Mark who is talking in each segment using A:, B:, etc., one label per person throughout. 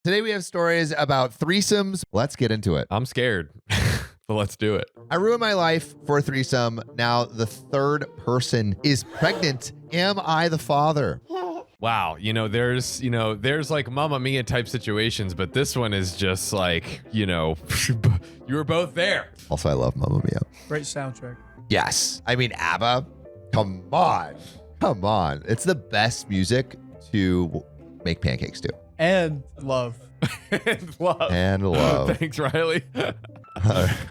A: Today we have stories about threesomes. Let's get into it.
B: I'm scared, but let's do it.
A: I ruined my life for a threesome. Now the third person is pregnant. Am I the father?
B: Wow, there's like Mamma Mia type situations, but this one is just like, you were both there.
A: Also, I love Mamma Mia.
C: Great soundtrack.
A: Yes. I mean, ABBA, come on. Come on. It's the best music to make pancakes to.
C: And love.
B: And love.
A: And love.
B: Thanks, Riley.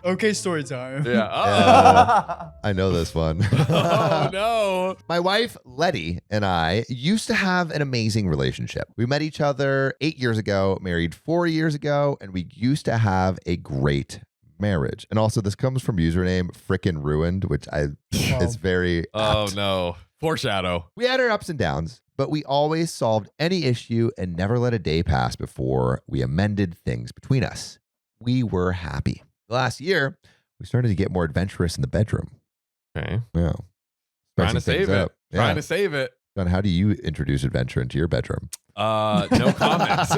C: Okay, story time.
B: Yeah.
A: I know this one.
B: Oh, no.
A: My wife, Letty, and I used to have an amazing relationship. We met each other 8 years ago, married 4 years ago, and we used to have a great marriage. And also, this comes from username Frickin' Ruined, which is very
B: Oh,
A: apt.
B: no. Foreshadow.
A: We had our ups and downs, but we always solved any issue and never let a day pass before we amended things between us. We were happy. Last year, we started to get more adventurous in the bedroom.
B: Okay.
A: Yeah.
B: Trying to
A: Spicing
B: save
A: things
B: it.
A: up.
B: Trying to save it.
A: John, how do you introduce adventure into your bedroom?
B: No comments.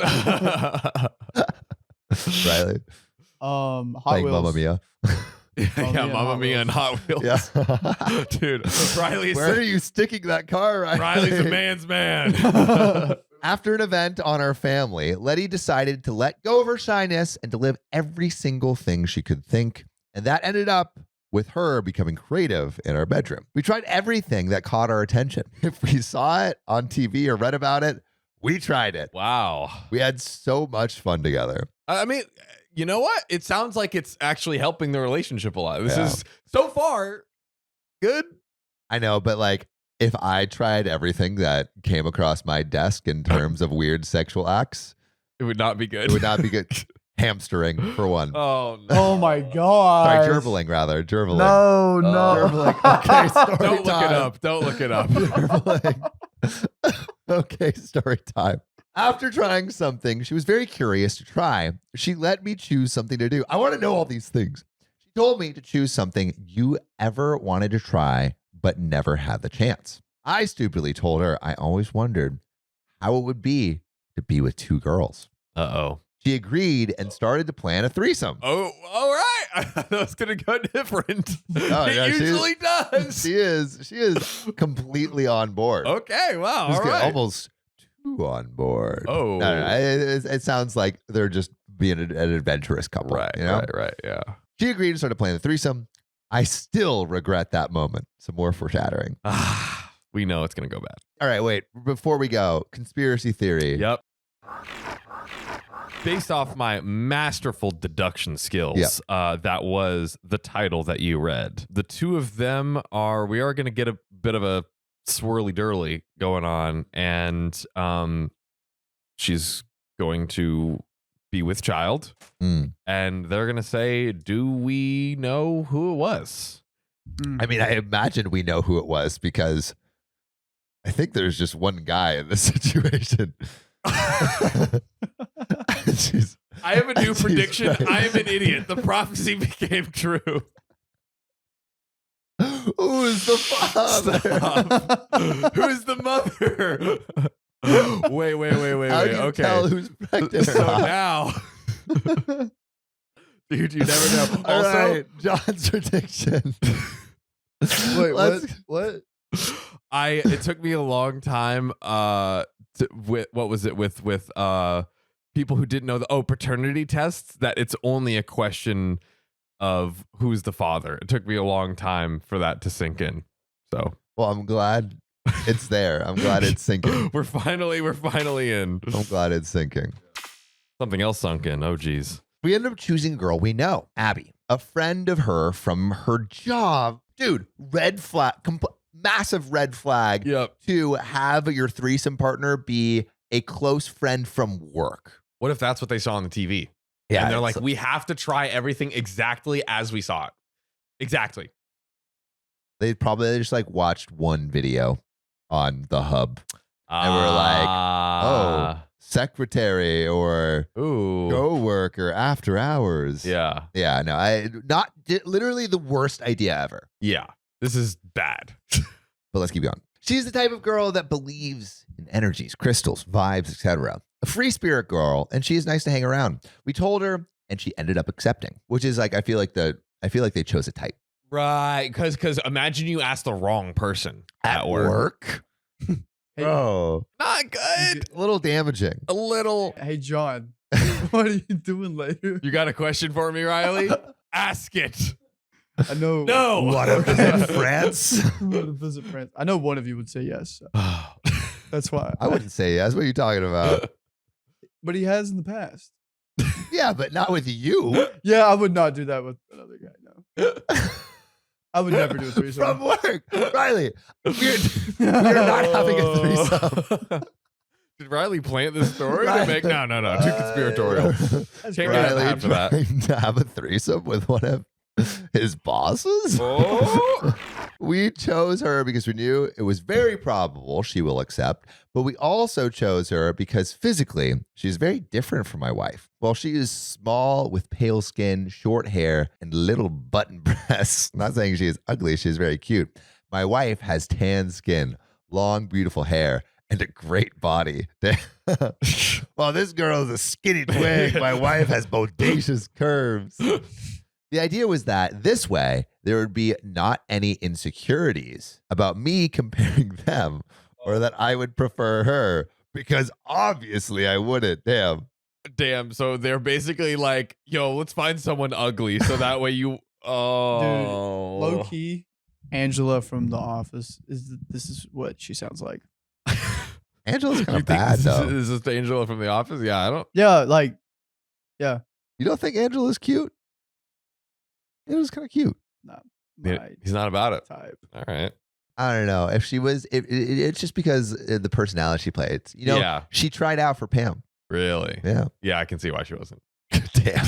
A: Riley?
C: Hot
A: Playing
C: Wheels.
A: Mamma Mia.
B: Yeah, Mamma Mia and Hot Wheels.
A: Yeah.
B: Dude, Riley's
A: Where are you sticking that car, Riley?
B: Riley's a man's man.
A: After an event on our family, Letty decided to let go of her shyness and to live every single thing she could think. And that ended up with her becoming creative in our bedroom. We tried everything that caught our attention. If we saw it on TV or read about it, we tried it.
B: Wow.
A: We had so much fun together.
B: I mean, you know what? It sounds like it's actually helping the relationship a lot. This
A: Yeah.
B: is so far good.
A: I know, but like, if I tried everything that came across my desk in terms of weird sexual acts,
B: It would not be good.
A: it would not be good. Hamstering, for one.
B: Oh, no.
C: Oh my god.
A: Sorry, gerbling, rather. Gerbling.
C: No, no.
A: Gerbling. Okay, story
B: Don't look
A: time.
B: it up. Don't look it up.
A: Gerbling. Okay, story time. After trying something she was very curious to try, she let me choose something to do. I want to know all these things. She told me to choose something you ever wanted to try but never had the chance. I stupidly told her I always wondered how it would be to be with two girls.
B: Uh-oh.
A: She agreed and started to plan a threesome.
B: Oh, all right. I thought that was going to go different.
A: Oh,
B: It
A: yeah,
B: usually does.
A: She is completely on board.
B: Okay, wow.
A: She's
B: All right.
A: almost two on board.
B: Oh.
A: No. It sounds like they're just being an adventurous couple.
B: Right,
A: you know?
B: right, yeah.
A: She agreed to start planning the threesome. I still regret that moment. Some more foreshadowing.
B: We know it's going to go bad.
A: All right, wait. Before we go, conspiracy theory.
B: Yep. Based off my masterful deduction skills, that was the title that you read. The two of them we are going to get a bit of a swirly dirly going on, and she's going to be with child, and they're going to say, do we know who it was?
A: I mean, I imagine we know who it was because I think there's just one guy in this situation.
B: I have a new prediction.
A: Right.
B: I am an idiot. The prophecy became true.
A: Who's the father?
B: Stop. Who's the mother? Wait.
A: How do you
B: Okay.
A: tell who's pregnant?
B: So now, dude, you never know.
A: All
B: Also,
A: right, John's prediction.
C: Wait,
A: Let's-
C: what?
B: it took me a long time. What was it with people who didn't know the paternity tests, that it's only a question of who's the father. It took me a long time for that to sink in. So,
A: Well, I'm glad it's there. I'm glad it's sinking.
B: we're finally in.
A: I'm glad it's sinking.
B: Something else sunk in. Oh, geez.
A: We ended up choosing a girl we know, Abby, a friend of her from her job. Dude, red flag, massive red flag
B: Yep.
A: to have your threesome partner be a close friend from work.
B: What if that's what they saw on the TV?
A: Yeah,
B: And they're like,
A: it's-
B: we have to try everything exactly as we saw it. Exactly.
A: They probably just like watched one video on the hub and we're like, oh, secretary or
B: ooh.
A: co-worker after hours.
B: Yeah.
A: Yeah, no, literally the worst idea ever.
B: Yeah. This is bad.
A: But let's keep going. She's the type of girl that believes in energies, crystals, vibes, etc. a free spirit girl, and she is nice to hang around. We told her, and she ended up accepting, which is like I feel like they chose a type.
B: Right, because imagine you ask the wrong person
A: At work? Bro,
B: Not good.
A: a little damaging.
B: A little.
C: Hey, John, what are you doing later?
B: You got a question for me, Riley? Ask it.
C: I know.
B: No.
A: What if it's in France?
C: I want to visit France. I know one of you would say yes. So that's why.
A: I wouldn't say yes. What are you talking about?
C: But he has in the past.
A: Yeah, but not with you.
C: Yeah, I would not do that with another guy. No. I would never do a threesome.
A: From work. Riley, we're not having a threesome.
B: Did Riley plant this story?
A: Riley-
B: To make, no, too conspiratorial.
C: That's
B: Can't
C: great.
B: get
A: Riley
B: that for that.
A: trying to have a threesome with one of his bosses.
B: Oh.
A: We chose her because we knew it was very probable she will accept, but we also chose her because physically she's very different from my wife. While she is small with pale skin, short hair, and little button breasts, I'm not saying she is ugly, she is very cute. My wife has tan skin, long, beautiful hair, and a great body. While this girl is a skinny twig, my wife has bodacious curves. The idea was that this way, there would be not any insecurities about me comparing them or that I would prefer her because obviously I wouldn't.
B: Damn. So they're basically like, yo, let's find someone ugly so that way you. Oh.
C: Low key, Angela from The Office this is what she sounds like.
A: Angela's kind
B: You
A: of bad, though.
B: Is this Angela from The Office? Yeah, I don't.
C: Yeah, like, yeah.
A: You don't think Angela's cute? Angela's kind of cute.
C: Not
B: Yeah,
C: my
B: he's not about it.
C: type.
B: All right.
A: I don't know. If she was, it's just because the personality she played. You know,
B: Yeah.
A: she tried out for Pam.
B: Really?
A: Yeah.
B: Yeah, I can see why she wasn't.
A: Damn.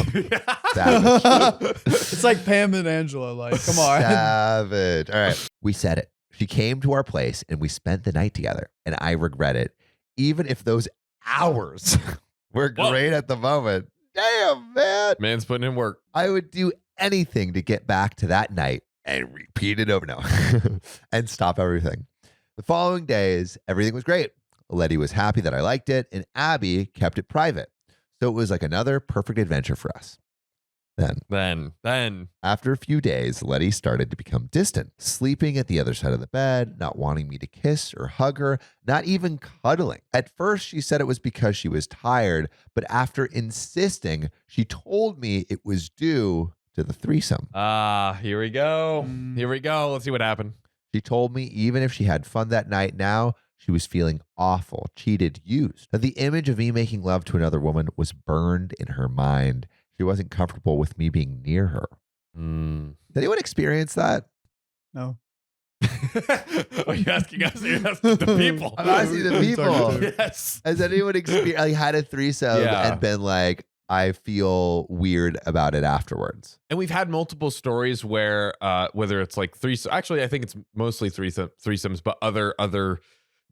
A: Savage.
C: It's like Pam and Angela. Like, come on.
A: Savage. All right. We said it. She came to our place and we spent the night together. And I regret it. Even if those hours were
B: Whoa.
A: great at the moment. Damn, man.
B: Man's putting in work.
A: I would do anything to get back to that night and repeat it over. No. And stop everything. The following days, everything was great. Letty was happy that I liked it, and Abby kept it private. So it was like another perfect adventure for us. Then, after a few days, Letty started to become distant, sleeping at the other side of the bed, not wanting me to kiss or hug her, not even cuddling. At first, she said it was because she was tired, but after insisting, she told me it was due to the threesome.
B: Here we go.
C: Mm.
B: Here we go. Let's see what happened.
A: She told me even if she had fun that night now, she was feeling awful, cheated, used. That the image of me making love to another woman was burned in her mind. She wasn't comfortable with me being near her. Did anyone experience that?
C: No.
B: Are you asking us? You're asking the people.
A: I'm asking the people.
B: Yes.
A: Has anyone had a threesome
B: Yeah.
A: and been like, I feel weird about it afterwards?
B: And we've had multiple stories where, whether it's like threesome, actually, I think it's mostly threesomes, but other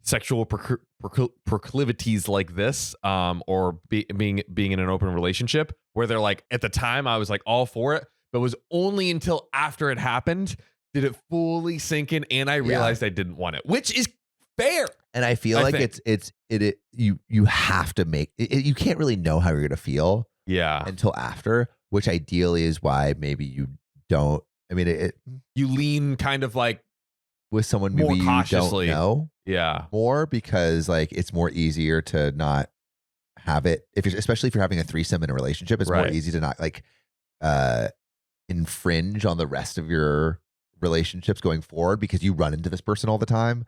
B: sexual proclivities like this, or being in an open relationship where they're like, at the time I was like all for it, but it was only until after it happened did it fully sink in, and I realized I didn't want it, which is fair.
A: And I feel
B: I
A: like
B: think.
A: you have to make it, you can't really know how you're gonna feel until after, which ideally is why maybe you don't. I mean,
B: You lean kind of like
A: with someone
B: more
A: maybe you
B: cautiously.
A: don't know more because like it's more easier to not have it especially if you're having a threesome in a relationship. It's more
B: Right.
A: easy to not like infringe on the rest of your relationships going forward because you run into this person all the time.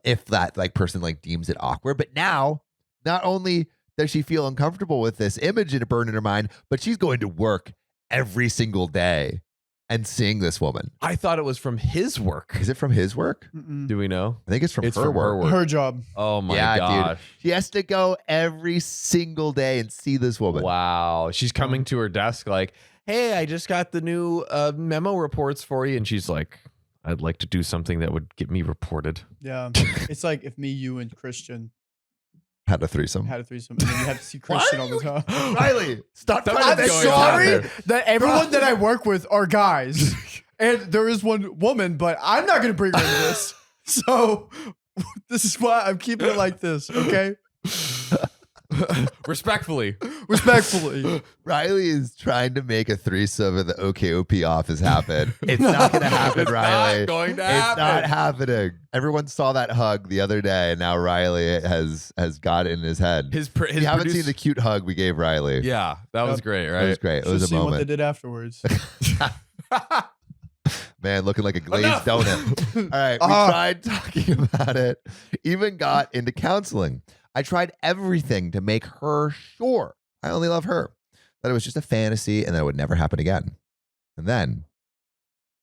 A: If that like person like deems it awkward. But now, not only does she feel uncomfortable with this image and burn in her mind, but she's going to work every single day and seeing this woman.
B: I thought it was from his work.
A: Is it from his work?
C: Mm-mm.
B: Do we know?
A: I think it's from her
B: from
A: work.
C: Her job.
B: Oh my
A: Yeah, dude.
B: gosh.
A: She has to go every single day and see this woman.
B: Wow. She's coming to her desk like, hey, I just got the new memo reports for you. And she's like, I'd like to do something that would get me reported.
C: Yeah. It's like if me, you, and Christian
A: Had a threesome.
C: had a threesome, and then you have to see Christian all the time.
A: Riley, stop trying to
C: I'm
A: make
B: going on
C: sorry
B: there.
C: that everyone that I work with are guys, and there is one woman, but I'm not going to bring her into this. So this is why I'm keeping it like this, okay?
B: Respectfully.
A: Riley is trying to make a threesome in the OKOP office happen. It's not going to happen,
B: It's
A: Riley.
B: not going to
A: It's
B: happen.
A: not happening. Everyone saw that hug the other day, and now Riley has got it in his head.
B: His
A: You haven't seen the cute hug we gave Riley.
B: Yeah, that was great, right?
A: It was great. It was a
C: Should've seen what they
A: moment.
C: did afterwards.
A: Man, looking like a glazed
B: Enough.
A: donut. All right, we tried talking about it, even got into counseling. I tried everything to make her sure I only love her, that it was just a fantasy and that it would never happen again. And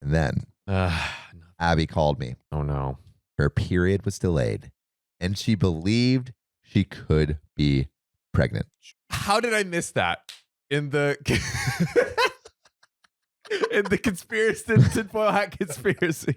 A: then Abby called me.
B: Oh no.
A: Her period was delayed, and she believed she could be pregnant.
B: How did I miss that in the in the conspiracy tinfoil hat conspiracy?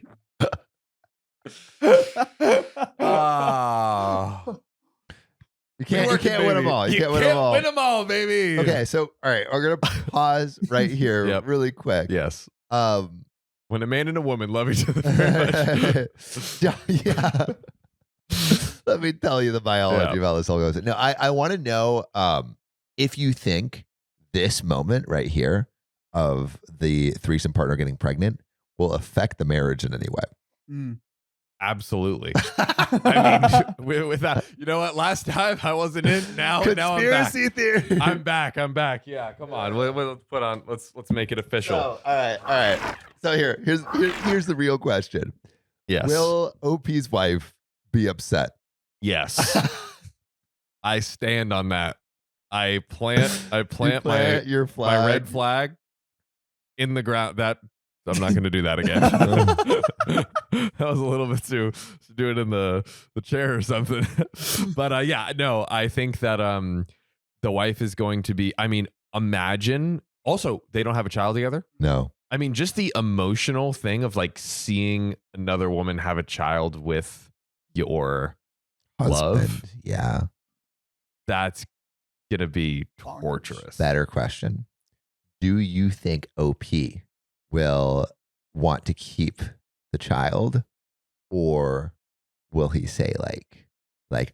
A: You can't win them all. You can't win them all.
B: Win them all, baby.
A: Okay, so all right, we're gonna pause right here,
B: Yep.
A: really quick.
B: Yes.
A: Um,
B: When a man and a woman love each other very much.
A: yeah. Let me tell you the biology of how this all goes. No, I want to know if you think this moment right here of the threesome partner getting pregnant will affect the marriage in any way.
C: Mm.
B: Absolutely. I mean, without, you know what? Last time I wasn't in. Now I'm back.
A: Conspiracy theory.
B: I'm back. Yeah, come on. Let's put on. Let's make it official.
A: So, all right. So here's the real question.
B: Yes.
A: Will OP's wife be upset?
B: Yes. I stand on that. I plant
A: Your flag.
B: my red flag in the ground. That I'm not going to do that again. That was a little bit too do it in the chair or something. But yeah, no, I think that the wife is going to be. I mean, imagine. Also, they don't have a child together.
A: No.
B: I mean, just the emotional thing of like seeing another woman have a child with your love.
A: Husband. Yeah.
B: That's gonna be torturous.
A: Better question. Do you think OP will want to keep the child, or will he say like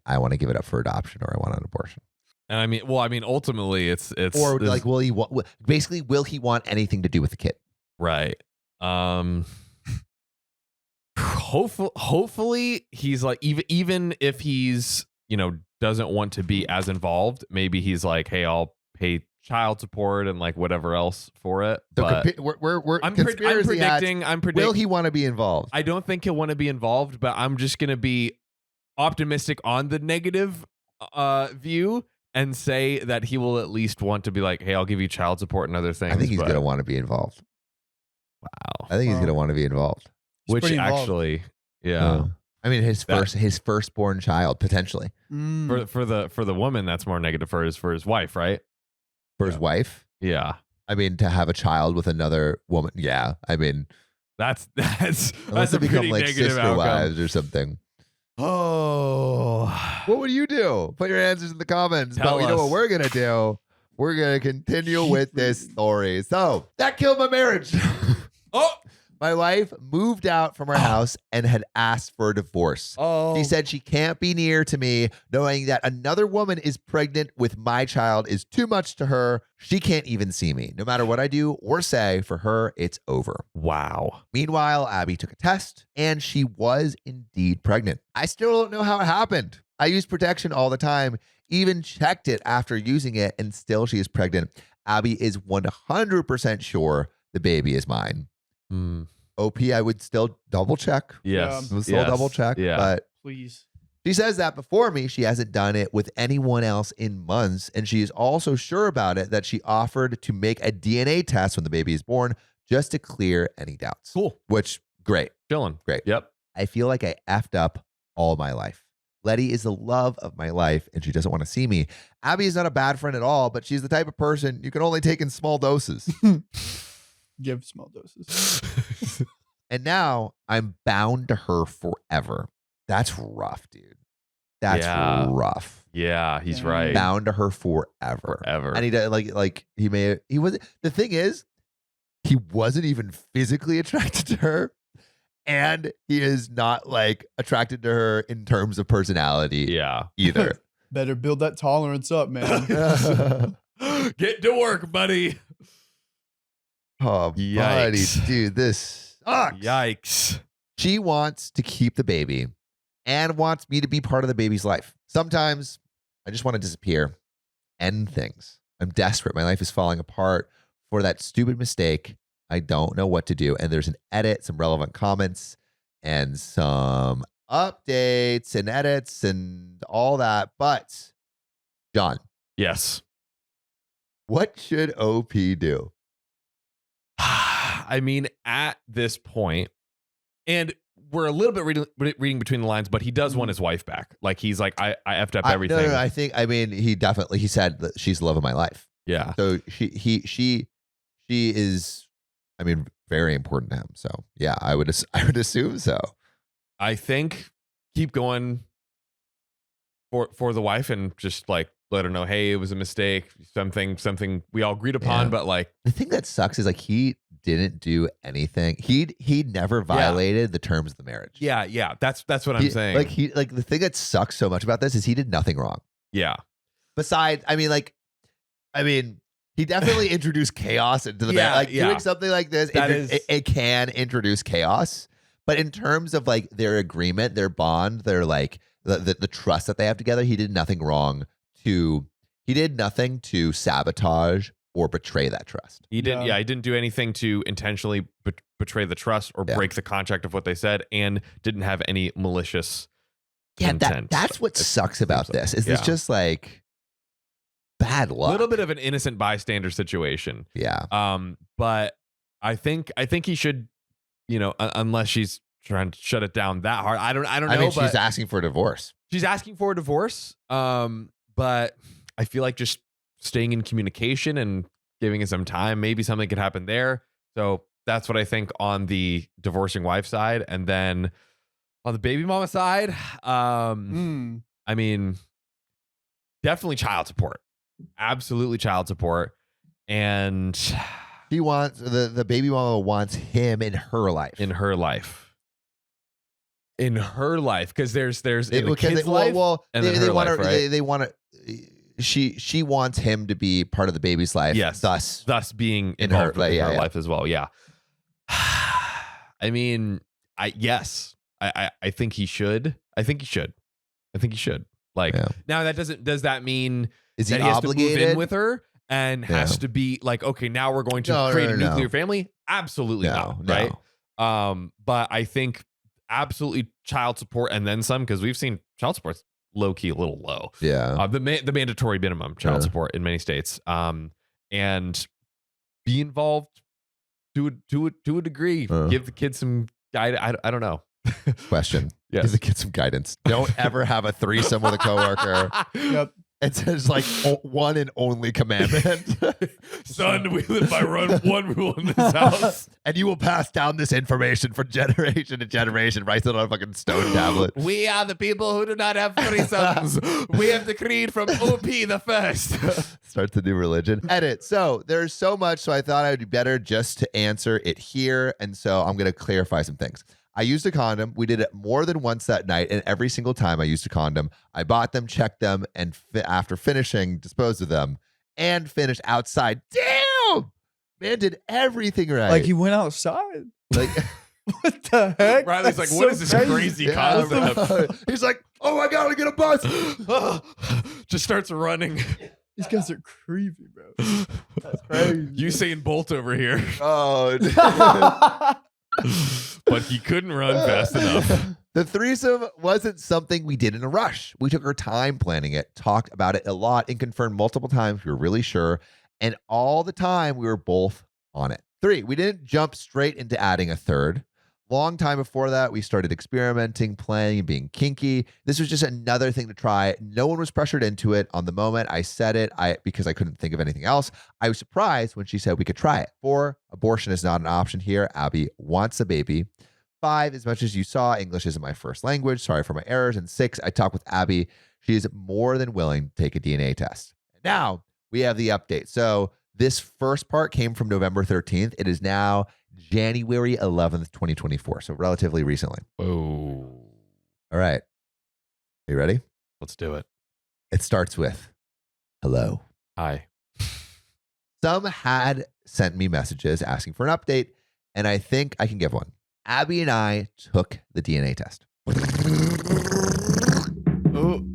A: I want to give it up for adoption, or I want an abortion?
B: And I mean, ultimately, it's
A: Or like will he basically will he want anything to do with the kid?
B: right. Hopefully he's like, even if he's, doesn't want to be as involved, maybe he's like, hey, I'll pay child support and like whatever else for it.
A: So
B: But
A: I'm predicting. Will he want to be involved?
B: I don't think he'll want to be involved, but I'm just gonna be optimistic on the negative view and say that he will at least want to be like, hey, I'll give you child support and other things.
A: I think he's gonna want to be involved.
B: Wow.
A: I think he's gonna want to be involved.
B: Which
C: pretty involved.
B: actually, yeah.
A: I mean, his firstborn child potentially
C: Mm.
B: For the woman, that's more negative for his wife, right?
A: for his wife.
B: Yeah.
A: I mean, to have a child with another woman. Yeah. I mean,
B: That's
A: unless
B: a
A: they become
B: pretty
A: like
B: negative
A: sister
B: outcome.
A: wives or something.
B: Oh.
A: What would you do? Put your answers in the comments.
B: Tell
A: But you know
B: us.
A: what we're gonna do? We're gonna continue with this story. So that killed my marriage.
B: Oh.
A: My wife moved out from our house and had asked for a divorce.
B: Oh.
A: She said she can't be near to me, knowing that another woman is pregnant with my child is too much to her. She can't even see me. No matter what I do or say, for her, it's over.
B: Wow.
A: Meanwhile, Abby took a test and she was indeed pregnant. I still don't know how it happened. I use protection all the time, even checked it after using it, and still she is pregnant. Abby is 100% sure the baby is mine. OP, I would still double check.
B: Yes.
A: I would still double check.
B: Yeah.
A: But
C: Please.
A: she says that before me, she hasn't done it with anyone else in months. And she is also sure about it that she offered to make a DNA test when the baby is born just to clear any doubts.
B: Cool.
A: Which, great.
B: Chilling.
A: Great.
B: Yep.
A: I feel like I effed up all my life. Letty is the love of my life, and she doesn't want to see me. Abby is not a bad friend at all, but she's the type of person you can only take in small doses.
C: Give small doses.
A: And now I'm bound to her forever. That's rough, dude. That's
B: Yeah.
A: rough.
B: Yeah, he's
C: Yeah.
B: right.
A: Bound to her forever.
B: Forever.
A: And he was the thing is, he wasn't even physically attracted to her. And he is not like attracted to her in terms of personality
B: Yeah.
A: either.
C: Better build that tolerance up, man.
B: Get to work, buddy.
A: Oh, buddy,
B: Yikes.
A: dude, this sucks.
B: Yikes.
A: She wants to keep the baby and wants me to be part of the baby's life. Sometimes I just want to disappear, end things. I'm desperate. My life is falling apart for that stupid mistake. I don't know what to do. And there's an edit, some relevant comments, and some updates and edits and all that. But, John,
B: Yes.
A: what should OP do?
B: I mean, at this point, and we're a little bit reading between the lines, but he does want his wife back. Like, he's like, I effed up everything.
A: No, I mean, he said that she's the love of my life.
B: Yeah.
A: So she is, I mean, very important to him. So yeah, I would assume so.
B: I think keep going for the wife and just like let her know, hey, it was a mistake, something we all agreed upon,
A: Yeah.
B: but like
A: The thing that sucks is like he didn't do anything. He never violated the terms of the marriage.
B: yeah, that's what I'm saying.
A: Like the thing that sucks so much about this is he did nothing wrong.
B: Yeah.
A: Besides, I mean, he definitely introduced chaos into the marriage. Like doing something like this, it can introduce chaos. But in terms of like their agreement, their bond, their like the trust that they have together, he did nothing wrong he did nothing to sabotage or betray that trust.
B: He didn't. Yeah, he didn't do anything to intentionally betray the trust or break the contract of what they said, and didn't have any malicious intent.
A: That's what sucks about this. Is this just like bad luck?
B: A little bit of an innocent bystander situation.
A: Yeah.
B: But I think he should, unless she's trying to shut it down that hard. I don't know.
A: I mean, she's asking for a divorce.
B: She's asking for a divorce. But I feel like just staying in communication and giving it some time, maybe something could happen there. So that's what I think on the divorcing wife side. And then on the baby mama side, I mean, definitely child support. Absolutely child support. And
A: he wants the baby mama wants him in her life.
B: In her life. Because there's in the kid's life. And
A: they
B: want
A: to.
B: Right?
A: They want to. She wants him to be part of the baby's life.
B: Yes. Thus being
A: in her,
B: involved in her life as well. Yeah. I mean, I think he should. I think he should. Like now does that mean
A: is
B: that
A: he
B: he has
A: obligated
B: to move in with her and has to be like, okay, now we're going to create a nuclear family? Absolutely not. Right. But I think absolutely child support and then some, because we've seen child support's low key a little low.
A: Yeah.
B: The mandatory minimum child support in many states. And be involved to a degree. Give the kids some guide. I don't know.
A: Question.
B: Yes.
A: Give the kids some guidance. Don't ever have a threesome with a coworker.
C: Yep.
A: It's like one and only commandment.
B: Son, we live by one rule in this house.
A: And you will pass down this information from generation to generation. Write it on a fucking stone tablet.
B: We are the people who do not have threesomes. We have decreed from OP the first.
A: Start the new religion. Edit. So there's so much, so I thought it would be better just to answer it here. And so I'm going to clarify some things. I used a condom. We did it more than once that night, and every single time I used a condom, I bought them, checked them, and after finishing, disposed of them, and finished outside. Damn! Man did everything right.
C: Like he went outside.
A: Like,
C: what the heck?
B: Riley's like, what is this crazy concept?
A: He's like, oh, I gotta get a bus.
B: Just starts running.
C: These guys are creepy, bro. That's crazy.
B: Usain Bolt over here.
A: Oh,
B: but he couldn't run fast enough.
A: The threesome wasn't something we did in a rush. We took our time planning it, talked about it a lot, and confirmed multiple times we were really sure. And all the time we were both on it. 3, we didn't jump straight into adding a third. Long time before that, we started experimenting, playing, and being kinky. This was just another thing to try. No one was pressured into it. On the moment I said it, because I couldn't think of anything else. I was surprised when she said we could try it. 4, abortion is not an option here. Abby wants a baby. 5, as much as you saw, English isn't my first language. Sorry for my errors. And 6, I talked with Abby. She is more than willing to take a DNA test. Now we have the update. So this first part came from November 13th. It is now January 11th, 2024. So relatively recently.
B: Oh.
A: All right. Are you ready?
B: Let's do it.
A: It starts with, hello.
B: Hi.
A: Some had sent me messages asking for an update, and I think I can give one. Abby and I took the DNA test.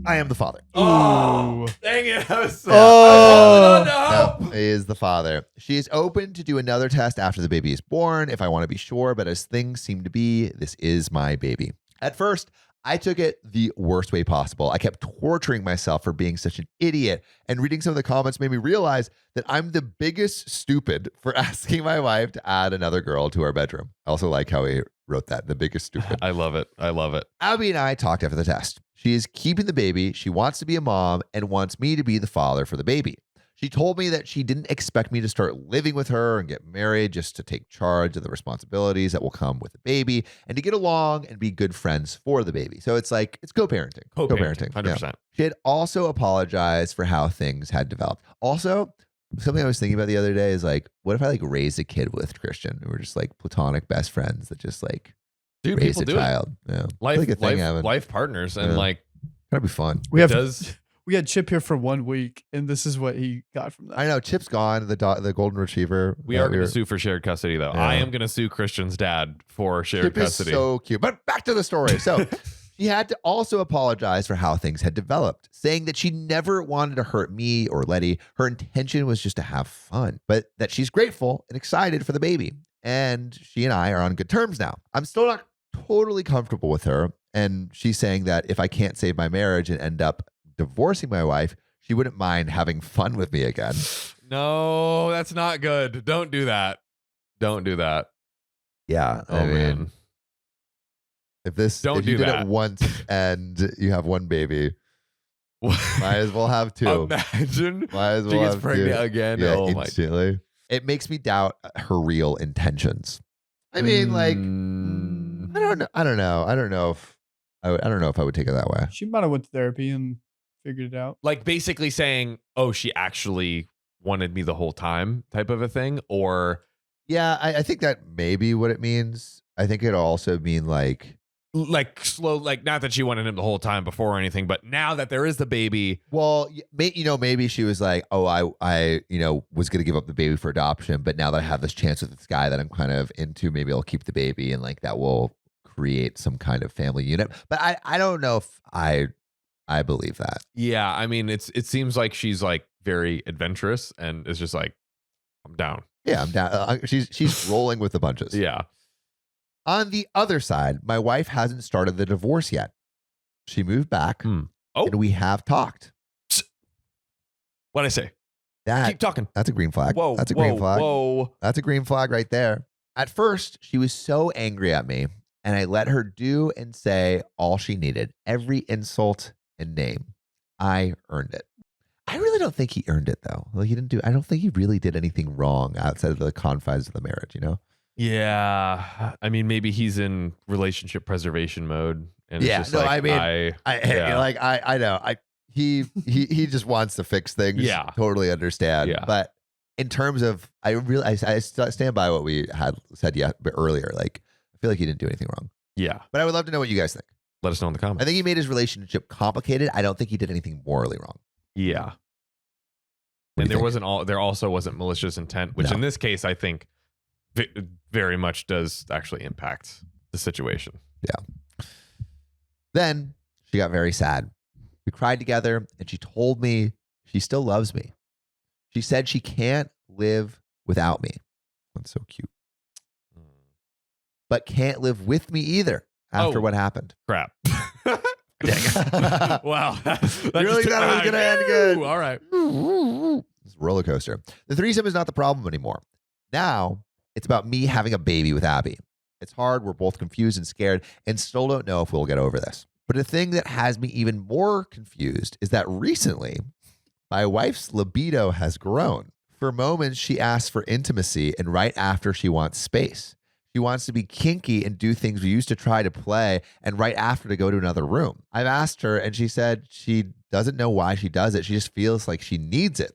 A: I am the father.
B: Oh, dang it. I was
C: Oh.
A: No, he is the father. She is open to do another test after the baby is born if I want to be sure, but as things seem to be, this is my baby. At first, I took it the worst way possible. I kept torturing myself for being such an idiot, and reading some of the comments made me realize that I'm the biggest stupid for asking my wife to add another girl to our bedroom. I also like how he wrote that, the biggest stupid.
B: I love it. I love it.
A: Abby and I talked after the test. She is keeping the baby. She wants to be a mom and wants me to be the father for the baby. She told me that she didn't expect me to start living with her and get married just to take charge of the responsibilities that will come with the baby and to get along and be good friends for the baby. So it's like, it's co-parenting.
B: Co-parenting, 100%.
A: Yeah. She had also apologized for how things had developed. Also, something I was thinking about the other day is like, what if I like raised a kid with Christian and we're just like platonic best friends that just like
B: Dude,
A: raised
B: people
A: a
B: do
A: child? Yeah.
B: Life,
A: like a thing having.
B: life partners. And
A: Yeah.
B: like,
A: That'd be fun.
C: We have
B: does
C: we had Chip here for 1 week, and this is what he got from that.
A: I know Chip's gone, the golden retriever.
B: we are going to sue for shared custody, though.
A: Yeah.
B: I am going to sue Christian's dad for shared
A: Chip
B: custody.
A: is so cute. But back to the story. So she had to also apologize for how things had developed, saying that she never wanted to hurt me or Letty. Her intention was just to have fun, but that she's grateful and excited for the baby. And she and I are on good terms now. I'm still not totally comfortable with her. And she's saying that if I can't save my marriage and end up divorcing my wife, she wouldn't mind having fun with me again.
B: No, that's not good. Don't do that. Don't do that.
A: Yeah.
B: Oh,
A: I mean,
B: man.
A: if
B: Don't
A: you
B: do
A: did
B: that.
A: it once and you have one baby, might as well have two.
B: Imagine
A: Might as well
B: she gets
A: have
B: pregnant
A: two.
B: again.
A: Yeah,
B: Oh, my.
A: instantly. It makes me doubt her real intentions. I mean, like,
B: Mm.
A: I don't know. I don't know if I don't know if I would take it that way.
C: She might have went to therapy and figured it out.
B: Like basically saying, oh, she actually wanted me the whole time type of a thing. Or
A: Yeah, I think that may be what it means. I think it'll also mean like
B: slow, like not that she wanted him the whole time before or anything, but now that there is the baby.
A: well, maybe she was like, oh, I was going to give up the baby for adoption, but now that I have this chance with this guy that I'm kind of into, maybe I'll keep the baby and like that will create some kind of family unit. But I don't know if I believe that.
B: Yeah, I mean, it seems like she's like very adventurous and is just like, I'm down.
A: Yeah, I'm down. She's rolling with the punches.
B: Yeah.
A: On the other side, my wife hasn't started the divorce yet. She moved back,
B: Oh.
A: and we have talked.
B: What'd I say? Keep talking.
A: That's a green flag.
B: Whoa.
A: That's a
B: whoa,
A: green flag.
B: Whoa.
A: That's a green flag right there. At first, she was so angry at me, and I let her do and say all she needed. Every insult and name. I earned it. I really don't think he earned it though. Like he didn't do. I don't think he really did anything wrong outside of the confines of the marriage. You know.
B: Yeah. I mean, maybe he's in relationship preservation mode. And
A: Yeah,
B: it's just
A: no,
B: like,
A: I know. He just wants to fix things.
B: Yeah.
A: Totally understand.
B: Yeah.
A: But in terms of, I stand by what we had said earlier. Like, I feel like he didn't do anything wrong.
B: Yeah.
A: But I would love to know what you guys think.
B: Let us know in the
A: I
B: comments.
A: think he made his relationship complicated. I don't think he did anything morally wrong.
B: Yeah.
A: What
B: And
A: do you
B: there also wasn't malicious intent, which
A: No.
B: in this case, I think very much does actually impact the situation.
A: Then she got very sad. We cried together, and she told me she still loves me. She said she can't live without me. That's so cute. But can't live with me either after
B: Oh.
A: what happened.
B: Crap.
A: Wow.
B: That
A: You really
B: just-
A: thought it was going to end good.
B: All right.
A: It's a roller coaster. The threesome is not the problem anymore. Now it's about me having a baby with Abby. It's hard. We're both confused and scared and still don't know if we'll get over this. But the thing that has me even more confused is that recently my wife's libido has grown. For moments, she asks for intimacy, and right after, she wants space. She wants to be kinky and do things we used to try to play, and right after to go to another room. I've asked her, and she said she doesn't know why she does it. She just feels like she needs it.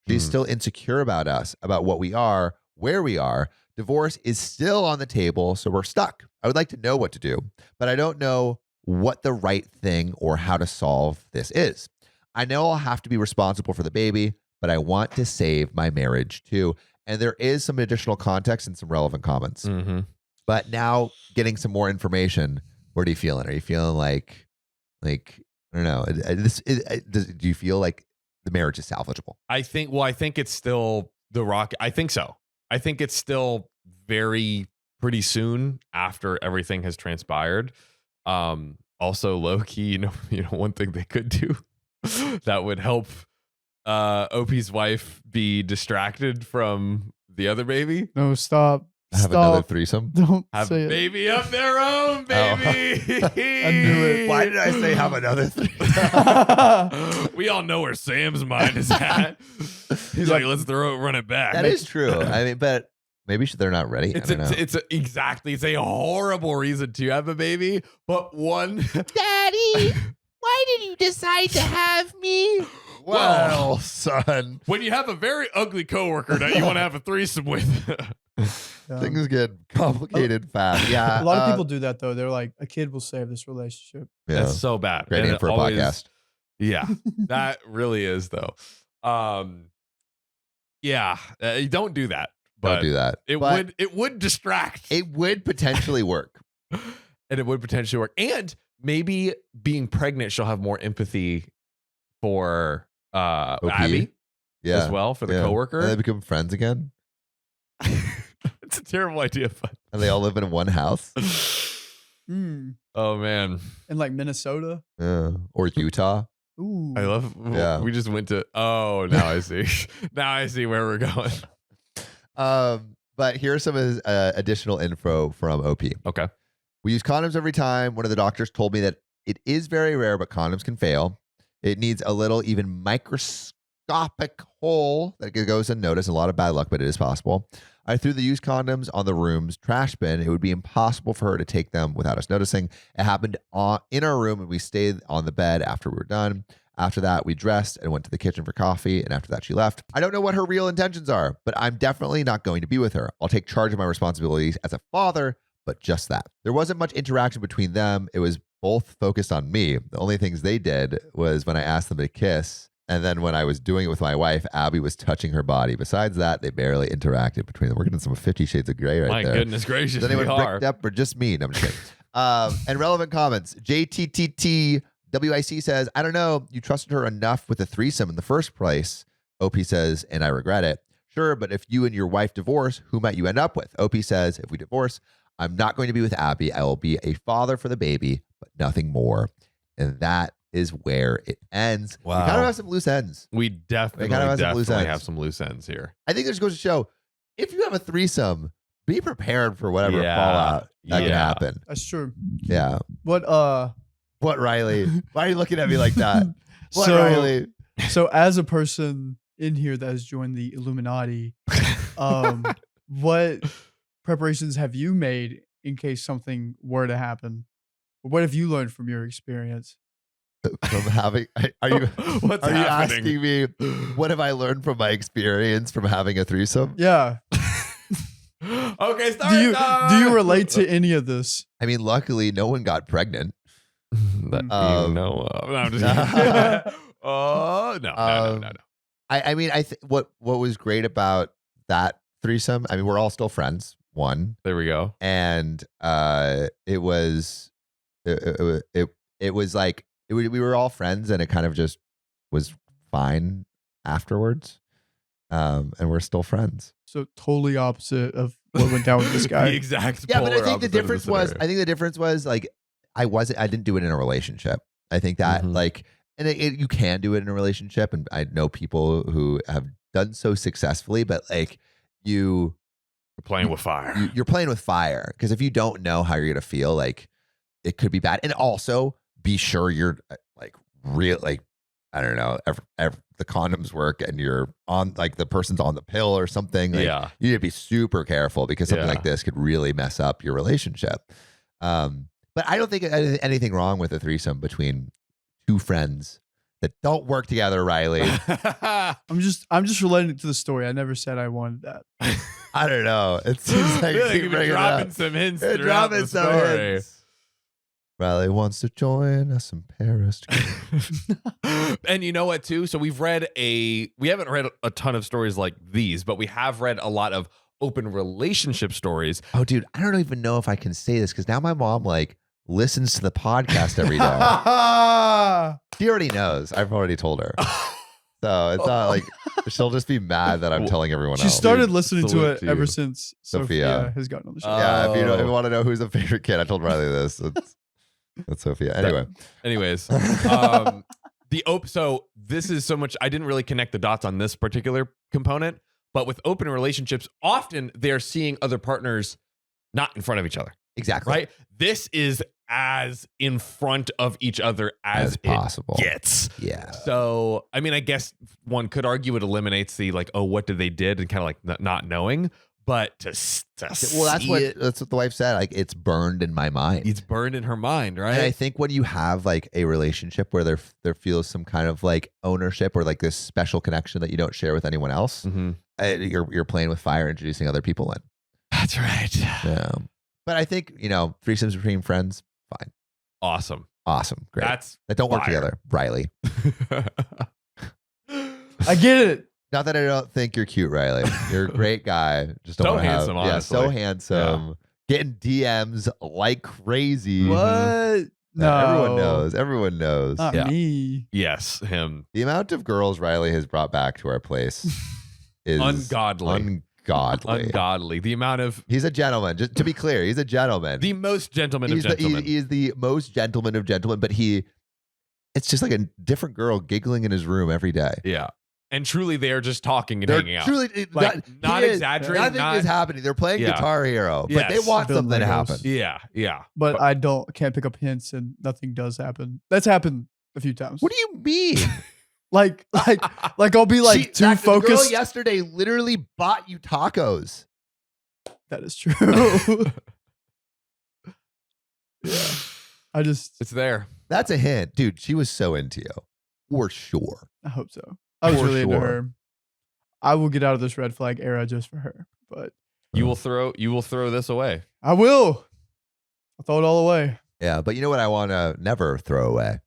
A: She's still insecure about us, about what we are, where we are. Divorce is still on the table, so we're stuck. I would like to know what to do, but I don't know what the right thing or how to solve this is. I know I'll have to be responsible for the baby, but I want to save my marriage too. And there is some additional context and some relevant comments.
B: Mm-hmm.
A: But now getting some more information, what are you feeling? Are you feeling like I don't know. Do you feel like the marriage is salvageable?
B: I think it's still the rock. I think so. I think it's still pretty soon after everything has transpired. Also low key, one thing they could do that would help OP's wife be distracted from the other baby.
C: No, stop.
A: Have another threesome?
C: Don't
B: Have
C: say
B: a
C: it.
B: baby of their own, baby.
C: I knew it.
A: Why did I say have another threesome?
B: We all know where Sam's mind is at. He's like, let's run it back.
A: That is true. I mean, but maybe they're not ready. I don't know.
B: It's a horrible reason to have a baby, but one.
A: Daddy, why did you decide to have me? Well, son.
B: When you have a very ugly coworker that you want to have a threesome with.
A: Things get complicated fast. Yeah.
C: A lot of people do that though. They're like, a kid will save this relationship.
A: Yeah.
B: That's so bad.
A: Great name for a podcast.
B: Yeah, that really is though. Yeah, you don't do that. But
A: Don't do that.
B: It would distract.
A: It would potentially work.
B: And it would potentially work. And maybe being pregnant, she'll have more empathy for
A: OP?
B: Abby
A: Yeah.
B: as well, for the coworker.
A: And they become friends again.
B: It's a terrible idea, but
A: And they all live in one house.
B: Oh man.
C: In like Minnesota.
A: Yeah. Or Utah.
C: Ooh.
B: I love
A: Yeah.
B: we just went to now I see. Now I see where we're going.
A: But here's some additional info from OP.
B: Okay.
A: We use condoms every time. One of the doctors told me that it is very rare, but condoms can fail. It needs a little, even microscopic hole that goes unnoticed. A lot of bad luck, but it is possible. I threw the used condoms on the room's trash bin. It would be impossible for her to take them without us noticing. It happened in our room, and we stayed on the bed after we were done. After that, we dressed and went to the kitchen for coffee, and after that, she left. I don't know what her real intentions are, but I'm definitely not going to be with her. I'll take charge of my responsibilities as a father, but just that. There wasn't much interaction between them. It was both focused on me. The only things they did was when I asked them to kiss, and then when I was doing it with my wife, Abby was touching her body. Besides that, they barely interacted between them. We're getting some 50 Shades of Grey right there.
B: My goodness gracious.
A: Is anyone bricked up or just me? No, I'm just kidding. And relevant comments. JTTTWIC says, I don't know. You trusted her enough with a threesome in the first place. OP says, and I regret it. Sure, but if you and your wife divorce, who might you end up with? OP says, if we divorce, I'm not going to be with Abby. I will be a father for the baby, but nothing more. And that is where it ends.
B: Wow.
A: We kind of have some loose ends.
B: We definitely have some loose ends here.
A: I think this goes to show, if you have a threesome, be prepared for whatever fallout that can happen.
C: That's true.
A: Yeah.
C: What,
A: Riley? Why are you looking at me like that? What,
C: So-
A: Riley?
C: So as a person in here that has joined the Illuminati, what preparations have you made in case something were to happen? What have you learned from your experience?
A: From having, are you
B: What's
A: are you
B: happening?
A: asking me what have I learned from my experience from having a threesome?
C: Yeah.
B: Okay, start.
C: Do you relate to any of this?
A: I mean, luckily, no one got pregnant.
B: that you know of? No, I'm just kidding. Oh no.
A: I mean, what was great about that threesome? I mean, we're all still friends. One,
B: There we go.
A: and it was like we were all friends, and it kind of just was fine afterwards. And we're still friends.
C: So totally opposite of what went down with this guy.
B: The exact.
A: Yeah, but I
B: polar
A: think the
B: opposite of
A: difference was,
B: scenario.
A: like I didn't do it in a relationship. I think that
B: Mhm.
A: like, and you can do it in a relationship, and I know people who have done so successfully, but like
B: You're playing with fire.
A: you're playing with fire, because if you don't know how you're gonna feel, like it could be bad. And also be sure you're like real, like I don't know, the condoms work, and you're on, like the person's on the pill or something. Like,
B: Yeah.
A: you need to be super careful, because something
B: Yeah.
A: like this could really mess up your relationship. But I don't think anything wrong with a threesome between two friends that don't work together, Riley.
C: I'm just relating it to the story. I never said I wanted that.
A: I don't know. It seems like
B: I feel like
A: you
B: you've
A: bring
B: been
A: it
B: dropping
A: up.
B: some hints
A: You're
B: throughout
A: dropping
B: the
A: some
B: story.
A: hints. Riley wants to join us in Paris.
B: And you know what, too? So we haven't read a ton of stories like these, but we have read a lot of open relationship stories.
A: Oh, dude, I don't even know if I can say this because now my mom like listens to the podcast every day. She already knows. I've already told her. So it's not like she'll just be mad that I'm telling everyone
C: She
A: else.
C: started listening to
B: salute
C: it
B: to you.
C: ever since
A: Sophia.
C: Sophia has gotten on the show.
A: Yeah, if you
B: Oh.
A: want to know who's a favorite kid, I told Riley this. That's Sophia. Anyway.
B: Anyways, so this is so much. I didn't really connect the dots on this particular component, but with open relationships, often they're seeing other partners not in front of each other.
A: Exactly.
B: Right? This is as in front of each other as
A: possible.
B: it gets.
A: Yeah.
B: So, I mean, I guess one could argue it eliminates the like, oh, what did they did and kind of like not knowing. But to
A: Well, that's
B: see
A: what
B: it,
A: the wife said. Like, it's burned in my mind.
B: it's burned in her mind, right?
A: And I think when you have like a relationship where there feels some kind of like ownership or like this special connection that you don't share with anyone else,
B: Mhm.
A: You're playing with fire, introducing other people in.
B: That's right.
A: Yeah. But I think, threesomes between friends, fine.
B: Awesome.
A: Awesome. Great.
B: That's
A: that don't work
B: fire.
A: together. Riley.
C: I get it.
A: Not that I don't think you're cute, Riley. You're a great guy. Just don't
B: So
A: wanna have-
B: handsome,
A: Yeah, so
B: honestly.
A: handsome. Getting DMs like crazy.
C: What?
A: Yeah,
C: No.
A: everyone knows. Everyone knows.
C: Not
B: Yeah.
C: me.
B: Yes, him.
A: The amount of girls Riley has brought back to our place is
B: Ungodly. Ungodly. The amount of
A: He's a gentleman. Just to be clear, he's a gentleman.
B: the most gentleman of
A: He
B: gentlemen.
A: is the most gentleman of gentlemen, but it's just like a different girl giggling in his room every day.
B: Yeah. And truly they are just talking and
A: They're
B: hanging out.
A: truly
B: Not exaggerating,
A: Nothing
B: not-
A: is happening. They're playing
B: Yeah.
A: Guitar Hero, but they
B: Yes.
A: want
C: Build
A: something to
C: Legos.
A: happen.
B: Yeah.
C: But I can't pick up hints and nothing does happen. That's happened a few times.
A: What do you mean?
C: Like I'll be like too
A: The girl
C: focused.
A: yesterday literally bought you tacos.
C: That is true. Yeah.
B: It's there.
A: That's a hint, dude. She was so into you, for sure.
C: I hope so. I was
A: For
C: really into
A: sure.
C: her. I will get out of this red flag era just for her. But
B: You will throw this away.
C: I will. I'll throw it all away.
A: Yeah, but you know what? I want to never throw away.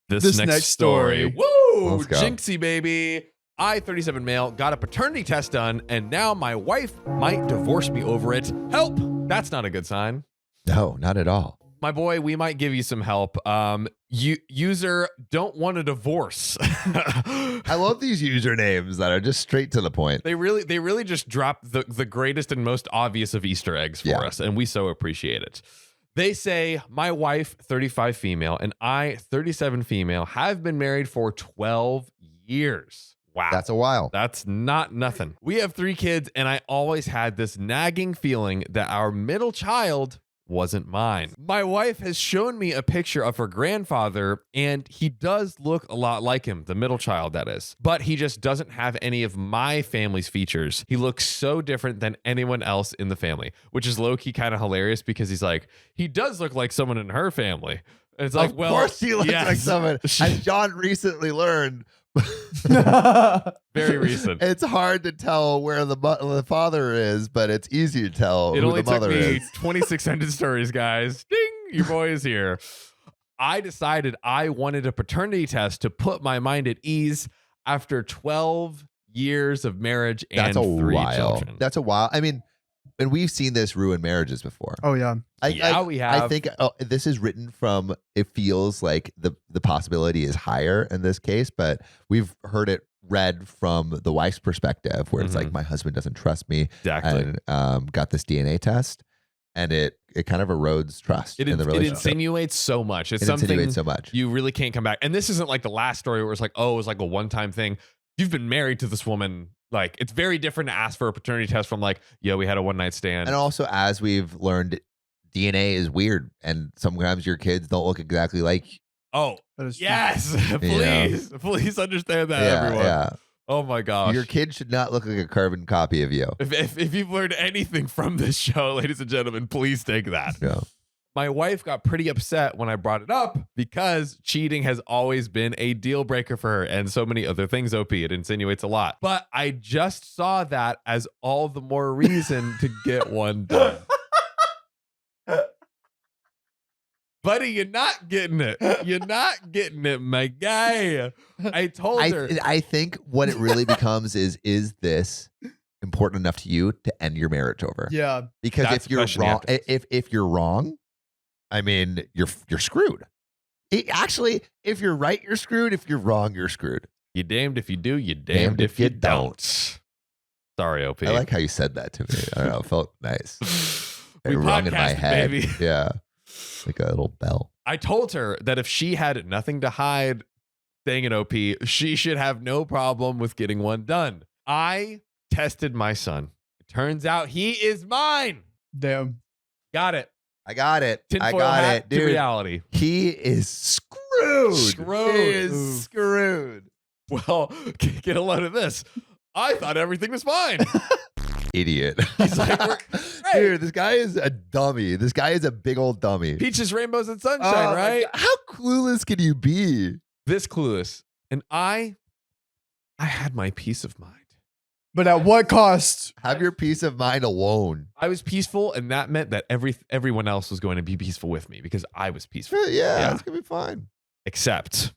B: This next story. Woo!
A: Let's go.
B: Jinxie, baby. I, 37 male, got a paternity test done, and now my wife might divorce me over it. Help! That's not a good sign.
A: No, not at all.
B: My boy, we might give you some help. User don't want a divorce.
A: I love these usernames that are just straight to the point.
B: They really just drop the greatest and most obvious of Easter eggs for
A: Yeah.
B: us, and we so appreciate it. They say, my wife, 35 female, and I, 37 female, have been married for 12 years. Wow.
A: That's a while.
B: That's not nothing. We have 3 kids, and I always had this nagging feeling that our middle child wasn't mine. My wife has shown me a picture of her grandfather, and he does look a lot like him, the middle child, that is. But he just doesn't have any of my family's features. He looks so different than anyone else in the family, which is low-key kind of hilarious because he's like, he does look like someone in her family. And it's like,
A: of
B: well,
A: course he looks
B: yes.
A: like someone. As John recently learned,
B: Very recent.
A: it's hard to tell where the father is, but it's easy to tell
B: It
A: who
B: only
A: the
B: took
A: mother
B: me
A: is.
B: 2,600 stories, guys. Ding! Your boy is here. I decided I wanted a paternity test to put my mind at ease after 12 years of marriage and
A: That's a
B: 3
A: while.
B: children.
A: That's a while. I mean, and we've seen this ruin marriages before.
C: Oh yeah.
B: We have.
A: I think this is written from. It feels like the possibility is higher in this case, but we've heard it read from the wife's perspective, where it's like, my husband doesn't trust me,
B: Exactly.
A: and got this DNA test, and it kind of erodes trust
B: It
A: in the
B: it
A: relationship.
B: insinuates so much. It's
A: It
B: something
A: insinuates so much.
B: you really can't come back. And this isn't like the last story where it's like, oh, it was like a one-time thing. You've been married to this woman. Like, it's very different to ask for a paternity test from like, yeah, we had a one-night stand.
A: And also, as we've learned, DNA is weird, and sometimes your kids don't look exactly like.
B: Oh,
C: That is true.
B: yes. Please understand that, everyone.
A: Yeah.
B: Oh my gosh.
A: Your kid should not look like a carbon copy of you.
B: If you've learned anything from this show, ladies and gentlemen, please take that.
A: Yeah.
B: My wife got pretty upset when I brought it up because cheating has always been a deal breaker for her and so many other things, OP. It insinuates a lot. But I just saw that as all the more reason to get one done. Buddy, you're not getting it. You're not getting it, my guy. I told her.
A: I think what it really becomes is this important enough to you to end your marriage over?
C: Yeah.
A: Because
B: That's
A: if you're
B: the question you
A: wrong,
B: have to ask.
A: if you're wrong, I mean, you're screwed. Actually, if you're right, you're screwed. If you're wrong, you're screwed.
B: You damned if you do, you damned if you don't. Sorry, OP.
A: I like how you said that to me. I don't know. It felt nice. It
B: We
A: rung in my
B: podcasted,
A: head.
B: baby.
A: Yeah. Like a little bell.
B: I told her that if she had nothing to hide staying in OP, she should have no problem with getting one done. I tested my son. It turns out he is mine.
C: Damn.
B: Got it.
A: I got it. I
B: Tinfoil
A: got
B: hat
A: it,
B: to
A: dude.
B: reality.
A: He is screwed.
B: Screwed.
A: He is
C: Ooh.
A: screwed.
B: Well, get a load of this. I thought everything was fine.
A: Idiot.
B: He's like,
A: dude, this guy is a dummy. This guy is a big old dummy.
B: Peaches, rainbows, and sunshine,
A: Oh, my
B: right?
A: God. How clueless can you be?
B: This clueless. And I had my peace of mind.
C: But at what cost?
A: Have your peace of mind alone.
B: I was peaceful, and that meant that everyone else was going to be peaceful with me because I was peaceful.
A: Yeah, it's gonna be fine.
B: Except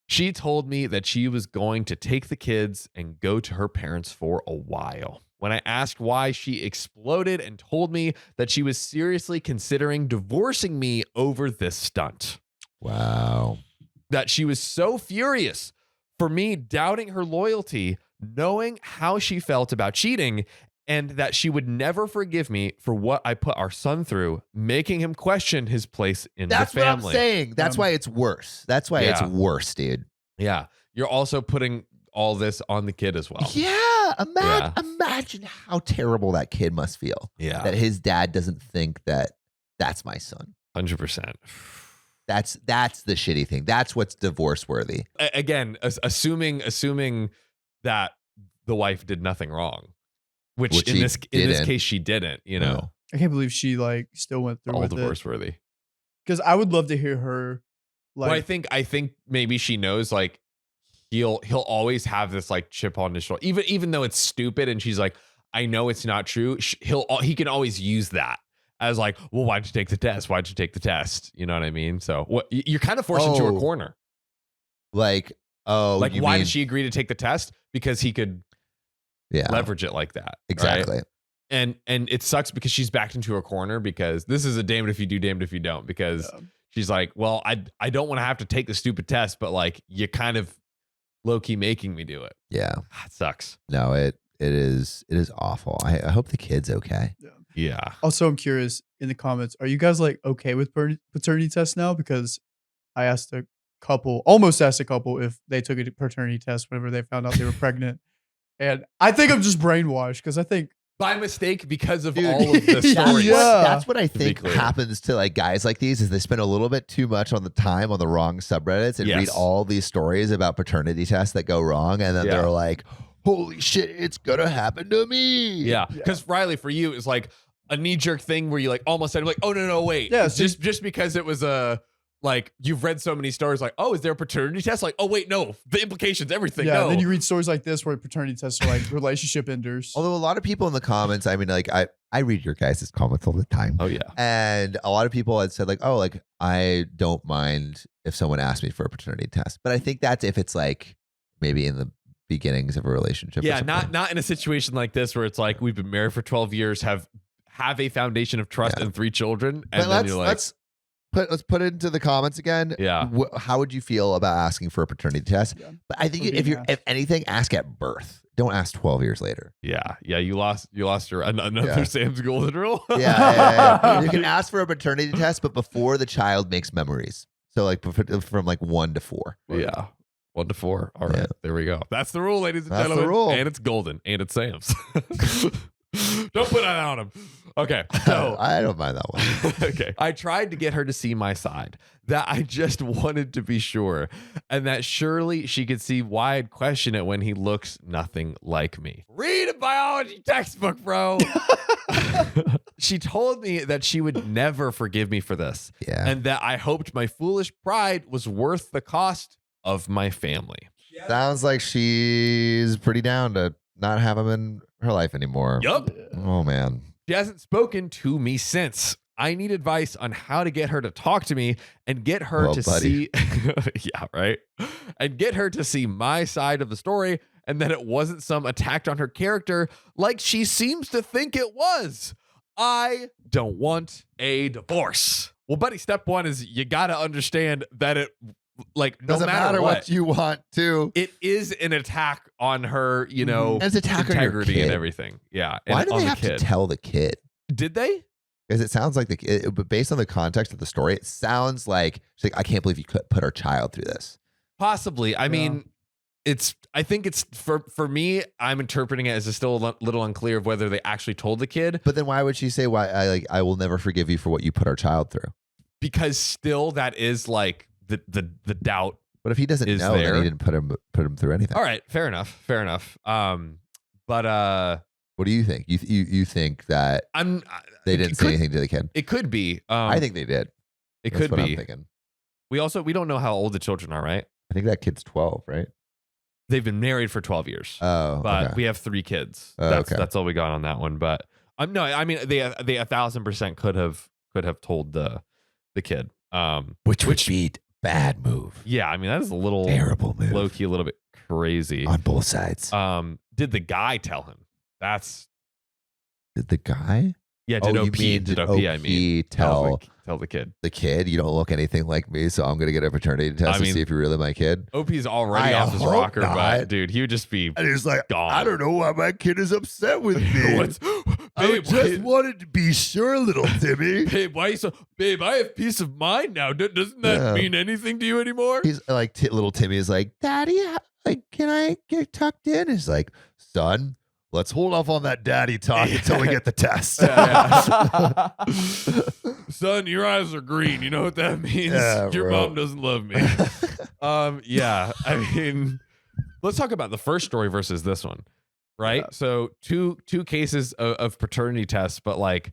B: she told me that she was going to take the kids and go to her parents for a while. When I asked why, she exploded and told me that she was seriously considering divorcing me over this stunt.
A: Wow.
B: That she was so furious for me doubting her loyalty, knowing how she felt about cheating, and that she would never forgive me for what I put our son through, making him question his place in
A: That's
B: the
A: what
B: family.
A: I'm saying. That's why it's worse. That's why it's
B: Yeah.
A: worse, dude.
B: Yeah. You're also putting all this on the kid as well.
A: Yeah. Imagine how terrible that kid must feel.
B: Yeah.
A: That his dad doesn't think that that's my son.
B: 100%.
A: That's the shitty thing. That's what's divorce worthy.
B: Again, assuming that the wife did nothing wrong, which in
A: she
B: this
A: didn't.
B: case she didn't, you know.
A: No.
C: I can't believe she like still went through
B: All
C: with
B: divorce
C: it.
B: worthy.
C: Because I would love to hear her like
B: Well, I think maybe she knows like he'll always have this like chip on his shoulder, even though it's stupid, and she's like, I know it's not true. He can always use that as like, well, why'd you take the test? Why'd you take the test? You know what I mean? So what you're kind of forced into a corner.
A: Like,
B: Like,
A: you
B: why
A: mean-
B: did she agree to take the test? Because he could leverage it like that. right?
A: Exactly.
B: And it sucks because she's backed into a corner because this is a damned if you do, damned if you don't. Because she's like, well, I don't want to have to take the stupid test, but like you're kind of low key making me do it.
A: Yeah.
B: It sucks.
A: No, it is awful. I hope the kid's okay.
B: Yeah.
C: Also, I'm curious in the comments, are you guys like okay with paternity tests now? Because I almost asked a couple if they took a paternity test whenever they found out they were pregnant. And I think I'm just brainwashed because I think
B: By mistake because of
A: Dude.
B: all of the
C: Yeah.
B: stories.
A: That's what I
B: be
A: think
B: clear.
A: happens to like guys like these is they spend a little bit too much on the time on the wrong subreddits and
B: Yes.
A: read all these stories about paternity tests that go wrong. And then
B: Yeah.
A: they're like, holy shit, it's going to happen to me.
B: Yeah. Because Riley, for you, is like a knee jerk thing where you like almost said, like, oh, no, wait.
C: Yeah,
B: It's
C: so-
B: just because it was like you've read so many stories like, oh, is there a paternity test? Like, oh, wait, no. The implications, everything.
C: yeah.
B: No.
C: Then you read stories like this where paternity tests are like relationship enders.
A: Although a lot of people in the comments, I mean, like I read your guys' comments all the time.
B: oh, yeah.
A: And a lot of people had said like, oh, like I don't mind if someone asks me for a paternity test. But I think that's if it's like maybe in the beginnings of a relationship. or
B: Yeah,
A: something.
B: not in a situation like this where it's like we've been married for 12 years, have a foundation of trust
A: Yeah.
B: and 3 children,
A: But
B: and then you're like,
A: let's put it into the comments again.
B: Yeah.
A: How would you feel about asking for a paternity test?
C: Yeah.
A: But I think
C: Or
A: if
C: being
A: you're
C: asked.
A: if anything, ask at birth. Don't ask 12 years later.
B: yeah, you lost your another
A: Yeah.
B: Sam's golden rule.
A: Yeah. You can ask for a paternity test, but before the child makes memories. So like from like 1 to 4.
B: Yeah. 1 to 4. All right.
A: Yeah.
B: There we go. That's the rule, ladies and
A: That's the
B: gentlemen.
A: rule.
B: And it's golden. And it's Sam's. Don't put that on him. Okay. So
A: I don't mind that one.
B: okay. I tried to get her to see my side, that I just wanted to be sure, and that surely she could see why I'd question it when he looks nothing like me. Read a biology textbook, bro. She told me that she would never forgive me for this,
A: Yeah.
B: and that I hoped my foolish pride was worth the cost of my family.
A: Sounds like she's pretty down to not have him in her life anymore.
B: Yup.
A: Oh man.
B: She hasn't spoken to me since. I need advice on how to get her to talk to me and get her to see yeah, right. And get her to see my side of the story and that it wasn't some attack on her character like she seems to think it was. I don't want a divorce. Well, buddy, step one is you got to understand that it, like, no
A: Doesn't
B: matter
A: what you want to.
B: it is an attack on her, you know,
A: It's an attack on your
B: integrity
A: kid.
B: and everything. Yeah.
A: Why
B: and
A: do
B: on
A: they
B: the
A: have
B: kid.
A: to tell the kid?
B: Did they?
A: Because it sounds like but based on the context of the story, it sounds like she's like, I can't believe you could put our child through this.
B: Possibly. I mean, I think it's for me, I'm interpreting it as still a little unclear of whether they actually told the kid.
A: But then why would she say, I will never forgive you for what you put our child through?
B: Because still that is like the doubt.
A: But if he doesn't know, then he didn't put him through anything.
B: All right, fair enough. But
A: what do you think? You think that they didn't say anything to the kid?
B: It could be.
A: I think they did.
B: It
A: That's
B: could
A: what
B: be.
A: I'm thinking.
B: We don't know how old the children are, right?
A: I think that kid's 12, right?
B: They've been married for 12 years.
A: Oh,
B: but
A: okay.
B: we have 3 kids.
A: Oh,
B: That's all we got on that one. But no, I mean they 1,000% could have told the kid.
A: Which would be bad move.
B: Yeah, I mean that is a little
A: terrible move.
B: Low key, a little bit crazy
A: on both sides.
B: Did the guy tell him?
A: Did the guy?
B: Yeah, did OP? Did OP? I mean, tell the kid.
A: The kid, you don't look anything like me, so I'm gonna get a paternity test to see if you're really my kid.
B: OP's already off his rocker, but dude, he would just be.
A: And he's like,
B: gone.
A: I don't know why my kid is upset with me. I just wanted to be sure, little Timmy.
B: Babe, why are you so? Babe, I have peace of mind now. Doesn't that mean anything to you anymore?
A: He's like, little Timmy is like, Daddy, can I get tucked in? He's like, son, let's hold off on that daddy talk until we get the test.
B: Son, your eyes are green. You know what that means?
A: Yeah,
B: your
A: bro.
B: mom doesn't love me. Yeah. I mean, let's talk about the first story versus this one, right?
A: Yeah.
B: So two cases of paternity tests, but like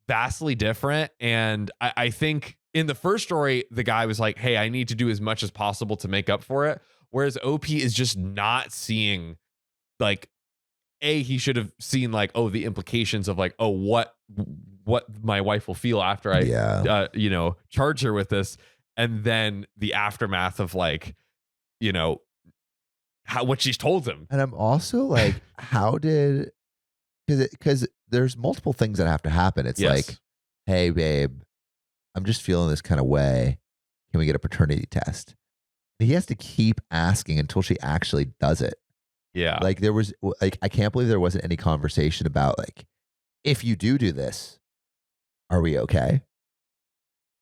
B: vastly different. And I think in the first story, the guy was like, hey, I need to do as much as possible to make up for it. Whereas OP is just not seeing like, he should have seen like, the implications of like, what my wife will feel after I, charge her with this. And then the aftermath of like, what she's told him.
A: And I'm also like, because there's multiple things that have to happen. It's like, hey, babe, I'm just feeling this kind of way. Can we get a paternity test? And he has to keep asking until she actually does it.
B: Yeah.
A: Like there was like, I can't believe there wasn't any conversation about like, if you do this, are we okay?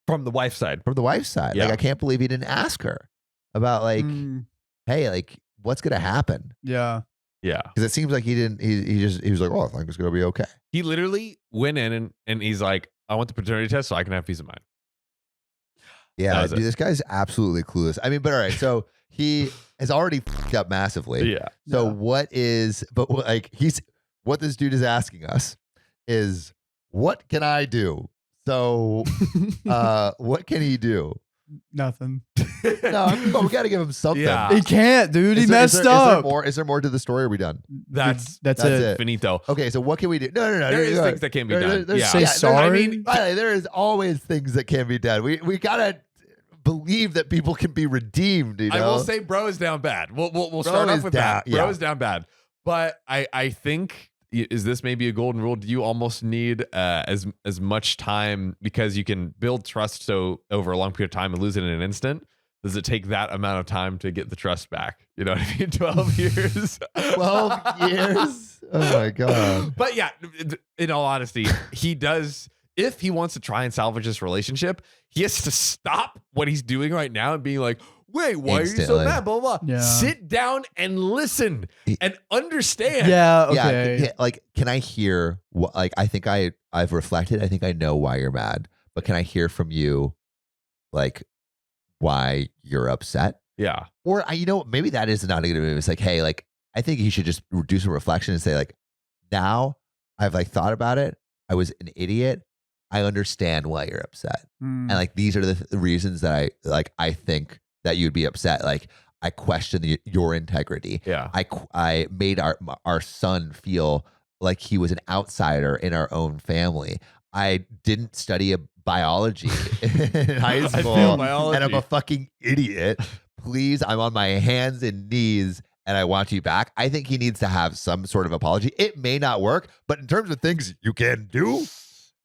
B: From the wife's side.
A: From the wife's side.
B: Yeah.
A: Like, I can't believe he didn't ask her about like, hey, like what's going to happen?
C: Yeah.
B: Yeah.
A: Because it seems like he didn't, he was like, I think it's going to be okay.
B: He literally went in and he's like, I want the paternity test so I can have peace of mind.
A: Yeah, dude, this guy's absolutely clueless. I mean, but all right, so he has already fucked up massively.
B: Yeah.
A: So what this dude is asking us is, what can I do? So, what can he do?
C: Nothing.
A: No, we got to give him something.
B: Yeah.
C: He can't, dude. He
A: Is there-
C: messed up.
A: Is there more to the story? Or are we done?
B: That's
C: it.
B: finito.
A: Okay, so what can we do? No.
B: There is things that can be done.
A: There's-
B: Yeah.
C: Say
A: yeah,
C: sorry.
A: I mean, there is always things that can be done. We gotta believe that people can be redeemed. You know?
B: I will say, bro is down bad. We'll start off with that. Bro is down bad. But I think, is this maybe a golden rule? Do you almost need as much time because you can build trust so over a long period of time and lose it in an instant? Does it take that amount of time to get the trust back? You know what I mean? 12 years.
A: 12 years. Oh my god.
B: But yeah, in all honesty, he does. If he wants to try and salvage this relationship, he has to stop what he's doing right now and being like, wait, why are you so
A: Instantly.
B: mad? Blah, blah, blah.
C: Yeah.
B: Sit down and listen and understand.
C: Yeah. Okay.
A: Yeah, like, can I hear what? Like, I think I've reflected. I think I know why you're mad, but can I hear from you, like, why you're upset?
B: Yeah.
A: Or maybe that is not a good move. It's like, hey, like, I think you should just do some reflection and say, like, now I've like thought about it. I was an idiot. I understand why you're upset, and like these are the reasons that I think that you'd be upset. Like, I question your integrity.
B: Yeah.
A: I made our son feel like he was an outsider in our own family. I didn't study biology in high school
B: failed biology.
A: and I'm a fucking idiot. Please, I'm on my hands and knees and I want you back. I think he needs to have some sort of apology. It may not work, but in terms of things you can do,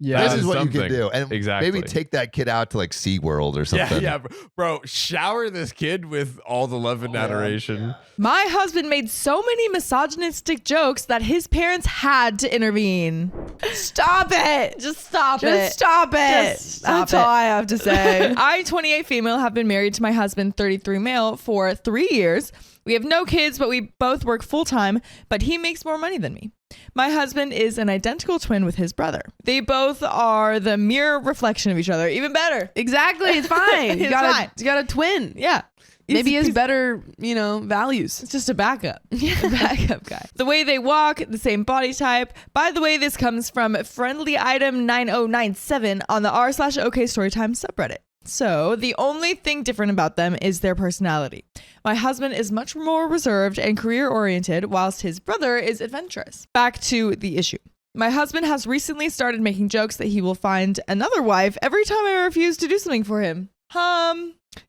C: Yeah.
A: this
B: That
A: is
B: is
A: what you
B: something.
A: can do. And
B: Exactly.
A: maybe take that kid out to like SeaWorld or something.
B: Yeah, bro. Shower this kid with all the love and adoration.
D: My husband made so many misogynistic jokes that his parents had to intervene.
E: Stop it.
D: Just stop
E: Just
D: it.
E: stop it.
D: Just stop
E: That's
D: it.
E: all I have to say.
D: I, 28 female, have been married to my husband, 33 male, for 3 years. We have no kids, but we both work full time, but he makes more money than me. My husband is an identical twin with his brother. They both are the mirror reflection of each other. Even better.
E: Exactly. It's fine. You
D: It's
E: got
D: fine.
E: you got a twin.
D: Yeah.
E: Maybe he has
D: he's
E: better, values.
D: It's just a backup. A backup guy. The way they walk, the same body type. By the way, this comes from friendly item 9097 on the r/OK Storytime subreddit. So the only thing different about them is their personality. My husband is much more reserved and career oriented, whilst his brother is adventurous. Back to the issue. My husband has recently started making jokes that he will find another wife every time I refuse to do something for him.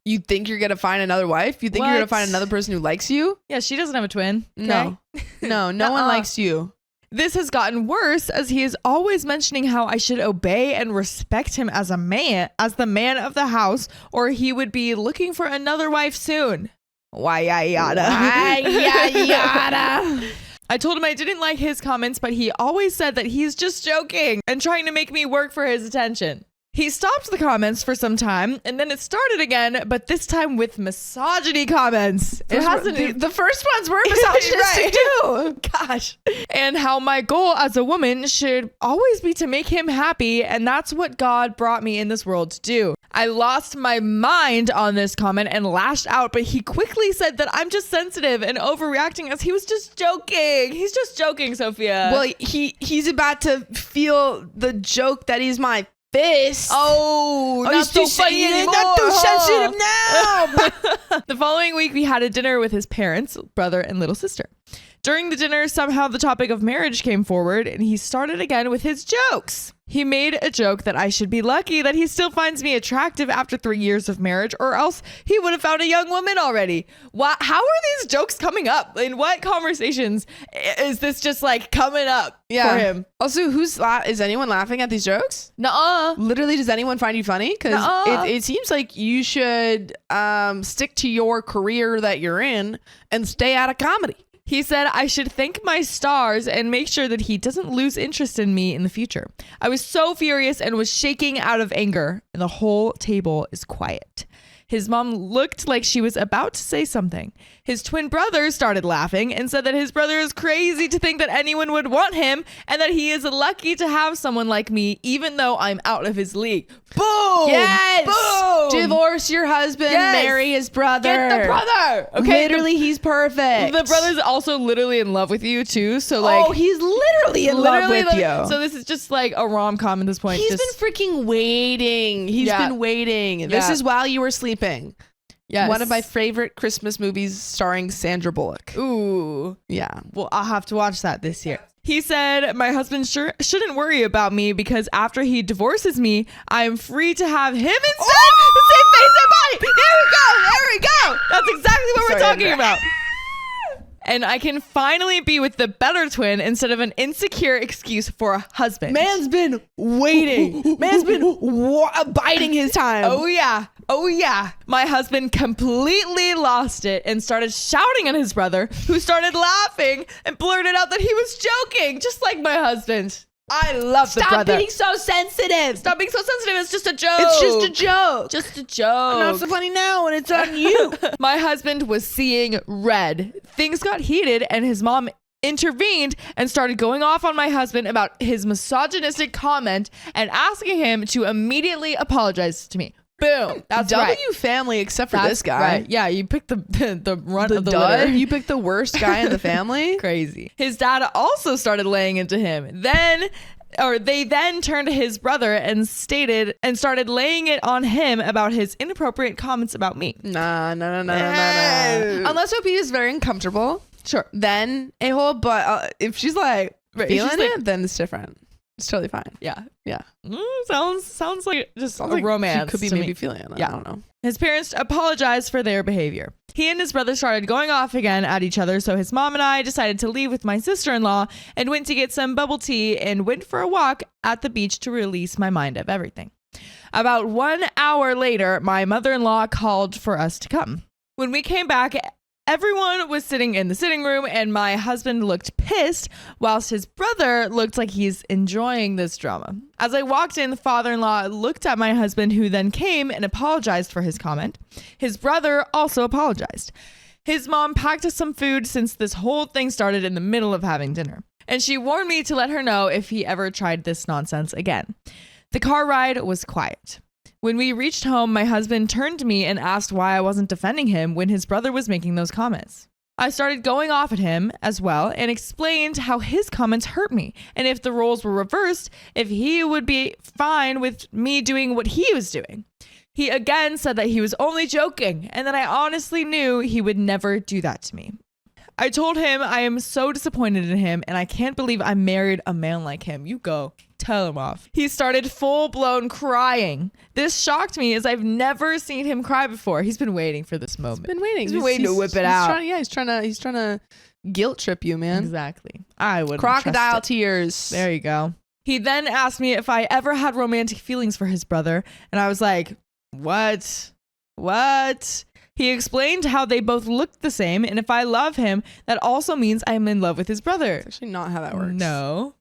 E: You think you're gonna find another wife? You think you're gonna
D: What?
E: find another person who likes you?
D: Yeah, she doesn't have a twin. Okay?
E: No. No one
D: Nuh-uh.
E: likes you.
D: This has gotten worse as he is always mentioning how I should obey and respect him as a man, as the man of the house, or he would be looking for another wife soon. Why yada. I told him I didn't like his comments, but he always said that he's just joking and trying to make me work for his attention. He stopped the comments for some time, and then it started again, but this time with misogyny comments. It hasn't.
E: The first ones were misogynistic too.
D: Gosh. And how my goal as a woman should always be to make him happy, and that's what God brought me in this world to do. I lost my mind on this comment and lashed out, but he quickly said that I'm just sensitive and overreacting as he was just joking. He's just joking, Sophia.
E: Well, he's about to feel the joke that he's my fist.
D: Oh, not
E: he's
D: so
E: too
D: funny anymore.
E: Not too
D: huh?
E: sensitive now.
D: The following week, we had a dinner with his parents, brother, and little sister. During the dinner, somehow the topic of marriage came forward, and he started again with his jokes. He made a joke that I should be lucky that he still finds me attractive after 3 years of marriage, or else he would have found a young woman already. How are these jokes coming up? In what conversations is this just like coming up for him?
E: Also, is anyone laughing at these jokes?
D: Nuh-uh.
E: Literally, does anyone find you funny? Because
D: Nuh-uh.
E: it seems like you should stick to your career that you're in and stay out of comedy.
D: He said I should thank my stars and make sure that he doesn't lose interest in me in the future. I was so furious and was shaking out of anger, and the whole table is quiet. His mom looked like she was about to say something. His twin brother started laughing and said that his brother is crazy to think that anyone would want him and that he is lucky to have someone like me, even though I'm out of his league. Boom!
E: Yes!
D: Boom!
E: Divorce your husband,
D: Yes!
E: marry his brother.
D: Get the brother! Okay,
E: Literally, he's perfect.
D: the brother's also literally in love with you too, so like...
E: Oh, he's literally in love with you.
D: So this is just like a rom-com at this point.
E: He's
D: just,
E: been freaking waiting. He's
D: Yeah.
E: been waiting. This
D: Yeah.
E: is while you were sleeping.
D: yes.
E: One of my favorite Christmas movies starring Sandra Bullock.
D: Ooh.
E: Yeah.
D: Well, I'll have to watch that this year. He said, my husband shouldn't worry about me because after he divorces me, I am free to have him instead. The same face and body. There we go. That's exactly what we're talking about. And I can finally be with the better twin instead of an insecure excuse for a husband.
E: Man's been waiting. Man's been biding his time.
D: Oh yeah. Oh yeah. My husband completely lost it and started shouting at his brother, who started laughing and blurted out that he was joking, just like my husband. I love the brother.
E: Stop being so sensitive.
D: Stop being so sensitive. It's just a joke.
E: It's just a joke.
D: Just a joke.
E: Not so funny now when it's on you.
D: My husband was seeing red. Things got heated and his mom intervened and started going off on my husband about his misogynistic comment and asking him to immediately apologize to me. Boom. That's
E: W
D: right.
E: family, except for
D: That's
E: this guy.
D: Right. Yeah, you picked the runt
E: The
D: of the
E: dud.
D: litter.
E: You picked the worst guy in the family.
D: Crazy. His dad also started laying into him. They then turned to his brother and started laying it on him about his inappropriate comments about me.
E: Nah.
D: No.
E: Unless OP is very uncomfortable,
D: Sure.
E: then a-hole. But if she's like
D: Right,
E: feeling
D: she's like-
E: it, then it's different. It's totally fine.
D: Yeah.
E: Yeah.
D: Sounds like just
E: Sounds
D: a
E: like
D: romance.
E: She could be
D: to
E: maybe
D: me.
E: feeling it.
D: Yeah.
E: I don't know.
D: His parents apologized for their behavior. He and his brother started going off again at each other, so his mom and I decided to leave with my sister-in-law and went to get some bubble tea and went for a walk at the beach to release my mind of everything. About 1 hour later, my mother-in-law called for us to come. When we came back, everyone was sitting in the sitting room and my husband looked pissed whilst his brother looked like he's enjoying this drama. As I walked in, the father-in-law looked at my husband, who then came and apologized for his comment. His brother also apologized. His mom packed us some food since this whole thing started in the middle of having dinner. And she warned me to let her know if he ever tried this nonsense again. The car ride was quiet. When we reached home, my husband turned to me and asked why I wasn't defending him when his brother was making those comments. I started going off at him as well and explained how his comments hurt me, and if the roles were reversed, if he would be fine with me doing what he was doing. He again said that he was only joking and that I honestly knew he would never do that to me. I told him I am so disappointed in him and I can't believe I married a man like him. You go. Tell him off. He started full-blown crying. This shocked me as I've never seen him cry before. He's been waiting for this moment.
E: He's been waiting.
D: He's been waiting to whip it out.
E: He's trying to guilt trip you, man.
D: Exactly. I wouldn't
E: Crocodile
D: trust it.
E: tears.
D: There you go. He then asked me if I ever had romantic feelings for his brother, and I was like, what? He explained how they both looked the same, and if I love him, that also means I'm in love with his brother.
E: That's actually not how that works.
D: No.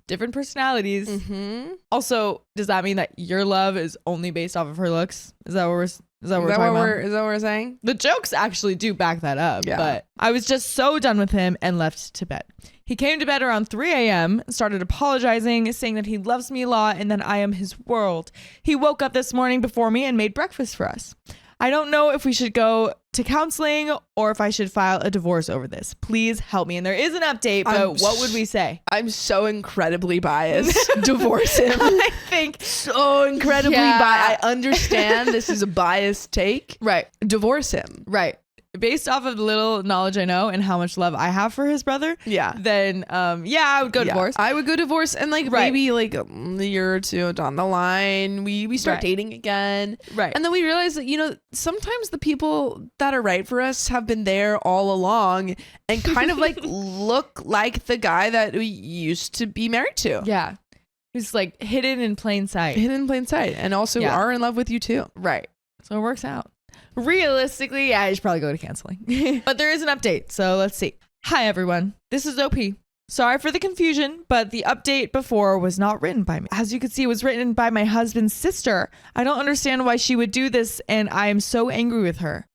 D: Different personalities.
E: Mm-hmm.
D: Also, does that mean that your love is only based off of her looks? Is that what we're talking about?
E: Is that what we're saying?
D: The jokes actually do back that up,
E: Yeah.
D: but I was just so done with him and left to bed. He came to bed around 3 a.m., started apologizing, saying that he loves me a lot and that I am his world. He woke up this morning before me and made breakfast for us. I don't know if we should go to counseling or if I should file a divorce over this. Please help me. And there is an update, but what would we say?
E: I'm so incredibly biased. Divorce him.
D: I think
E: So incredibly biased. I understand this is a biased take.
D: Right.
E: Divorce him.
D: Right. Based off of the little knowledge I know and how much love I have for his brother,
E: Yeah.
D: then I would go divorce.
E: I would go divorce, and like
D: Right.
E: maybe like a year or two down the line, we start
D: Right.
E: dating again.
D: Right.
E: And then we realize that, sometimes the people that are right for us have been there all along and kind of like look like the guy that we used to be married to.
D: Yeah. He's like hidden in plain sight.
E: Hidden in plain sight, and also are in love with you too.
D: Right. So it works out. Realistically, I should probably go to counseling. But there is an update, so let's see. Hi, everyone. This is OP. Sorry for the confusion, but the update before was not written by me. As you can see, it was written by my husband's sister. I don't understand why she would do this, and I am so angry with her.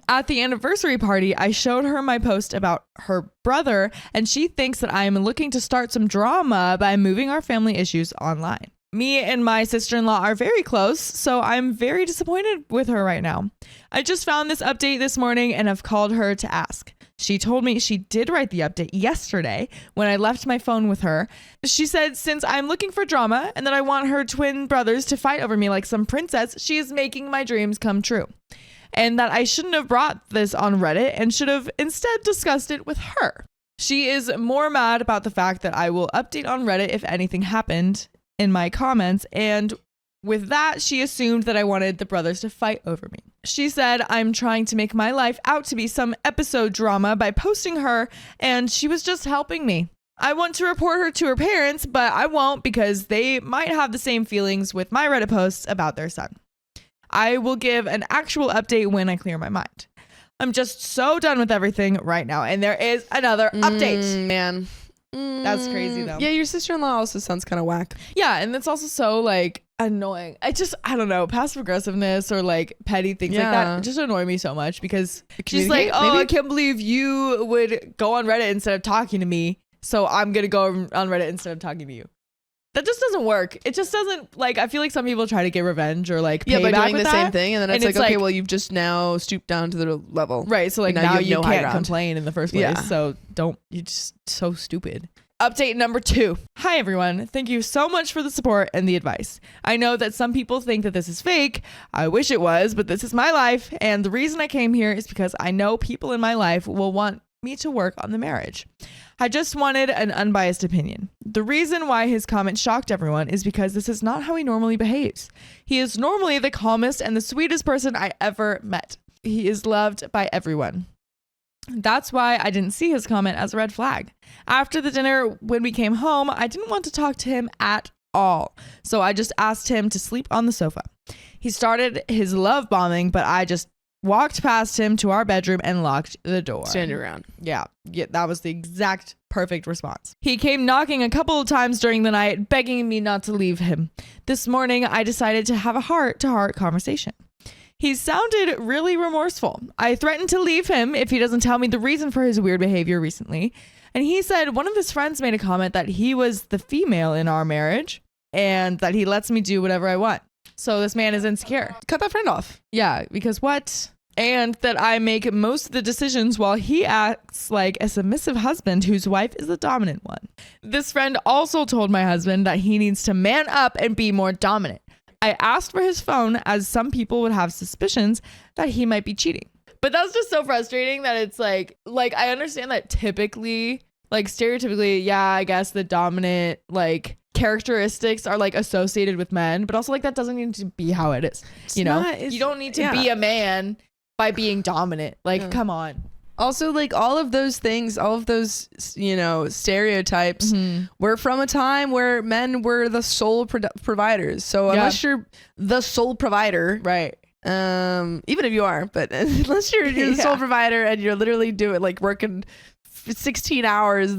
D: At the anniversary party, I showed her my post about her brother, and she thinks that I am looking to start some drama by moving our family issues online. Me and my sister-in-law are very close, so I'm very disappointed with her right now. I just found this update this morning and have called her to ask. She told me she did write the update yesterday when I left my phone with her. She said since I'm looking for drama and that I want her twin brothers to fight over me like some princess, she is making my dreams come true. And that I shouldn't have brought this on Reddit and should have instead discussed it with her. She is more mad about the fact that I will update on Reddit if anything happened in my comments, and with that, she assumed that I wanted the brothers to fight over me. She said I'm trying to make my life out to be some episode drama by posting her, and she was just helping me. I want to report her to her parents, but I won't because they might have the same feelings with my Reddit posts about their son. I will give an actual update when I clear my mind. I'm just so done with everything right now, and there is another update.
E: Man.
D: That's crazy though.
E: Yeah, your sister-in-law also sounds kind of whack.
D: Yeah, and it's also so like annoying. I don't know, passive aggressiveness or like petty things like that just annoy me so much because she's like, oh, I can't believe you would go on Reddit instead of talking to me, so I'm gonna go on Reddit instead of talking to you. That just doesn't work. It just doesn't, like, I feel like some people try to get revenge or like pay
E: by
D: back
E: doing
D: with
E: the
D: that.
E: same thing, and then it's like, okay, well, you've just now stooped down to the level.
D: Right, so like
E: And
D: now
E: you
D: you
E: have no high
D: can't
E: ground.
D: complain in the first place.
E: Yeah.
D: So you're just so stupid. Update number 2. Hi, everyone. Thank you so much for the support and the advice. I know that some people think that this is fake. I wish it was, but this is my life. And the reason I came here is because I know people in my life will want me to work on the marriage. I just wanted an unbiased opinion. The reason why his comment shocked everyone is because this is not how he normally behaves. He is normally the calmest and the sweetest person I ever met. He is loved by everyone. That's why I didn't see his comment as a red flag. After the dinner, when we came home, I didn't want to talk to him at all. So I just asked him to sleep on the sofa. He started his love bombing, but I just walked past him to our bedroom and locked the door.
E: Stand your ground.
D: Yeah, that was the exact perfect response. He came knocking a couple of times during the night, begging me not to leave him. This morning, I decided to have a heart-to-heart conversation. He sounded really remorseful. I threatened to leave him if he doesn't tell me the reason for his weird behavior recently. And he said one of his friends made a comment that he was the female in our marriage and that he lets me do whatever I want. So this man is insecure.
E: Cut that friend off.
D: Yeah, because what? And that I make most of the decisions while he acts like a submissive husband whose wife is the dominant one. This friend also told my husband that he needs to man up and be more dominant. I asked for his phone as some people would have suspicions that he might be cheating. But that's just so frustrating that it's like I understand that typically, like stereotypically, yeah, I guess the dominant like characteristics are like associated with men, but also like that doesn't need to be how it is. You don't need to be a man by being dominant. Like, come on.
E: Also, like all of those things, all of those, stereotypes were from a time where men were the sole providers. So unless you're the sole provider,
D: right?
E: Even if you are, but unless you're the sole provider and you're literally working 16 hours,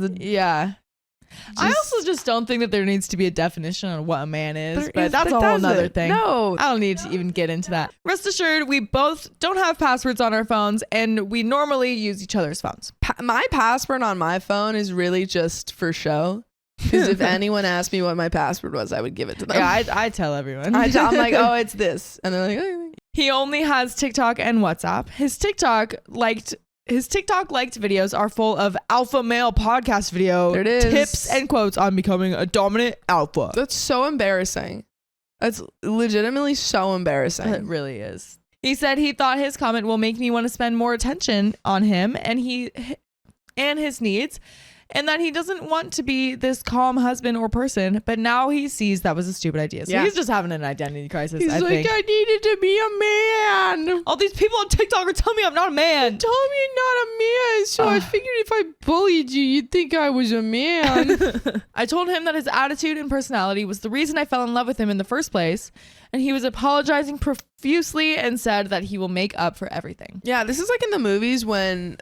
D: I also just don't think that there needs to be a definition on what a man is, but that's a
E: there
D: whole nother
E: doesn't.
D: thing.
E: No.
D: I don't need to even get into that. Rest assured, we both don't have passwords on our phones, and we normally use each other's phones.
E: My password on my phone is really just for show. Because if anyone asked me what my password was, I would give it to them.
D: Yeah, I tell everyone.
E: I'm like, oh, it's this. And they're like, oh.
D: He only has TikTok and WhatsApp. His TikTok liked videos are full of alpha male podcast video
E: There it is.
D: tips and quotes on becoming a dominant alpha.
E: That's so embarrassing. That's legitimately so embarrassing.
D: It really is. He said he thought his comment will make me want to spend more attention on him and his needs, and that he doesn't want to be this calm husband or person, but now he sees that was a stupid idea. So he's just having an identity crisis.
E: He's
D: I
E: like,
D: think.
E: I needed to be a man.
D: All these people on TikTok are telling me I'm not a man.
E: Told me not a man, so I figured if I bullied you, you'd think I was a man.
D: I told him that his attitude and personality was the reason I fell in love with him in the first place, and he was apologizing profusely and said that he will make up for everything.
E: Yeah, this is like in the movies when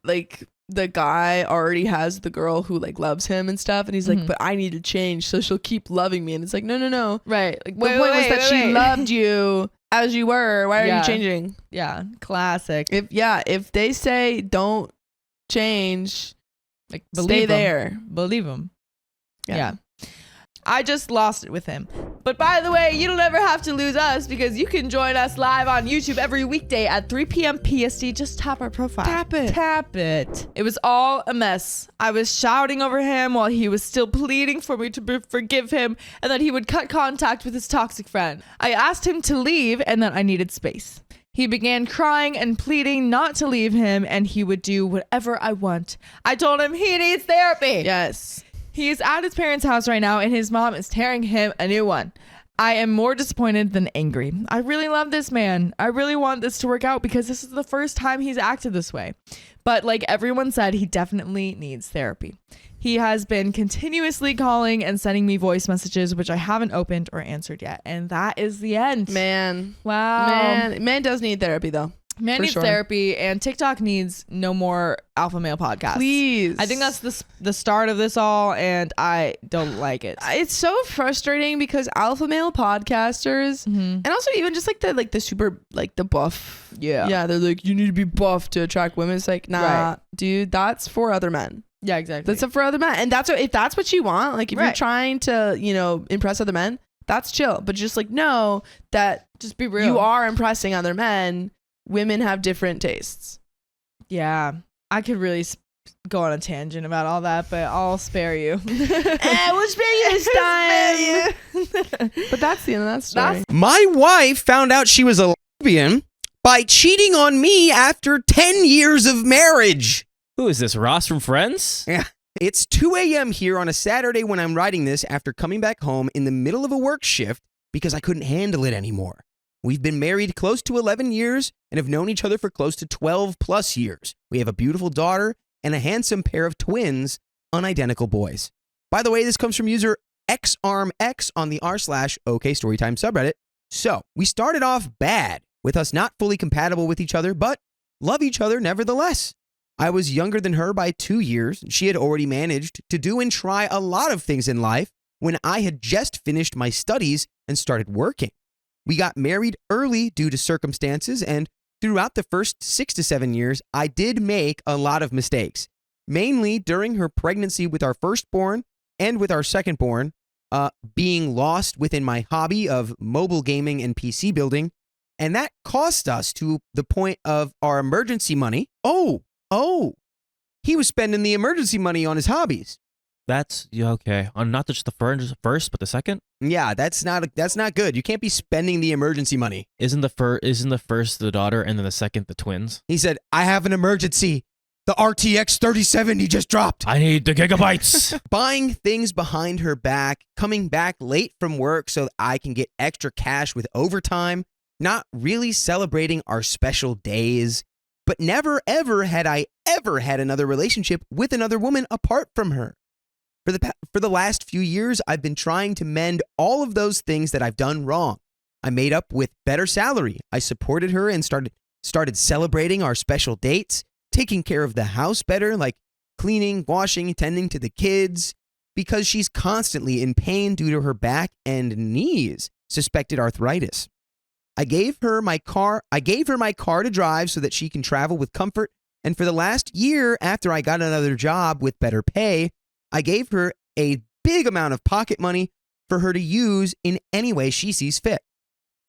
E: like the guy already has the girl who like loves him and stuff, and he's like, but I need to change so she'll keep loving me, and it's like, no,
D: right, like
E: the point was that she loved you as you were. Why are you changing?
D: Yeah, classic.
E: If they say don't change,
D: like
E: stay there,
D: believe them. Yeah. I just lost it with him. But by the way, you don't ever have to lose us, because you can join us live on YouTube every weekday at 3 p.m. PST. Just tap our profile. Tap it. It was all a mess. I was shouting over him while he was still pleading for me to forgive him, and that he would cut contact with his toxic friend. I asked him to leave and that I needed space. He began crying and pleading not to leave him, and he would do whatever I want. I told him he needs therapy.
E: Yes.
D: He is at his parents' house right now, and his mom is tearing him a new one. I am more disappointed than angry. I really love this man. I really want this to work out, because this is the first time he's acted this way. But like everyone said, he definitely needs therapy. He has been continuously calling and sending me voice messages, which I haven't opened or answered yet. And that is the end.
E: Man.
D: Wow.
E: Man does need therapy though.
D: Man needs therapy, and TikTok needs no more alpha male podcasts.
E: Please.
D: I think that's the start of this all, and I don't like it.
E: It's so frustrating because alpha male podcasters, and also even just like the super like the buff. Yeah, they're like, you need to be buff to attract women. It's like, nah, dude, that's for other men.
D: Yeah, exactly.
E: That's for other men, and if that's what you want, like if you're trying to impress other men, that's chill. But just like know that
D: just be real.
E: You are impressing other men. Women have different tastes.
D: Yeah, I could really go on a tangent about all that, but I'll spare you.
E: We'll spare you this time. But that's the end of that story.
F: My wife found out she was a lesbian by cheating on me after 10 years of marriage.
G: Who is this, Ross from Friends?
F: Yeah. It's 2 a.m. here on a Saturday when I'm writing this after coming back home in the middle of a work shift because I couldn't handle it anymore. We've been married close to 11 years and have known each other for close to 12 plus years. We have a beautiful daughter and a handsome pair of twins, unidentical boys. By the way, this comes from user XArmX on the r/OKStorytime subreddit. So, we started off bad with us not fully compatible with each other, but love each other nevertheless. I was younger than her by 2 years, and she had already managed to do and try a lot of things in life when I had just finished my studies and started working. We got married early due to circumstances, and throughout the first 6 to 7 years, I did make a lot of mistakes, mainly during her pregnancy with our firstborn and with our secondborn, being lost within my hobby of mobile gaming and PC building, and that cost us to the point of our emergency money. Oh, he was spending the emergency money on his hobbies.
G: That's okay. Not just the first, but the second.
F: Yeah, that's not good. You can't be spending the emergency money.
G: Isn't the first the daughter and then the second the twins?
F: He said, "I have an emergency. The RTX 3070 just dropped.
G: I need the gigabytes."
F: Buying things behind her back, coming back late from work so that I can get extra cash with overtime, not really celebrating our special days. But never ever had I ever had another relationship with another woman apart from her. For the last few years, I've been trying to mend all of those things that I've done wrong. I made up with better salary. I supported her and started celebrating our special dates, taking care of the house better, like cleaning, washing, tending to the kids, because she's constantly in pain due to her back and knees, suspected arthritis. I gave her my car to drive so that she can travel with comfort, and for the last year after I got another job with better pay, I gave her a big amount of pocket money for her to use in any way she sees fit.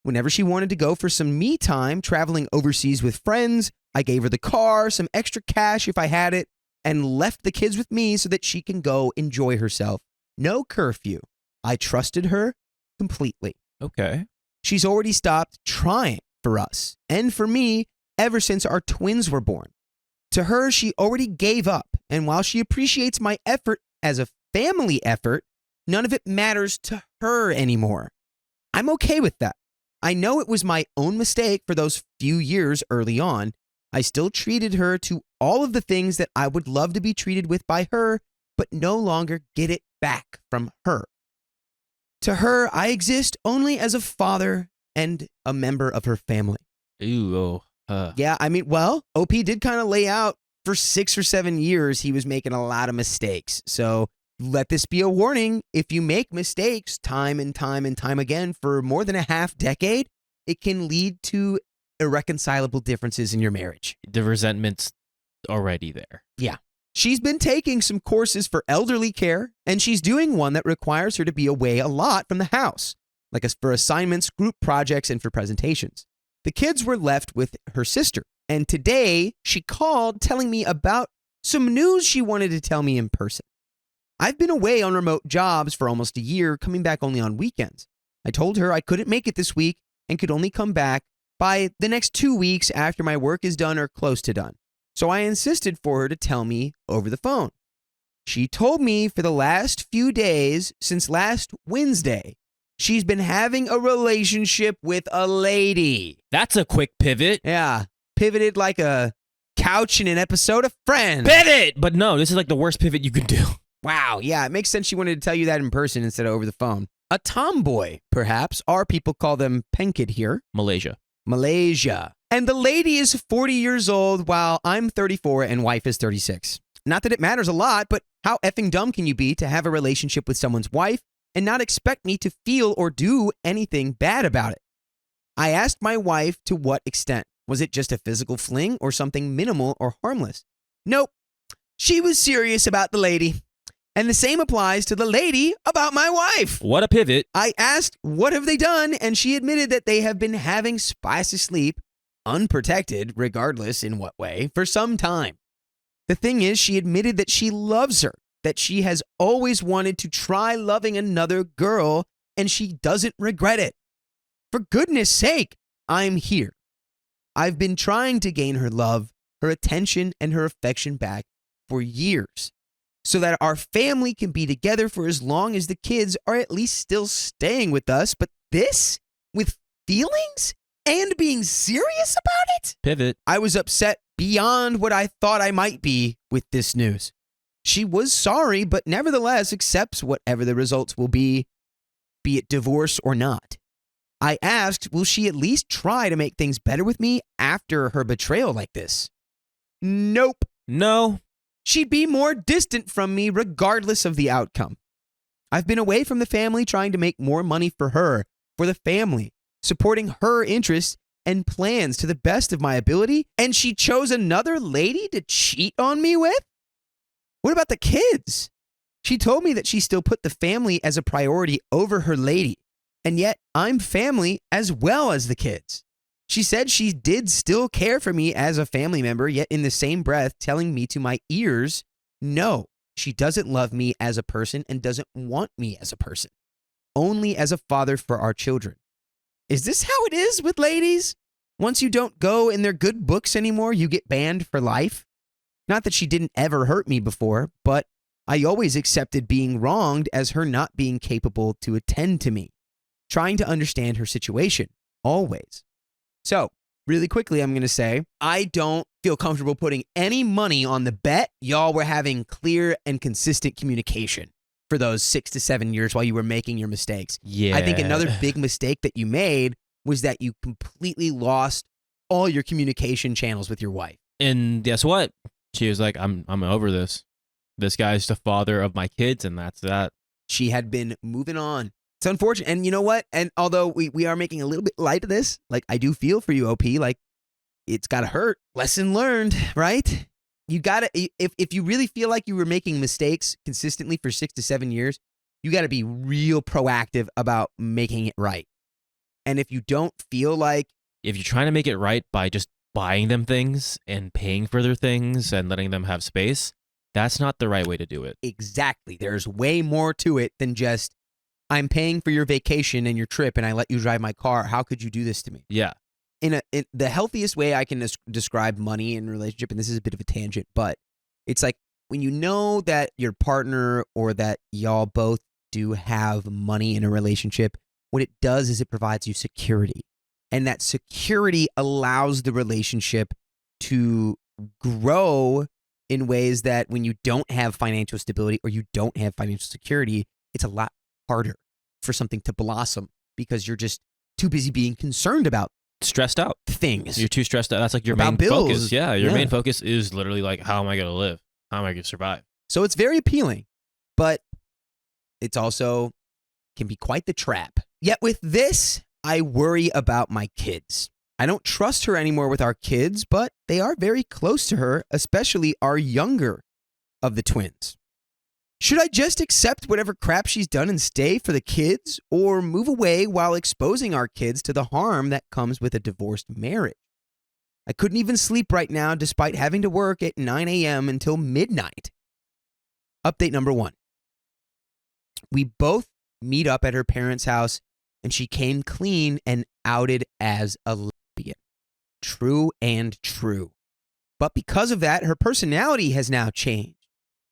F: Whenever she wanted to go for some me time traveling overseas with friends, I gave her the car, some extra cash if I had it, and left the kids with me so that she can go enjoy herself. No curfew. I trusted her completely.
G: Okay.
F: She's already stopped trying for us and for me ever since our twins were born. To her, she already gave up, and while she appreciates my effort as a family effort, none of it matters to her anymore. I'm okay with that. I know it was my own mistake for those few years early on. I still treated her to all of the things that I would love to be treated with by her, but no longer get it back from her. To her, I exist only as a father and a member of her family.
G: Ooh.
F: Yeah, I mean, well, OP did kind of lay out for 6 or 7 years he was making a lot of mistakes. So let this be a warning. If you make mistakes time and time and time again for more than a half decade, it can lead to irreconcilable differences in your marriage.
G: The resentment's already there.
F: Yeah. She's been taking some courses for elderly care, and she's doing one that requires her to be away a lot from the house, like for assignments, group projects, and for presentations. The kids were left with her sister, and today she called telling me about some news she wanted to tell me in person. I've been away on remote jobs for almost a year, coming back only on weekends. I told her I couldn't make it this week and could only come back by the next 2 weeks after my work is done or close to done. So I insisted for her to tell me over the phone. She told me for the last few days, since last Wednesday, she's been having a relationship with a lady.
G: That's a quick pivot.
F: Yeah, pivoted like a couch in an episode of Friends.
G: Pivot! But no, this is like the worst pivot you could do.
F: Wow, yeah, it makes sense she wanted to tell you that in person instead of over the phone. A tomboy, perhaps. Our people call them penkid here.
G: Malaysia.
F: And the lady is 40 years old while I'm 34 and wife is 36. Not that it matters a lot, but how effing dumb can you be to have a relationship with someone's wife and not expect me to feel or do anything bad about it? I asked my wife to what extent. Was it just a physical fling or something minimal or harmless? Nope. She was serious about the lady. And the same applies to the lady about my wife.
G: What a pivot.
F: I asked, what have they done? And she admitted that they have been having spicy sleep, unprotected, regardless in what way, for some time. The thing is, she admitted that she loves her, that she has always wanted to try loving another girl, and she doesn't regret it. For goodness sake, I'm here. I've been trying to gain her love, her attention, and her affection back for years. so that our family can be together for as long as the kids are at least still staying with us. But this, with feelings and being serious about it?
G: Pivot.
F: I was upset beyond what I thought I might be with this news. She was sorry, but nevertheless accepts whatever the results will be it divorce or not. I asked, will she at least try to make things better with me after her betrayal like this? Nope.
G: No.
F: She'd be more distant from me regardless of the outcome. I've been away from the family trying to make more money for her, for the family, supporting her interests and plans to the best of my ability, and she chose another lady to cheat on me with? What about the kids? She told me that she still put the family as a priority over her lady, and yet I'm family as well as the kids. She said she did still care for me as a family member, yet in the same breath telling me to my ears, no, she doesn't love me as a person and doesn't want me as a person, only as a father for our children. Is this how it is with ladies? Once you don't go in their good books anymore, you get banned for life? Not that she didn't ever hurt me before, but I always accepted being wronged as her not being capable to attend to me, trying to understand her situation, always. So, really quickly, I'm going to say, I don't feel comfortable putting any money on the bet y'all were having clear and consistent communication for those 6 to 7 years while you were making your mistakes.
G: Yeah.
F: I think another big mistake that you made was that you completely lost all your communication channels with your wife.
G: And guess what? She was like, I'm over this. This guy's the father of my kids, and that's that.
F: She had been moving on. It's unfortunate. And you know what? And although we are making a little bit light of this, like, I do feel for you, OP. Like, it's got to hurt. Lesson learned, right? You got to, if you really feel like you were making mistakes consistently for 6 to 7 years, you got to be real proactive about making it right. And if you don't feel like,
G: if you're trying to make it right by just buying them things and paying for their things and letting them have space, that's not the right way to do it.
F: Exactly. There's way more to it than just, I'm paying for your vacation and your trip and I let you drive my car. How could you do this to me?
G: Yeah.
F: In the healthiest way I can describe money in a relationship, and this is a bit of a tangent, but it's like when you know that your partner or that y'all both do have money in a relationship, what it does is it provides you security. And that security allows the relationship to grow in ways that when you don't have financial stability or you don't have financial security, it's a lot harder for something to blossom because you're just too busy being concerned about
G: stressed out
F: things.
G: You're too stressed out. That's like your
F: About
G: main
F: bills.
G: focus. Yeah, your main focus is literally like, how am I going to live? How am I going to survive?
F: So it's very appealing, but it's also can be quite the trap. Yet with this, I worry about my kids. I don't trust her anymore with our kids, but they are very close to her, especially our younger of the twins. Should I just accept whatever crap she's done and stay for the kids, or move away while exposing our kids to the harm that comes with a divorced marriage? I couldn't even sleep right now despite having to work at 9 a.m. until midnight. Update number 1. We both meet up at her parents' house, and she came clean and outed as a lesbian. True and true. But because of that, her personality has now changed.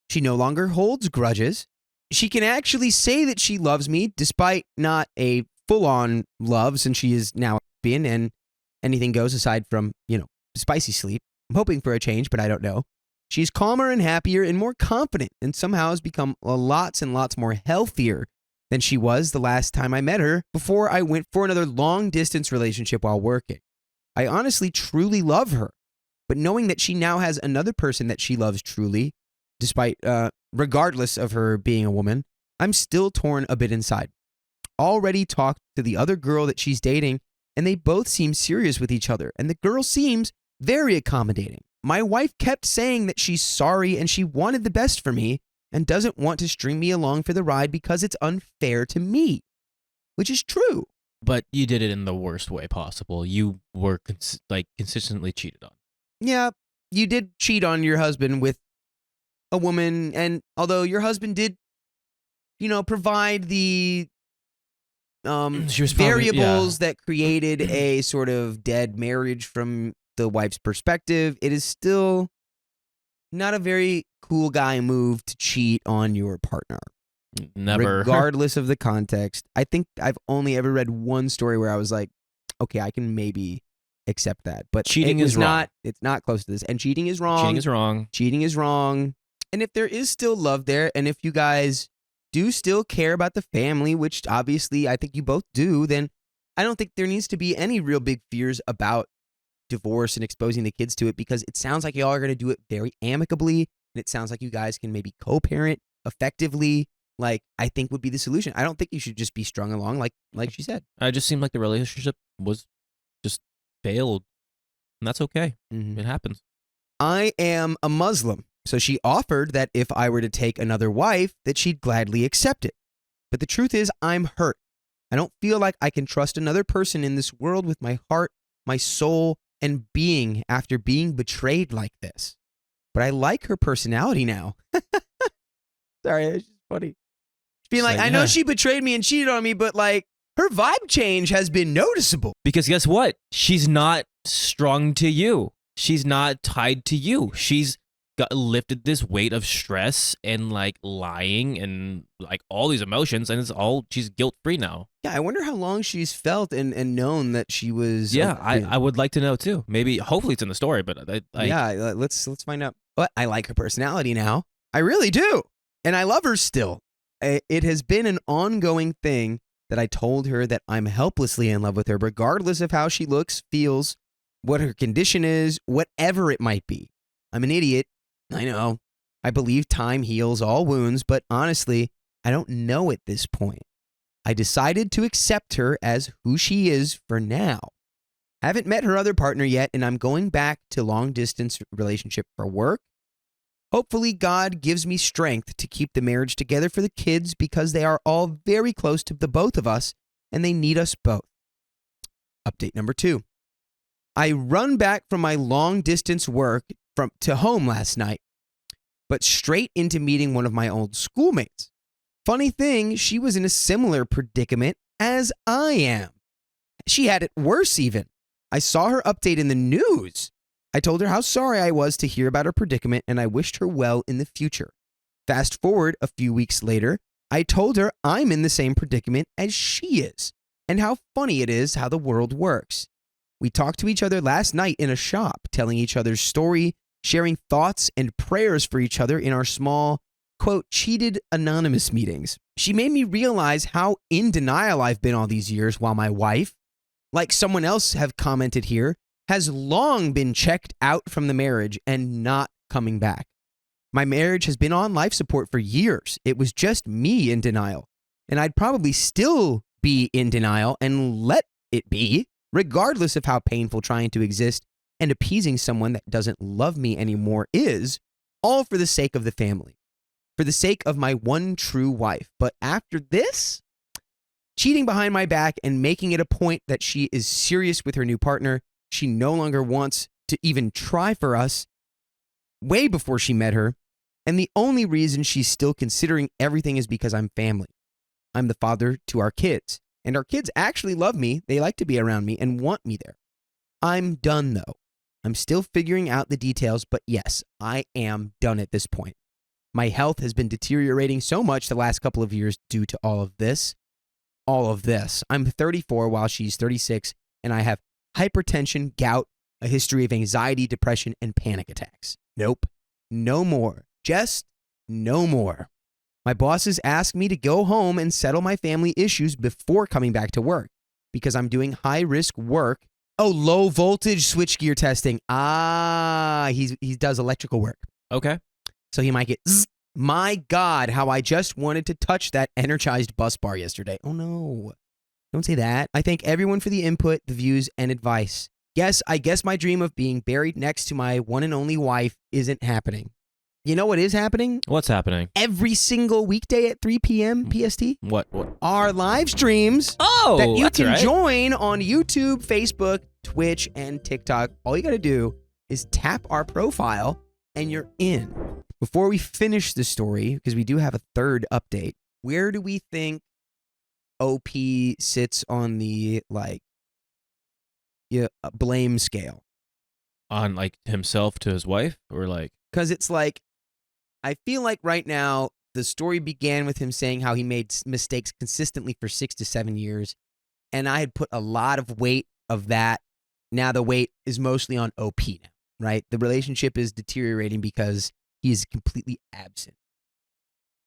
F: She no longer holds grudges. She can actually say that she loves me despite not a full-on love, since she is now a lesbian and anything goes aside from, spicy sleep. I'm hoping for a change, but I don't know. She's calmer and happier and more confident, and somehow has become lots and lots more healthier than she was the last time I met her before I went for another long-distance relationship while working. I honestly truly love her, but knowing that she now has another person that she loves truly, despite, regardless of her being a woman, I'm still torn a bit inside. Already talked to the other girl that she's dating, and they both seem serious with each other, and the girl seems very accommodating. My wife kept saying that she's sorry and she wanted the best for me and doesn't want to string me along for the ride because it's unfair to me, which is true.
G: But you did it in the worst way possible. You were consistently cheated on.
F: Yeah, you did cheat on your husband with a woman, and although your husband did, provide the variables that created a sort of dead marriage from the wife's perspective, it is still not a very cool guy move to cheat on your partner.
G: Never.
F: Regardless of the context. I think I've only ever read one story where I was like, okay, I can maybe accept that. But
G: Cheating is wrong.
F: It's not close to this. And cheating is wrong.
G: Cheating is wrong.
F: Cheating is wrong. And if there is still love there, and if you guys do still care about the family, which obviously I think you both do, then I don't think there needs to be any real big fears about divorce and exposing the kids to it, because it sounds like y'all are going to do it very amicably, and it sounds like you guys can maybe co-parent effectively. Like, I think would be the solution. I don't think you should just be strung along like she said.
G: It just seemed like the relationship was just failed, and that's okay.
F: Mm-hmm.
G: It happens.
F: I am a Muslim, so she offered that if I were to take another wife, that she'd gladly accept it. But the truth is, I'm hurt. I don't feel like I can trust another person in this world with my heart, my soul, and being after being betrayed like this. But I like her personality now. Sorry, it's just funny. Being like, I know she betrayed me and cheated on me, but like, her vibe change has been noticeable.
G: Because guess what? She's not strung to you. She's not tied to you. She's lifted this weight of stress and like lying and like all these emotions, and she's guilt free now.
F: Yeah, I wonder how long she's felt and known that she was.
G: Yeah, I would like to know too. Maybe, hopefully it's in the story, but
F: yeah, let's find out. But I like her personality now. I really do, and I love her still. It has been an ongoing thing that I told her that I'm helplessly in love with her, regardless of how she looks, feels, what her condition is, whatever it might be. I'm an idiot. I know. I believe time heals all wounds, but honestly, I don't know at this point. I decided to accept her as who she is for now. Haven't met her other partner yet, and I'm going back to long-distance relationship for work. Hopefully, God gives me strength to keep the marriage together for the kids, because they are all very close to the both of us, and they need us both. Update number 2. I run back from my long-distance work to home last night, but straight into meeting one of my old schoolmates. Funny thing, she was in a similar predicament as I am. She had it worse even. I saw her update in the news. I told her how sorry I was to hear about her predicament, and I wished her well in the future. Fast forward a few weeks later, I told her I'm in the same predicament as she is, and how funny it is how the world works. We talked to each other last night in a shop, telling each other's story, sharing thoughts and prayers for each other in our small, quote, cheated anonymous meetings. She made me realize how in denial I've been all these years, while my wife, like someone else have commented here, has long been checked out from the marriage and not coming back. My marriage has been on life support for years. It was just me in denial, and I'd probably still be in denial and let it be, regardless of how painful trying to exist and appeasing someone that doesn't love me anymore is, all for the sake of the family, for the sake of my one true wife. But after this, cheating behind my back and making it a point that she is serious with her new partner, she no longer wants to even try for us, way before she met her, and the only reason she's still considering everything is because I'm family. I'm the father to our kids, and our kids actually love me. They like to be around me and want me there. I'm done though. I'm still figuring out the details, but yes, I am done at this point. My health has been deteriorating so much the last couple of years due to all of this. I'm 34 while she's 36, and I have hypertension, gout, a history of anxiety, depression, and panic attacks. Nope. No more. Just no more. My bosses asked me to go home and settle my family issues before coming back to work because I'm doing high-risk work. Oh, low voltage switchgear testing. He does electrical work.
G: Okay.
F: So he might get zzz. My God, how I just wanted to touch that energized bus bar yesterday. Oh no. Don't say that. I thank everyone for the input, the views, and advice. Yes, I guess my dream of being buried next to my one and only wife isn't happening. You know what is happening?
G: What's happening?
F: Every single weekday at 3 p.m. PST.
G: What?
F: Our live streams that you can join on YouTube, Facebook, Twitch, and TikTok. All you got to do is tap our profile and you're in. Before we finish the story, because we do have a third update, where do we think OP sits on the blame scale?
G: On like himself to his wife, or like?
F: Because it's like I feel like right now the story began with him saying how he made mistakes consistently for 6 to 7 years. And I had put a lot of weight of that. Now the weight is mostly on OP now, right? The relationship is deteriorating because he is completely absent.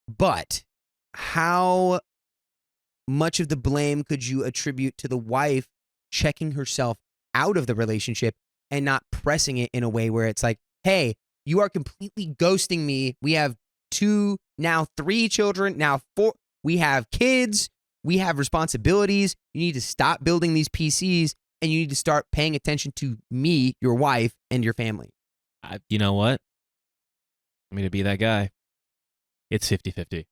F: But how much of the blame could you attribute to the wife checking herself out of the relationship and not pressing it in a way where it's like, hey, you are completely ghosting me. We have 2, now 3 children, now 4. We have kids. We have responsibilities. You need to stop building these PCs and you need to start paying attention to me, your wife, and your family.
G: You know what? I'm going to be that guy. It's 50-50.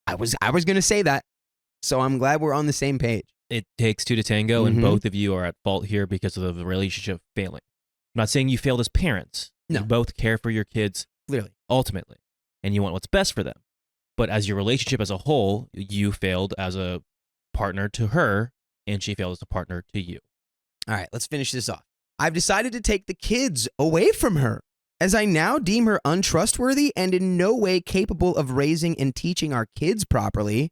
F: I was going to say that. So I'm glad we're on the same page.
G: It takes 2 to tango, and both of you are at fault here because of the relationship failing. I'm not saying you failed as parents.
F: No.
G: You both care for your kids,
F: Clearly.
G: ultimately, and you want what's best for them. But as your relationship as a whole, you failed as a partner to her, and she failed as a partner to you.
F: All right, let's finish this off. I've decided to take the kids away from her, as I now deem her untrustworthy and in no way capable of raising and teaching our kids properly,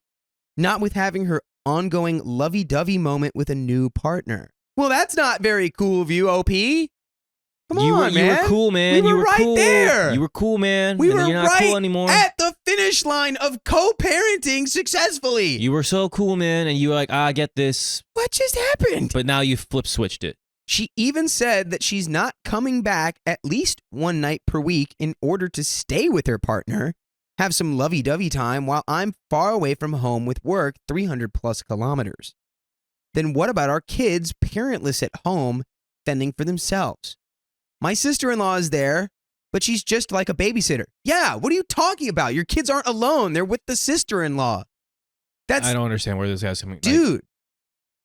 F: not with having her ongoing lovey-dovey moment with a new partner. Well, that's not very cool of you, OP. Come on, man.
G: You were cool, man.
F: We
G: you
F: were
G: were
F: right
G: cool.
F: there.
G: You were cool, man.
F: We
G: and
F: were
G: you're not
F: right
G: cool anymore.
F: at the finish line of co-parenting successfully.
G: You were so cool, man, and you were like, I get this.
F: What just happened?
G: But now you flip-switched it.
F: She even said that she's not coming back at least one night per week in order to stay with her partner, have some lovey-dovey time while I'm far away from home with work 300 plus kilometers. Then what about our kids parentless at home, fending for themselves? My sister-in-law is there, but she's just like a babysitter. Yeah, what are you talking about? Your kids aren't alone. They're with the sister-in-law.
G: I don't understand where this guy's coming from.
F: Dude,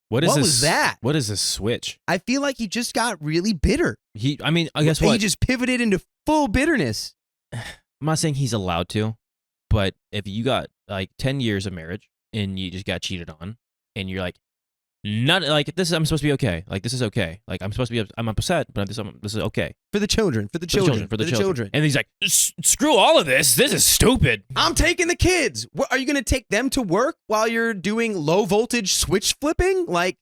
G: what
F: what was that?
G: What is this switch?
F: I feel like he just got really bitter.
G: I guess what?
F: He just pivoted into full bitterness.
G: I'm not saying he's allowed to, but if you got like 10 years of marriage and you just got cheated on and you're like, not like this, I'm supposed to be okay. Like, this is okay. Like, I'm supposed to be, I'm upset, but this is okay.
F: For the children.
G: For the children. And he's like, screw all of this. This is stupid.
F: I'm taking the kids. What, are you going to take them to work while you're doing low voltage switch flipping? Like,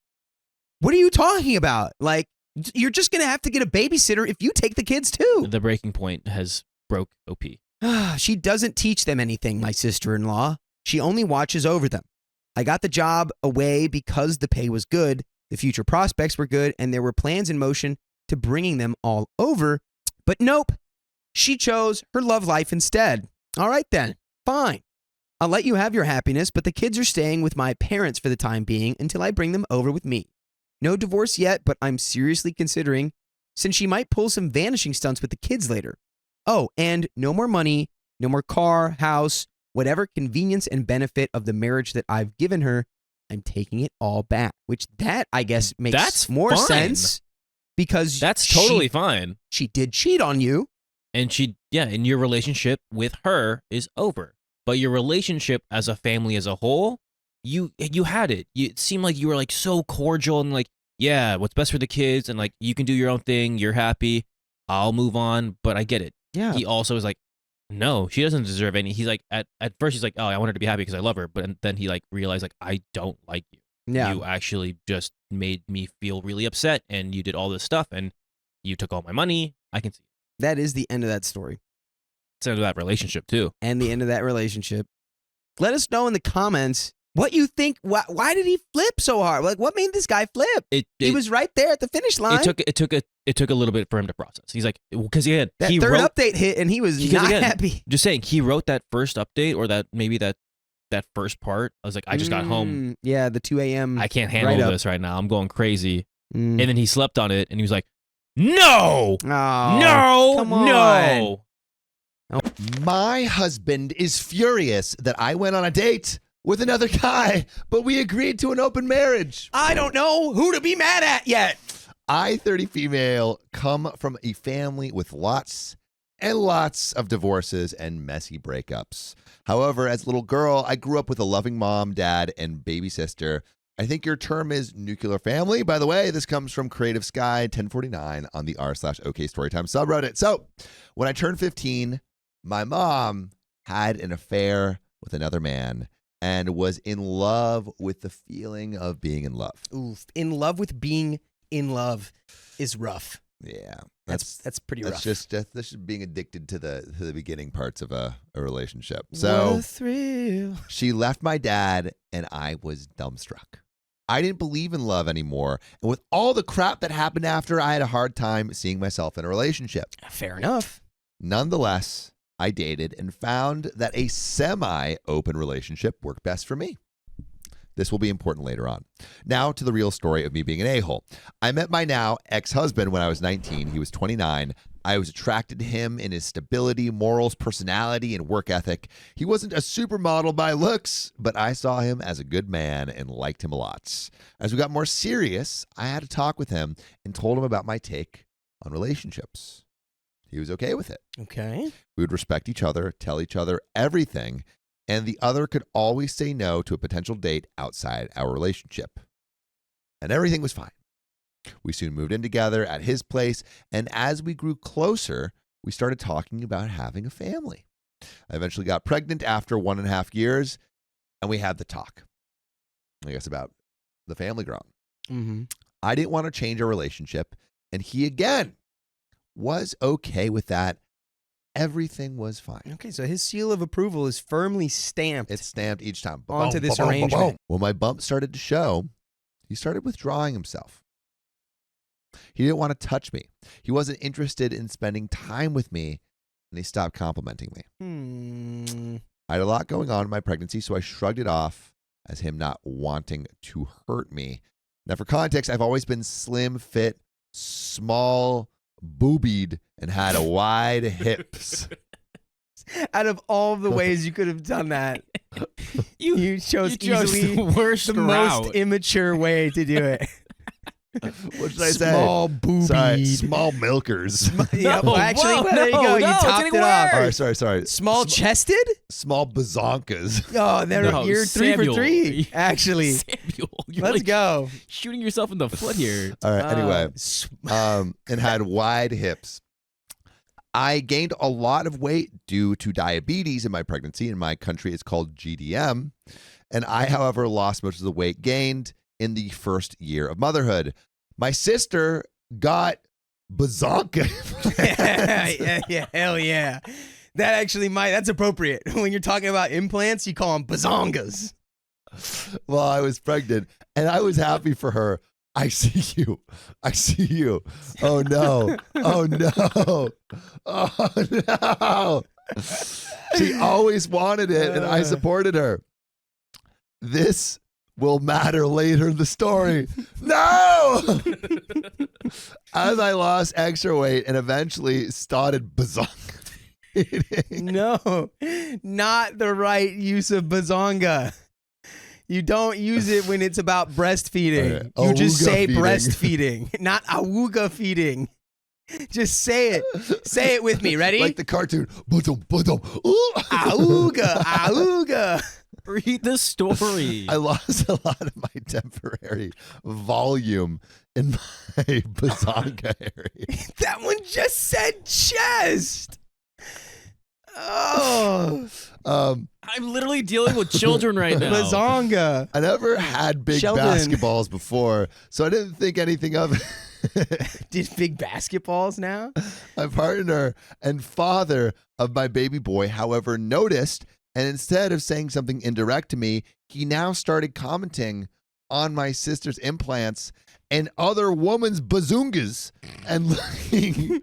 F: what are you talking about? Like, you're just going to have to get a babysitter if you take the kids too.
G: The breaking point has broke OP.
F: She doesn't teach them anything, my sister-in-law. She only watches over them. I got the job away because the pay was good, the future prospects were good, and there were plans in motion to bringing them all over. But nope, she chose her love life instead. All right then, fine. I'll let you have your happiness, but the kids are staying with my parents for the time being until I bring them over with me. No divorce yet, but I'm seriously considering, since she might pull some vanishing stunts with the kids later. Oh, and no more money, no more car, house, whatever convenience and benefit of the marriage that I've given her, I'm taking it all back. Which that, I guess, makes more sense because
G: that's totally fine.
F: She did cheat on you.
G: And and your relationship with her is over. But your relationship as a family as a whole, you had it. It seemed like you were like so cordial and like, yeah, what's best for the kids and like you can do your own thing, you're happy, I'll move on, but I get it.
F: Yeah.
G: He also was like, no, she doesn't deserve any. He's like, at first he's like, oh, I want her to be happy because I love her. But then he like realized like, I don't like you.
F: Yeah.
G: You actually just made me feel really upset and you did all this stuff and you took all my money. I can see it.
F: That is the end of that story.
G: It's the end of that relationship too.
F: And the end of that relationship. Let us know in the comments what you think. Why did he flip so hard? Like, what made this guy flip? He was right there at the finish line.
G: It took a little bit for him to process. He's like, because he
F: third update hit and he was not happy.
G: Just saying, he wrote that first update or that first part. I was like, I just got home.
F: Yeah, the 2 a.m.
G: I can't handle this right now. I'm going crazy. And then he slept on it and he was like, no,
F: come on.
G: no.
A: My husband is furious that I went on a date with another guy, but we agreed to an open marriage.
F: I don't know who to be mad at yet.
A: I, 30 female, come from a family with lots and lots of divorces and messy breakups. However, as a little girl, I grew up with a loving mom, dad, and baby sister. I think your term is nuclear family. By the way, this comes from Creative Sky 1049 on the r/OK Storytime subreddit. So when I turned 15, My mom had an affair with another man and was in love with the feeling of being in love.
F: Oof. In love with being in love is rough.
A: Yeah.
F: That's pretty rough.
A: That's just being addicted to the beginning parts of a relationship.
F: What
A: So
F: a thrill.
A: she left my dad and I was dumbstruck. I didn't believe in love anymore. And with all the crap that happened after, I had a hard time seeing myself in a relationship.
F: Fair enough.
A: Nonetheless, I dated and found that a semi-open relationship worked best for me. This will be important later on. Now to the real story of me being an a-hole. I met my now ex-husband when I was 19. He was 29. I was attracted to him in his stability, morals, personality, and work ethic. He wasn't a supermodel by looks, but I saw him as a good man and liked him a lot. As we got more serious, I had a talk with him and told him about my take on relationships. He was okay with it.
F: Okay.
A: We would respect each other, tell each other everything, and the other could always say no to a potential date outside our relationship. And everything was fine. We soon moved in together at his place, and as we grew closer, we started talking about having a family. I eventually got pregnant after 1.5 years, and we had the talk, I guess, about the family growing.
F: Mm-hmm.
A: I didn't want to change our relationship, and he again was okay with that. Everything was fine.
F: Okay, so his seal of approval is firmly stamped.
A: It's stamped each time.
F: Onto this
A: Ba-boom,
F: arrangement.
A: ba-boom. When my bump started to show, he started withdrawing himself. He didn't want to touch me. He wasn't interested in spending time with me, and he stopped complimenting me. I had a lot going on in my pregnancy, so I shrugged it off as him not wanting to hurt me. Now, for context, I've always been slim, fit, small, boobied, and had a wide hips.
F: Out of all the ways you could have done that, you chose easily
G: the worst
F: the
G: route.
F: most immature way to do it.
A: What should I say?
F: Small boobied.
A: Sorry, small milkers.
F: Yeah, well, actually,
G: whoa,
F: there you
G: no,
F: go. You
G: no, it's
F: topped
G: getting
F: it off.
A: All right, sorry.
F: Small chested?
A: Small bazonkas.
F: Oh,
G: No,
F: you're 3 for
G: Samuel.
F: 3, actually.
G: Samuel, you're
F: Let's
G: like
F: go.
G: shooting yourself in the foot here.
A: All right, anyway.
F: Uh,
A: And had wide hips. I gained a lot of weight due to diabetes in my pregnancy. In my country, it's called GDM. And I, however, lost most of the weight gained in the first year of motherhood. My sister got bazonka.
F: yeah, hell yeah. That actually that's appropriate. When you're talking about implants, you call them bazongas.
A: While I was pregnant, and I was happy for her. I see you. Oh no. Oh no. Oh no. She always wanted it, and I supported her. This will matter later in the story. No! As I lost extra weight and eventually started bazonga eating.
F: No, not the right use of bazonga. You don't use it when it's about breastfeeding.
A: Okay.
F: You just
A: Awooga
F: say
A: feeding.
F: breastfeeding, not awooga feeding. Just say it. Say it with me. Ready?
A: Like the cartoon. Ba-dum, ba-dum. Ooh.
F: Awooga, awooga.
G: Read the story.
A: I lost a lot of my temporary volume in my bazonga area.
F: That one just said chest. Oh,
G: I'm literally dealing with children right now.
F: bazonga.
A: I never had big
F: Sheldon.
A: basketballs before, so I didn't think anything of it.
F: Did big basketballs now?
A: My partner and father of my baby boy, however, noticed, and instead of saying something indirect to me, he now started commenting on my sister's implants and other woman's bazungas and looking.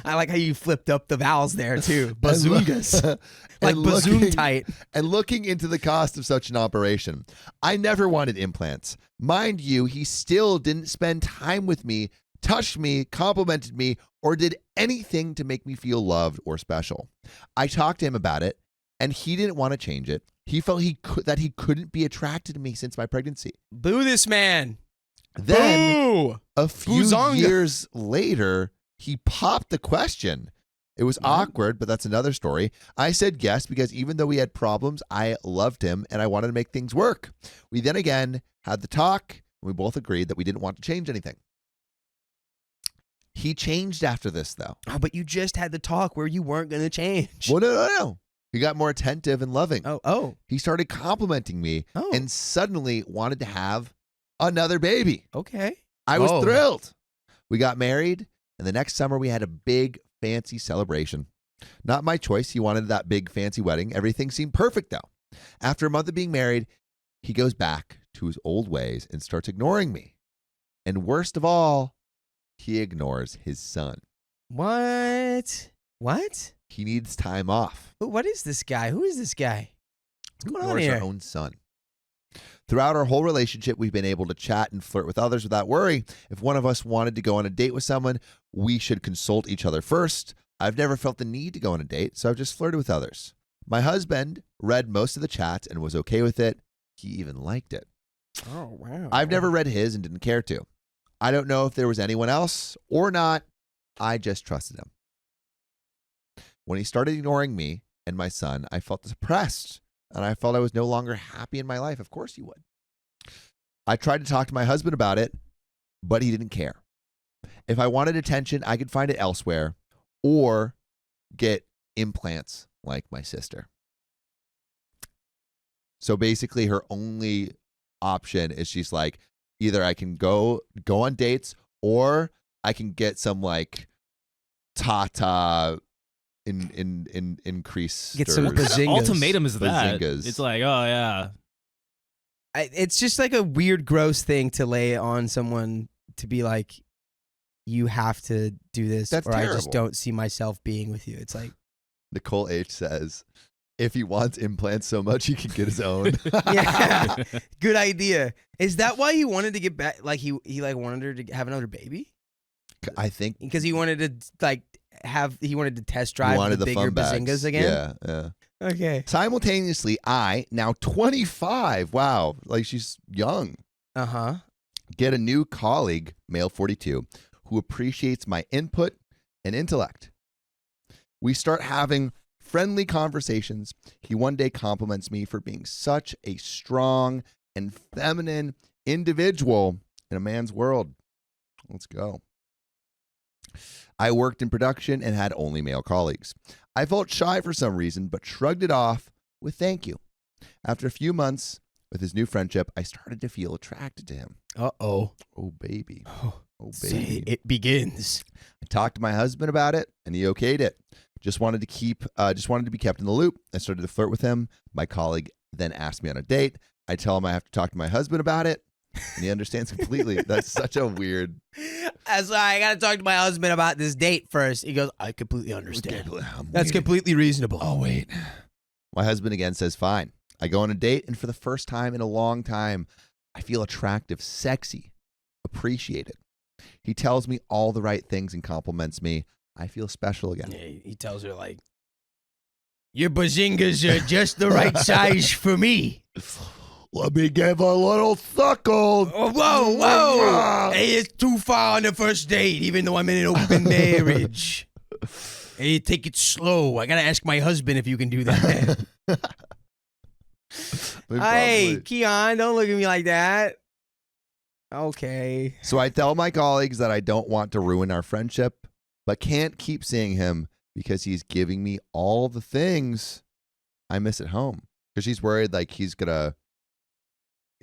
F: I like how you flipped up the vowels there too. Bazungas. Like
A: and
F: bazoon
A: looking-
F: tight.
A: And looking into the cost of such an operation. I never wanted implants. Mind you, he still didn't spend time with me, touched me, complimented me, or did anything to make me feel loved or special. I talked to him about it, and he didn't want to change it. He felt that he couldn't be attracted to me since my pregnancy.
F: Boo this man.
A: Then,
F: Boo.
A: a few
F: Buzonga.
A: years later, he popped the question. It was awkward, but that's another story. I said yes because even though we had problems, I loved him and I wanted to make things work. We then again had the talk, and we both agreed that we didn't want to change anything. He changed after this, though.
F: Oh, but you just had the talk where you weren't going to change.
A: Well, no. He got more attentive and loving.
F: Oh.
A: He started complimenting me and suddenly wanted to have another baby.
F: Okay.
A: I was thrilled. We got married, and the next summer we had a big, fancy celebration. Not my choice. He wanted that big, fancy wedding. Everything seemed perfect, though. After a month of being married, he goes back to his old ways and starts ignoring me. And worst of all, he ignores his son.
F: What?
A: He needs time off.
F: What is this guy? Who is this guy? What's going on
A: Ignores
F: here?
A: our own son. Throughout our whole relationship, we've been able to chat and flirt with others without worry. If one of us wanted to go on a date with someone, we should consult each other first. I've never felt the need to go on a date, so I've just flirted with others. My husband read most of the chats and was okay with it. He even liked it.
F: Oh, wow.
A: I've never read his and didn't care to. I don't know if there was anyone else or not. I just trusted him. When he started ignoring me and my son, I felt depressed, and I felt I was no longer happy in my life. Of course you would. I tried to talk to my husband about it, but he didn't care. If I wanted attention, I could find it elsewhere or get implants like my sister. So basically her only option is she's like, either I can go on dates or I can get some like Tata increase.
F: Get some bazingas.
G: Ultimatum is that.
A: Bazingas.
G: It's like, oh yeah.
F: It's just like a weird, gross thing to lay on someone to be like, you have to do this
A: That's
F: or I
A: terrible.
F: just don't see myself being with you. It's like,
A: Nicole H says, if he wants implants so much, he can get his own.
F: yeah, good idea. Is that why he wanted to get back? Like he like wanted her to have another baby?
A: I think
F: Because he wanted to like he wanted to test
A: he
F: drive
A: wanted
F: the
A: the
F: bigger
A: fun bags.
F: bazingas again?
A: Yeah.
F: Okay.
A: Simultaneously, I, now 25, wow, like she's young,
F: Uh-huh.
A: get a new colleague, male 42, who appreciates my input and intellect. We start having friendly conversations. He one day compliments me for being such a strong and feminine individual in a man's world. Let's go. I worked in production and had only male colleagues. I felt shy for some reason, but shrugged it off with thank you. After a few months with his new friendship, I started to feel attracted to him.
F: Uh-oh.
A: Oh, baby.
F: Oh,
A: baby.
F: say it begins.
A: I talked to my husband about it, and he okayed it. Just wanted to be kept in the loop. I started to flirt with him. My colleague then asked me on a date. I tell him I have to talk to my husband about it, and he understands completely. That's such a weird.
F: That's why I got to talk to my husband about this date first. He goes, I completely understand.
A: I'm
F: That's
A: waiting.
F: completely reasonable.
A: Oh, wait. My husband again says, fine. I go on a date, and for the first time in a long time, I feel attractive, sexy, appreciated. He tells me all the right things and compliments me. I feel special again.
F: Yeah, he tells her, like, your bazingas are just the right size for me.
A: Let me give a little suckle.
F: Oh, whoa. Hey, it's too far on the first date, even though I'm in an open marriage. Hey, take it slow. I got to ask my husband if you can do that. Hey, Keon, don't look at me like that. Okay.
A: So I tell my colleagues that I don't want to ruin our friendship, but can't keep seeing him because he's giving me all the things I miss at home. Because she's worried like he's gonna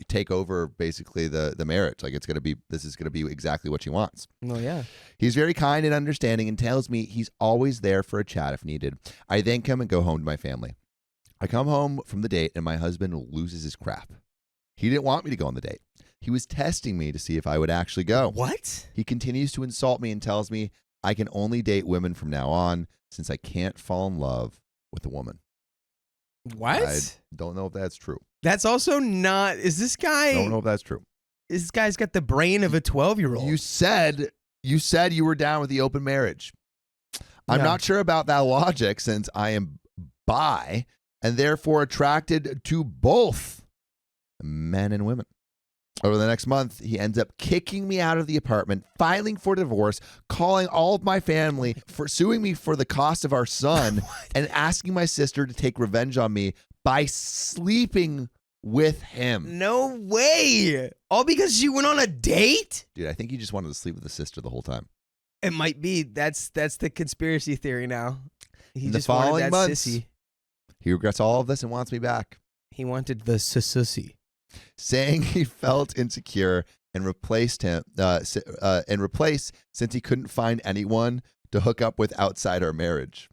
A: take over basically the marriage. Like this is gonna be exactly what she wants.
F: Oh yeah.
A: He's very kind and understanding and tells me he's always there for a chat if needed. I thank him and go home to my family. I come home from the date and my husband loses his crap. He didn't want me to go on the date. He was testing me to see if I would actually go.
F: What?
A: He continues to insult me and tells me I can only date women from now on since I can't fall in love with a woman.
F: What?
A: I don't know if that's true.
F: That's also not. Is this guy?
A: I don't know if that's true.
F: This guy's got the brain of a 12-year-old.
A: You said you were down with the open marriage. I'm
F: Yeah.
A: not sure about that logic since I am bi and therefore attracted to both men and women. Over the next month, he ends up kicking me out of the apartment, filing for divorce, calling all of my family, for suing me for the cost of our son, and asking my sister to take revenge on me by sleeping with him.
F: No way. All because you went on a date?
A: Dude, I think he just wanted to sleep with his sister the whole time.
F: It might be. That's the conspiracy theory now. He
A: In the
F: just wanted
A: following
F: that
A: months,
F: sissy.
A: he regrets all of this and wants me back,
F: He wanted the sissy.
A: saying he felt insecure and replaced since he couldn't find anyone to hook up with outside our marriage.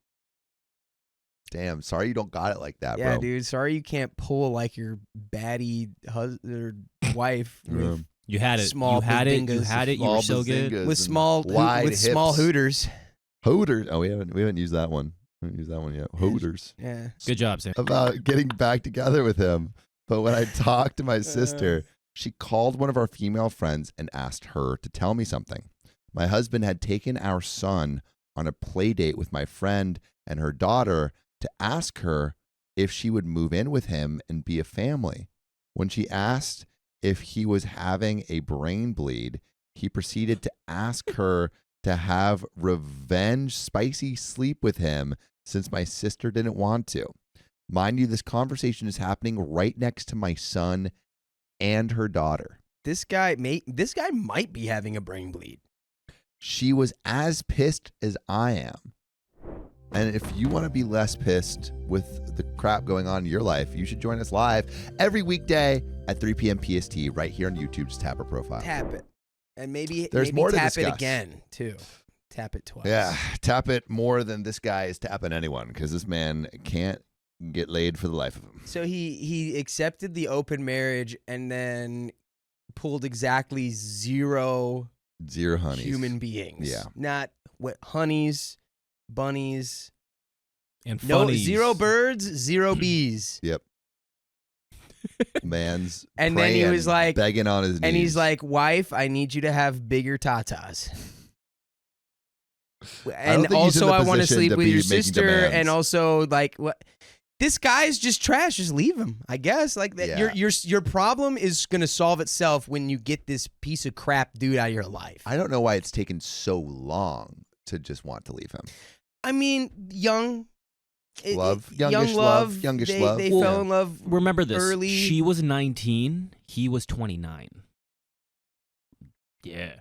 A: Damn, sorry you don't got it like that,
F: Yeah,
A: bro.
F: dude. Sorry you can't pull like your baddie husband or wife with
G: You had it.
F: Small
G: You had it. You
F: bazingas.
G: had it. You were so good.
F: small
A: wide
F: small
A: hips.
F: hooters.
A: Hooters. Oh, we haven't used that one. We haven't used that one yet. Hooters.
F: Yeah.
G: Good job, Sam.
A: About getting back together with him. But when I talked to my sister, she called one of our female friends and asked her to tell me something. My husband had taken our son on a play date with my friend and her daughter to ask her if she would move in with him and be a family. When she asked if he was having a brain bleed, he proceeded to ask her to have revenge spicy sleep with him since my sister didn't want to. Mind you, this conversation is happening right next to my son and her daughter.
F: This guy might be having a brain bleed.
A: She was as pissed as I am. And if you want to be less pissed with the crap going on in your life, you should join us live every weekday at 3 p.m. PST right here on YouTube. Just tap our profile.
F: Tap it. And maybe
A: There's more to
F: tap it
A: discuss.
F: again, too. Tap it twice.
A: Yeah, tap it more than this guy is tapping anyone because this man can't get laid for the life of him.
F: So he accepted the open marriage and then pulled exactly zero
A: Honeys.
F: human beings.
A: Yeah.
F: Not what honeys, bunnies,
G: And
F: no
G: funnies.
F: 0 birds, 0 bees.
A: Yep. Man's
F: And then he
A: praying,
F: was like-
A: begging on his knees.
F: And he's like, "Wife, I need you to have bigger tatas." And
A: think he's in
F: also,
A: the
F: I want to
A: position
F: sleep
A: to
F: with
A: be
F: your
A: making
F: sister.
A: demands.
F: And also, like, what? This guy's just trash. Just leave him, I guess. Like that.
A: Yeah.
F: Your problem is gonna solve itself when you get this piece of crap dude out of your life.
A: I don't know why it's taken so long to just want to leave him.
F: I mean, youngish love. They
A: love.
F: fell in love.
G: Remember this.
F: Early.
G: She was 19. He was 29. Yeah.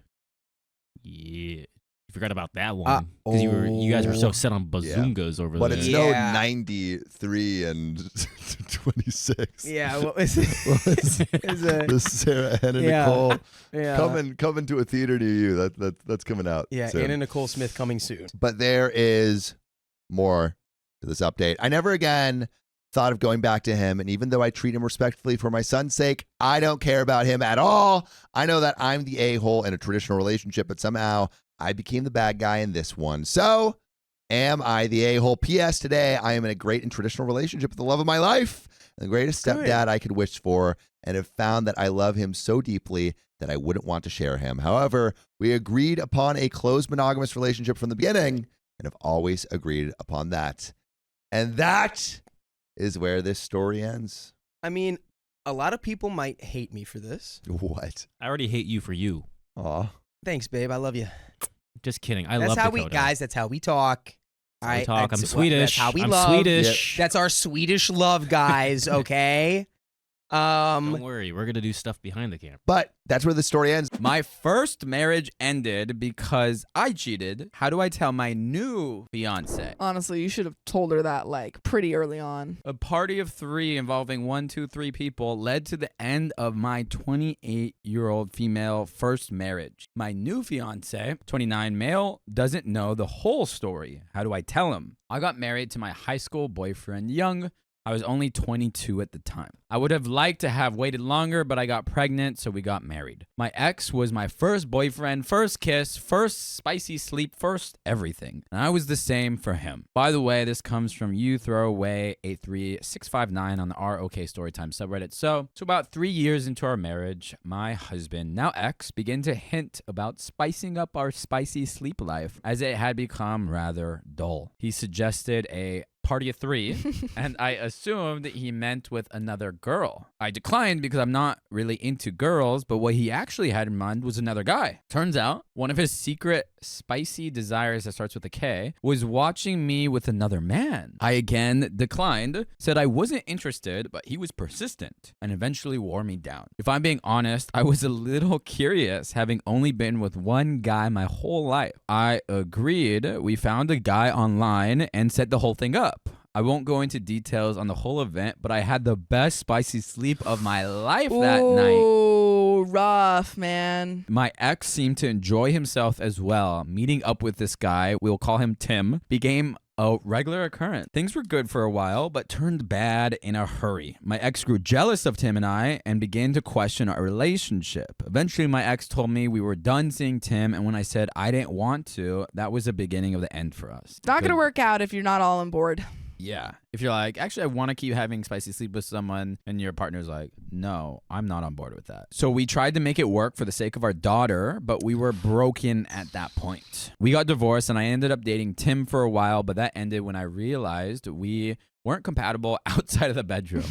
G: Yeah. You forgot about that one. Because you guys were so set on bazoongas over
A: But
G: there.
A: it's no 93 and 26.
F: Yeah, what was it?
A: This Sarah and
F: Yeah.
A: Nicole
F: Yeah.
A: coming to a theater near you. That's coming out.
F: Yeah,
A: soon.
F: Anna Nicole Smith coming soon.
A: But there is more to this update. I never again thought of going back to him, and even though I treat him respectfully for my son's sake, I don't care about him at all. I know that I'm the a-hole in a traditional relationship, but somehow I became the bad guy in this one. So, am I the a-hole? P.S. Today, I am in a great and traditional relationship with the love of my life, and the greatest
F: Good.
A: stepdad I could wish for, and have found that I love him so deeply that I wouldn't want to share him. However, we agreed upon a closed monogamous relationship from the beginning, and have always agreed upon that. And that is where this story ends.
F: I mean, a lot of people might hate me for this.
A: What?
G: I already hate you for you.
A: Aw.
F: Thanks, babe. I love you.
G: Just kidding. I
F: That's
G: love
F: how
G: Dakota.
F: guys. That's how we talk.
G: That's how we talk. I'm
F: That's
G: Swedish.
F: how we
G: I'm
F: love.
G: Swedish.
F: That's our Swedish love, guys. Okay.
G: Don't worry. We're going to do stuff behind the camera.
A: But that's where the story ends.
H: My first marriage ended because I cheated. How do I tell my new fiance?
E: Honestly, you should have told her that like pretty early on.
H: A party of 3 involving 1, 2, 3 people led to the end of my 28-year-old female first marriage. My new fiance, 29 male, doesn't know the whole story. How do I tell him? I got married to my high school boyfriend young. I was only 22 at the time. I would have liked to have waited longer, but I got pregnant, so we got married. My ex was my first boyfriend, first kiss, first spicy sleep, first everything. And I was the same for him. By the way, this comes from you throwaway 83659 on the ROK Storytime subreddit. So about 3 years into our marriage, my husband, now ex, began to hint about spicing up our spicy sleep life as it had become rather dull. He suggested a party of 3, and I assumed that he meant with another girl. I declined because I'm not really into girls, but what he actually had in mind was another guy. Turns out, one of his secret Spicy Desires, that starts with a K, was watching me with another man. I again declined, said I wasn't interested, but he was persistent and eventually wore me down. If I'm being honest, I was a little curious, having only been with one guy my whole life. I agreed. We found a guy online and set the whole thing up. I won't go into details on the whole event, but I had the best spicy sleep of my life that night.
E: Oh, rough, man.
H: My ex seemed to enjoy himself as well. Meeting up with this guy, we'll call him Tim, became a regular occurrence. Things were good for a while, but turned bad in a hurry. My ex grew jealous of Tim and I and began to question our relationship. Eventually, my ex told me we were done seeing Tim, and when I said I didn't want to, that was the beginning of the end for us.
E: It's not going to work out if you're not all on board.
H: Yeah. If you're like, actually, I want to keep having spicy sleep with someone, and your partner's like, no, I'm not on board with that. So we tried to make it work for the sake of our daughter, but we were broken at that point. We got divorced, and I ended up dating Tim for a while, but that ended when I realized we weren't compatible outside of the bedroom.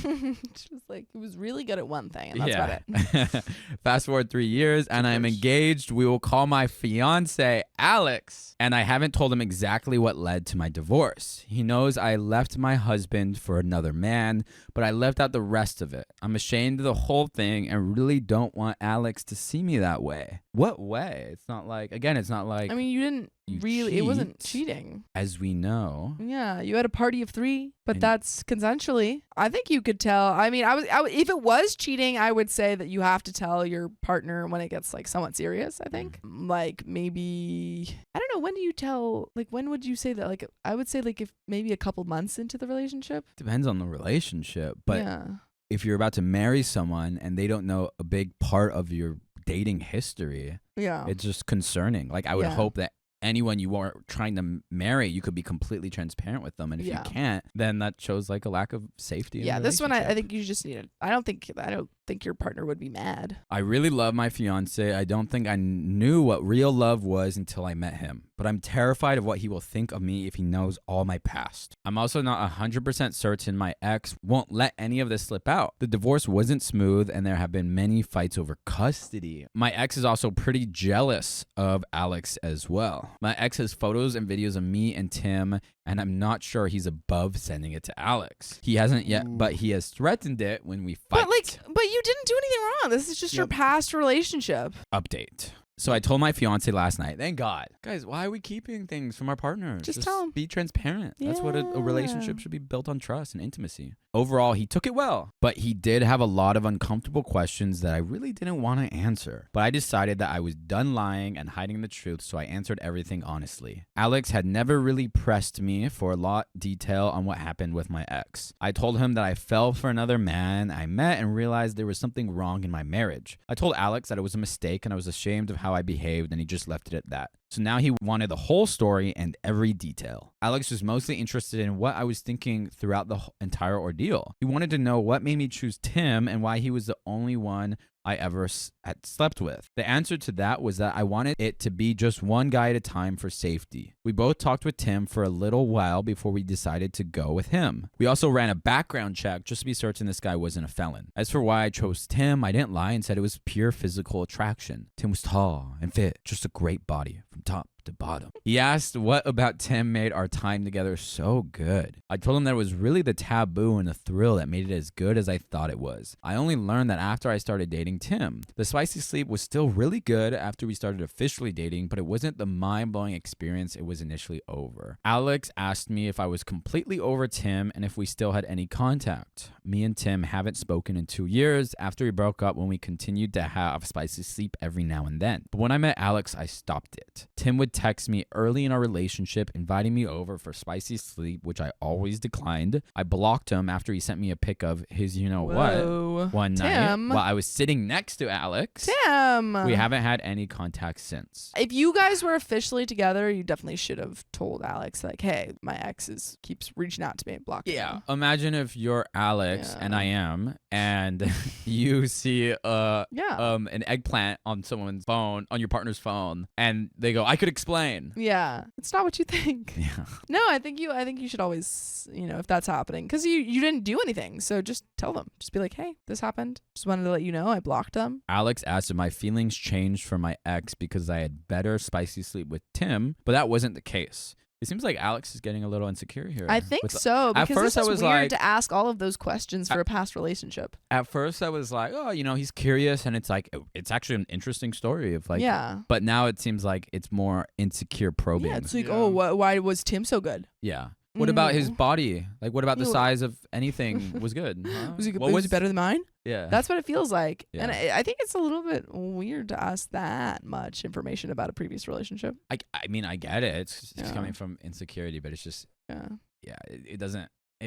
E: She was like, it was really good at one thing, and that's about it.
H: Fast forward 3 years, and I am engaged. We will call my fiance Alex, and I haven't told him exactly what led to my divorce. He knows I left my husband for another man, but I left out the rest of it. I'm ashamed of the whole thing and really don't want Alex to see me that way. What way? It's not like, again, it's not like,
E: I mean, you didn't really, it wasn't cheating.
H: as we know.
E: Yeah, you had a party of 3, but that's consensually. I think you could tell. I mean, if it was cheating, I would say that you have to tell your partner when it gets like somewhat serious, I think. Like maybe, I don't know, when do you tell, like when would you say that? Like I would say like if maybe a couple months into the relationship.
H: Depends on the relationship, but
E: yeah.
H: if you're about to marry someone and they don't know a big part of your dating history,
E: Yeah.
H: it's just concerning. Like I would
E: Yeah.
H: hope that anyone you are trying to marry, you could be completely transparent with them, and if you can't, then that shows like a lack of safety.
E: Yeah, this one I think you just need it. I don't think your partner would be mad.
H: I really love my fiance. I don't think I knew what real love was until I met him, but I'm terrified of what he will think of me if he knows all my past. I'm also not 100% certain my ex won't let any of this slip out. The divorce wasn't smooth, and there have been many fights over custody. My ex is also pretty jealous of Alex as well. My ex has photos and videos of me and Tim, and I'm not sure he's above sending it to Alex. He hasn't yet, but he has threatened it when we fight.
E: But you didn't do anything wrong. This is just your past relationship.
H: Update. So I told my fiance last night, thank God. Guys, why are we keeping things from our partners?
E: Just tell him.
H: Be transparent. That's what a relationship should be built on, trust and intimacy. Overall, he took it well, but he did have a lot of uncomfortable questions that I really didn't want to answer. But I decided that I was done lying and hiding the truth, so I answered everything honestly. Alex had never really pressed me for a lot of detail on what happened with my ex. I told him that I fell for another man I met and realized there was something wrong in my marriage. I told Alex that it was a mistake and I was ashamed of how I behaved, and he just left it at that. So now he wanted the whole story and every detail. Alex was mostly interested in what I was thinking throughout the entire ordeal. He wanted to know what made me choose Tim and why he was the only one I ever had slept with. The answer to that was that I wanted it to be just one guy at a time for safety. We both talked with Tim for a little while before we decided to go with him. We also ran a background check just to be certain this guy wasn't a felon. As for why I chose Tim, I didn't lie and said it was pure physical attraction. Tim was tall and fit, just a great body from top to bottom. He asked what about Tim made our time together so good. I told him that it was really the taboo and the thrill that made it as good as I thought it was. I only learned that after I started dating Tim. The spicy sleep was still really good after we started officially dating, but it wasn't the mind-blowing experience it was initially over. Alex asked me if I was completely over Tim and if we still had any contact. Me and Tim haven't spoken in 2 years after we broke up, when we continued to have spicy sleep every now and then. But when I met Alex, I stopped it. Tim would text me early in our relationship inviting me over for spicy sleep, which I always declined. I blocked him after he sent me a pic of his what one night while I was sitting next to Alex.
E: Tim!
H: We haven't had any contact since.
E: If you guys were officially together, you definitely should have told Alex, like, hey, my ex keeps reaching out to me and blocking me.
H: Imagine if you're Alex and I am, and you see an eggplant on someone's phone, on your partner's phone, and they go, I could explain.
E: Yeah, it's not what you think.
H: Yeah.
E: No, I think you should always, if that's happening, because you didn't do anything, so just tell them. Just be like, hey, this happened. Just wanted to let you know I blocked them.
H: Alex asked if my feelings changed for my ex because I had better spicy sleep with Tim, but that wasn't the case. It seems like Alex is getting a little insecure here.
E: I think so,
H: At
E: because
H: first
E: this
H: I
E: is
H: was
E: weird
H: like-
E: to ask all of those questions for a past relationship.
H: At first I was like, oh, he's curious, and it's like, it's actually an interesting story of like,
E: yeah.
H: But now it seems like it's more insecure probing.
E: Yeah, it's like,
C: Yeah.
E: oh, why was Tim so good?
H: Yeah. What about his
E: Mm.
H: body? Like, what about the
E: Yeah.
H: size of anything was good? Huh?
E: Was he
H: What
E: was he better than mine?
H: Yeah.
E: That's what it feels like.
H: Yeah.
E: And I think it's a little bit weird to ask that much information about a previous relationship.
H: I mean, I get it. It's
E: Yeah.
H: coming from insecurity, but it's just,
E: Yeah.
H: it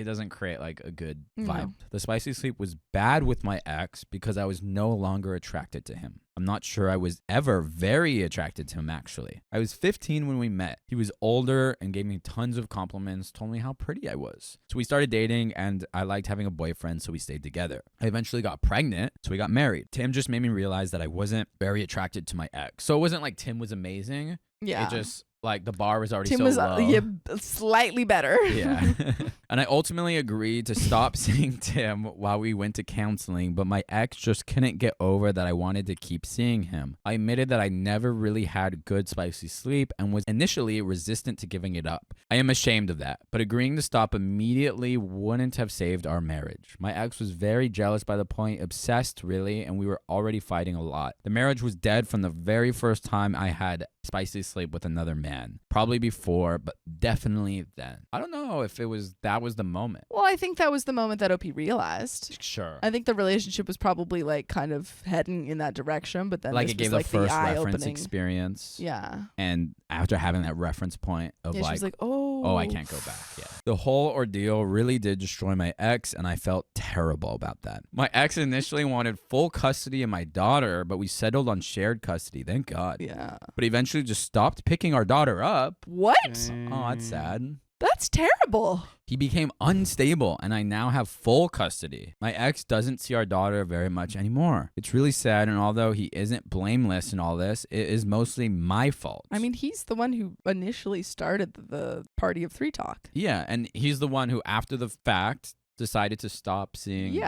H: doesn't create like a good
E: No.
H: vibe. The spicy sleep was bad with my ex because I was no longer attracted to him. I'm not sure I was ever very attracted to him, actually. I was 15 when we met. He was older and gave me tons of compliments, told me how pretty I was. So we started dating, and I liked having a boyfriend, so we stayed together. I eventually got pregnant, so we got married. Tim just made me realize that I wasn't very attracted to my ex. So it wasn't like Tim was amazing.
E: Yeah.
H: It just, like, the bar was already
E: Tim
H: so
E: was
H: low.
E: slightly better.
H: Yeah. And I ultimately agreed to stop seeing Tim while we went to counseling, but my ex just couldn't get over that I wanted to keep seeing him. I admitted that I never really had good spicy sleep and was initially resistant to giving it up. I am ashamed of that, but agreeing to stop immediately wouldn't have saved our marriage. My ex was very jealous by the point, obsessed really, and we were already fighting a lot. The marriage was dead from the very first time I had spicy sleep with another man. Probably before, but definitely then. I don't know if that was the moment.
E: Well, I think that was the moment that OP realized.
H: Sure.
E: I think the relationship was probably like kind of heading in that direction, but then
H: Like
E: this
H: it gave
E: was,
H: the
E: like,
H: first reference
E: eye-opening.
H: experience.
E: Yeah.
H: And after having that reference point of
E: Yeah, she
H: like,
E: was like, oh,
H: I can't go back. Yeah. The whole ordeal really did destroy my ex, and I felt terrible about that. My ex initially wanted full custody of my daughter, but we settled on shared custody. Thank God.
E: Yeah.
H: But eventually just stopped picking our daughter up.
E: What?
H: Oh, that's sad.
E: That's terrible.
H: He became unstable, and I now have full custody. My ex doesn't see our daughter very much anymore. It's really sad, and although he isn't blameless in all this, it is mostly my fault.
E: I mean, he's the one who initially started the party of three talk.
H: Yeah, and he's the one who, after the fact, decided to stop seeing his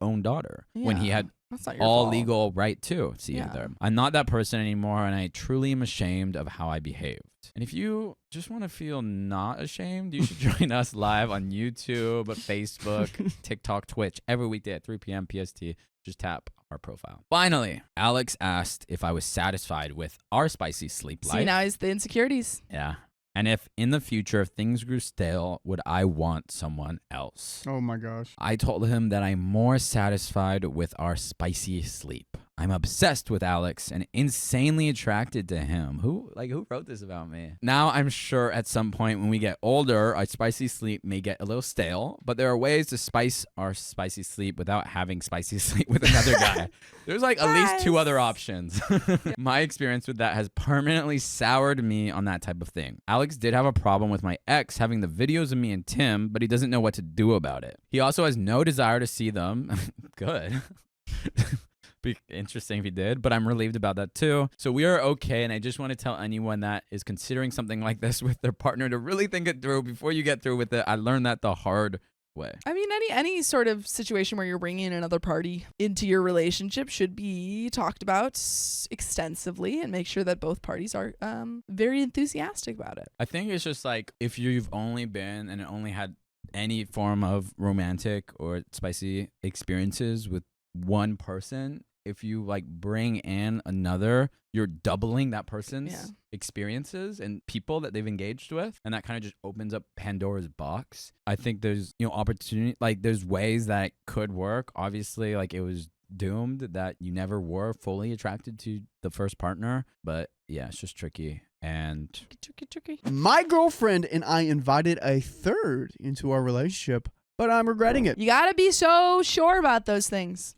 H: own daughter when he
E: Yeah.
H: had
E: That's not your
H: all
E: fault.
H: legal right to see
E: Yeah.
H: her. I'm not that person anymore, and I truly am ashamed of how I behaved. And if you just want to feel not ashamed, you should join us live on YouTube, Facebook, TikTok, Twitch every weekday at 3 p.m. PST. Just tap our profile. Finally, Alex asked if I was satisfied with our spicy sleep life.
E: See, now is the insecurities.
H: Yeah. And if in the future things grew stale, would I want someone else?
C: Oh my gosh.
H: I told him that I'm more satisfied with our spicy sleep. I'm obsessed with Alex and insanely attracted to him. Who wrote this about me? Now I'm sure at some point when we get older, our spicy sleep may get a little stale, but there are ways to spice our spicy sleep without having spicy sleep with another guy. There's like at least two other options. My experience with that has permanently soured me on that type of thing. Alex did have a problem with my ex having the videos of me and Tim, but he doesn't know what to do about it. He also has no desire to see them. Good. Be interesting if he did, but I'm relieved about that too. So we are okay, and I just want to tell anyone that is considering something like this with their partner to really think it through before you get through with it. I learned that the hard way.
E: I mean, any sort of situation where you're bringing another party into your relationship should be talked about extensively and make sure that both parties are very enthusiastic about it.
H: I think it's just like if you've only been and only had any form of romantic or spicy experiences with one person, if you like bring in another, you're doubling that person's experiences and people that they've engaged with, and that kind of just opens up Pandora's box. I think there's opportunity, like there's ways that it could work. Obviously, like it was doomed that you never were fully attracted to the first partner, but yeah, it's just tricky. And
E: Tricky.
C: My girlfriend and I invited a third into our relationship, but I'm regretting it.
E: You gotta be so sure about those things.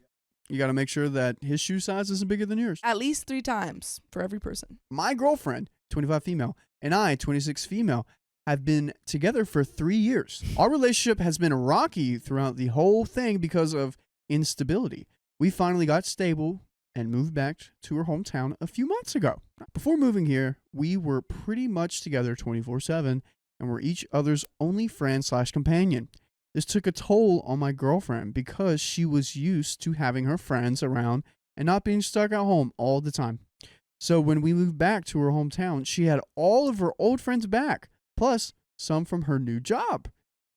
C: You got to make sure that his shoe size isn't bigger than yours.
E: At least 3 times for every person.
C: My girlfriend, 25 female, and I, 26 female, have been together for 3 years. Our relationship has been rocky throughout the whole thing because of instability. We finally got stable and moved back to her hometown a few months ago. Before moving here, we were pretty much together 24/7 and were each other's only friend/companion. This took a toll on my girlfriend because she was used to having her friends around and not being stuck at home all the time. So when we moved back to her hometown, she had all of her old friends back, plus some from her new job.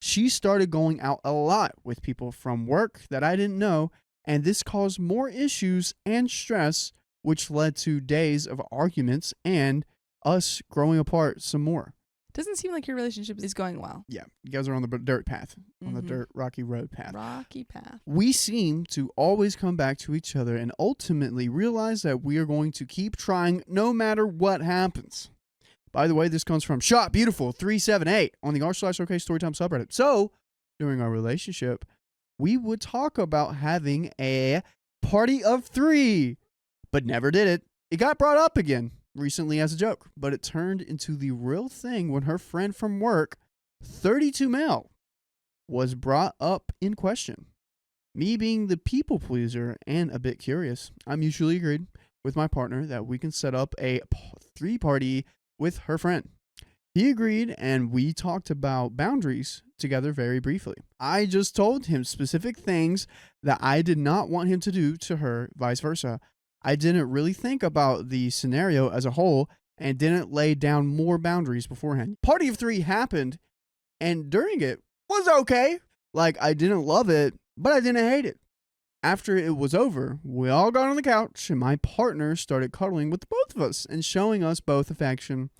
C: She started going out a lot with people from work that I didn't know, and this caused more issues and stress, which led to days of arguments and us growing apart some more.
E: Doesn't seem like your relationship is going well.
C: Yeah, you guys are on the dirt path, on the dirt, rocky road path.
E: Rocky path.
C: We seem to always come back to each other and ultimately realize that we are going to keep trying no matter what happens. By the way, this comes from Shot Beautiful 378 on the r/OK Storytime subreddit. So, during our relationship, we would talk about having a party of 3, but never did it. It got brought up again recently as a joke, but it turned into the real thing when her friend from work, 32 male, was brought up in question. Me being the people pleaser and a bit curious, I mutually agreed with my partner that we can set up a 3 party with her friend. He agreed, and we talked about boundaries together very briefly. I just told him specific things that I did not want him to do to her, vice versa. I didn't really think about the scenario as a whole and didn't lay down more boundaries beforehand. Party of 3 happened, and during it was okay. Like, I didn't love it, but I didn't hate it. After it was over, we all got on the couch, and my partner started cuddling with both of us and showing us both affection.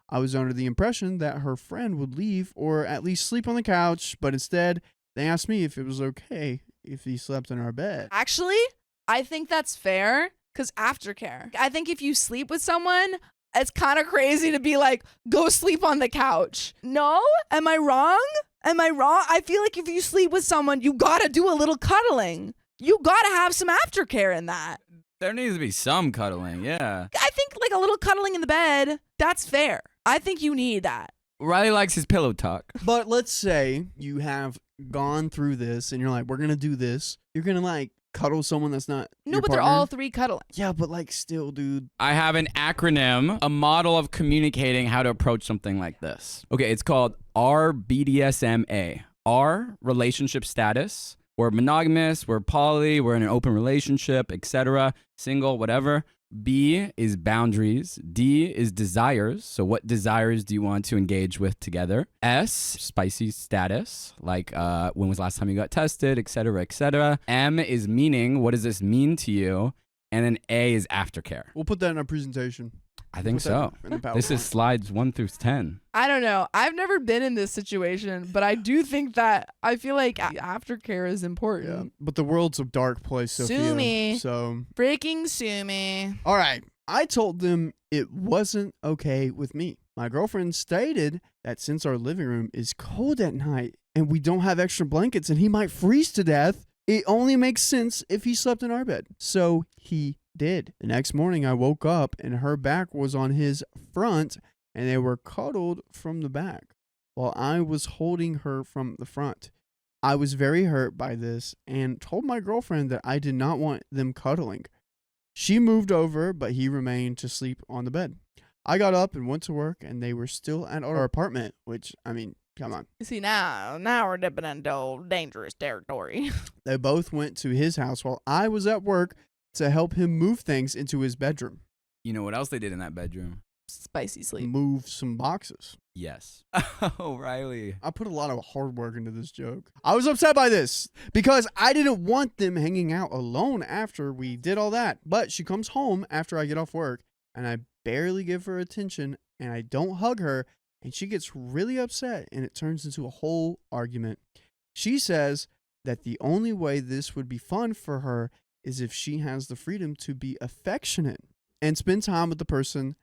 C: I was under the impression that her friend would leave or at least sleep on the couch, but instead, they asked me if it was okay if he slept in our bed.
E: Actually, I think that's fair because aftercare. I think if you sleep with someone, it's kind of crazy to be like, go sleep on the couch. No? Am I wrong? Am I wrong? I feel like if you sleep with someone, you gotta do a little cuddling. You gotta have some aftercare in that.
H: There needs to be some cuddling, yeah.
E: I think like a little cuddling in the bed, that's fair. I think you need that.
H: Riley likes his pillow talk.
C: But let's say you have gone through this and you're like, we're going to do this. You're going to like cuddle someone that's not
E: No,
C: your
E: but
C: partner.
E: they're all 3 cuddling.
C: Yeah, but like still, dude.
H: I have an acronym, a model of communicating how to approach something like this. Okay, it's called RBDSMA. R, relationship status. We're monogamous, we're poly, we're in an open relationship, etc. Single, whatever. B is boundaries. D is desires. So what desires do you want to engage with together? S, spicy status, like when was the last time you got tested, etc., etc. M is meaning. What does this mean to you? And then A is aftercare.
C: We'll put that in our presentation.
H: I think
C: Put that
H: so.
C: in the PowerPoint.
H: This is slides 1 through 10.
E: I don't know. I've never been in this situation, but I do think that I feel like aftercare is important.
C: Yeah, but the world's a dark place, Sophia.
E: Sue me.
C: So,
E: Freaking sue me.
C: all right. I told them it wasn't okay with me. My girlfriend stated that since our living room is cold at night and we don't have extra blankets and he might freeze to death, it only makes sense if he slept in our bed. So he did. The next morning, I woke up and her back was on his front and they were cuddled from the back while I was holding her from the front. I was very hurt by this and told my girlfriend that I did not want them cuddling. She moved over, but he remained to sleep on the bed. I got up and went to work and they were still at our apartment, which, I mean, come on.
E: See, now we're dipping into dangerous territory.
C: They both went to his house while I was at work to help him move things into his bedroom.
H: You know what else they did in that bedroom?
E: Spicy sleep.
C: Move some boxes.
H: Yes. Oh, Riley.
C: I put a lot of hard work into this joke. I was upset by this because I didn't want them hanging out alone after we did all that. But she comes home after I get off work and I barely give her attention and I don't hug her and she gets really upset and it turns into a whole argument. She says that the only way this would be fun for her is if she has the freedom to be affectionate and spend time with the person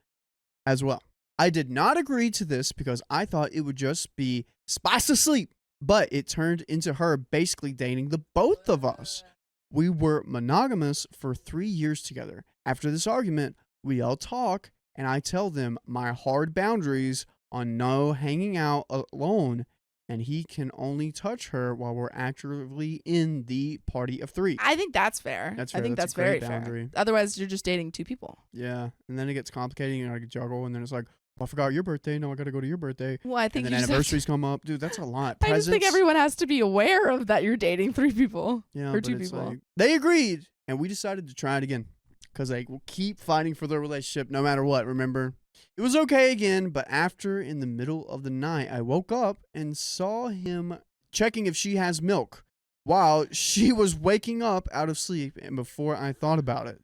C: as well. I did not agree to this because I thought it would just be spice of sleep, but it turned into her basically dating the both of us. We were monogamous for 3 years together. After this argument, we all talk and I tell them my hard boundaries on no hanging out alone
I: and he can only touch her while we're actively in the party of 3.
E: I think that's fair.
I: That's
E: I
I: fair.
E: think
I: That's
E: that's
I: a great
E: very
I: boundary.
E: fair. Otherwise, you're just dating 2 people.
I: Yeah, and then it gets complicated. You gotta juggle, and then it's like, well, I forgot your birthday. No, I gotta go to your birthday.
E: Well, I think
I: And then
E: you just have
I: anniversaries come up. Dude, that's a lot.
E: I just think
I: Presents.
E: everyone has to be aware of that you're dating 3 people.
I: Yeah,
E: or
I: but
E: 2
I: it's
E: people.
I: like, they agreed, and we decided to try it again because they will keep fighting for their relationship no matter what. Remember, it was okay again, but after in the middle of the night, I woke up and saw him checking if she has milk while she was waking up out of sleep. And before I thought about it,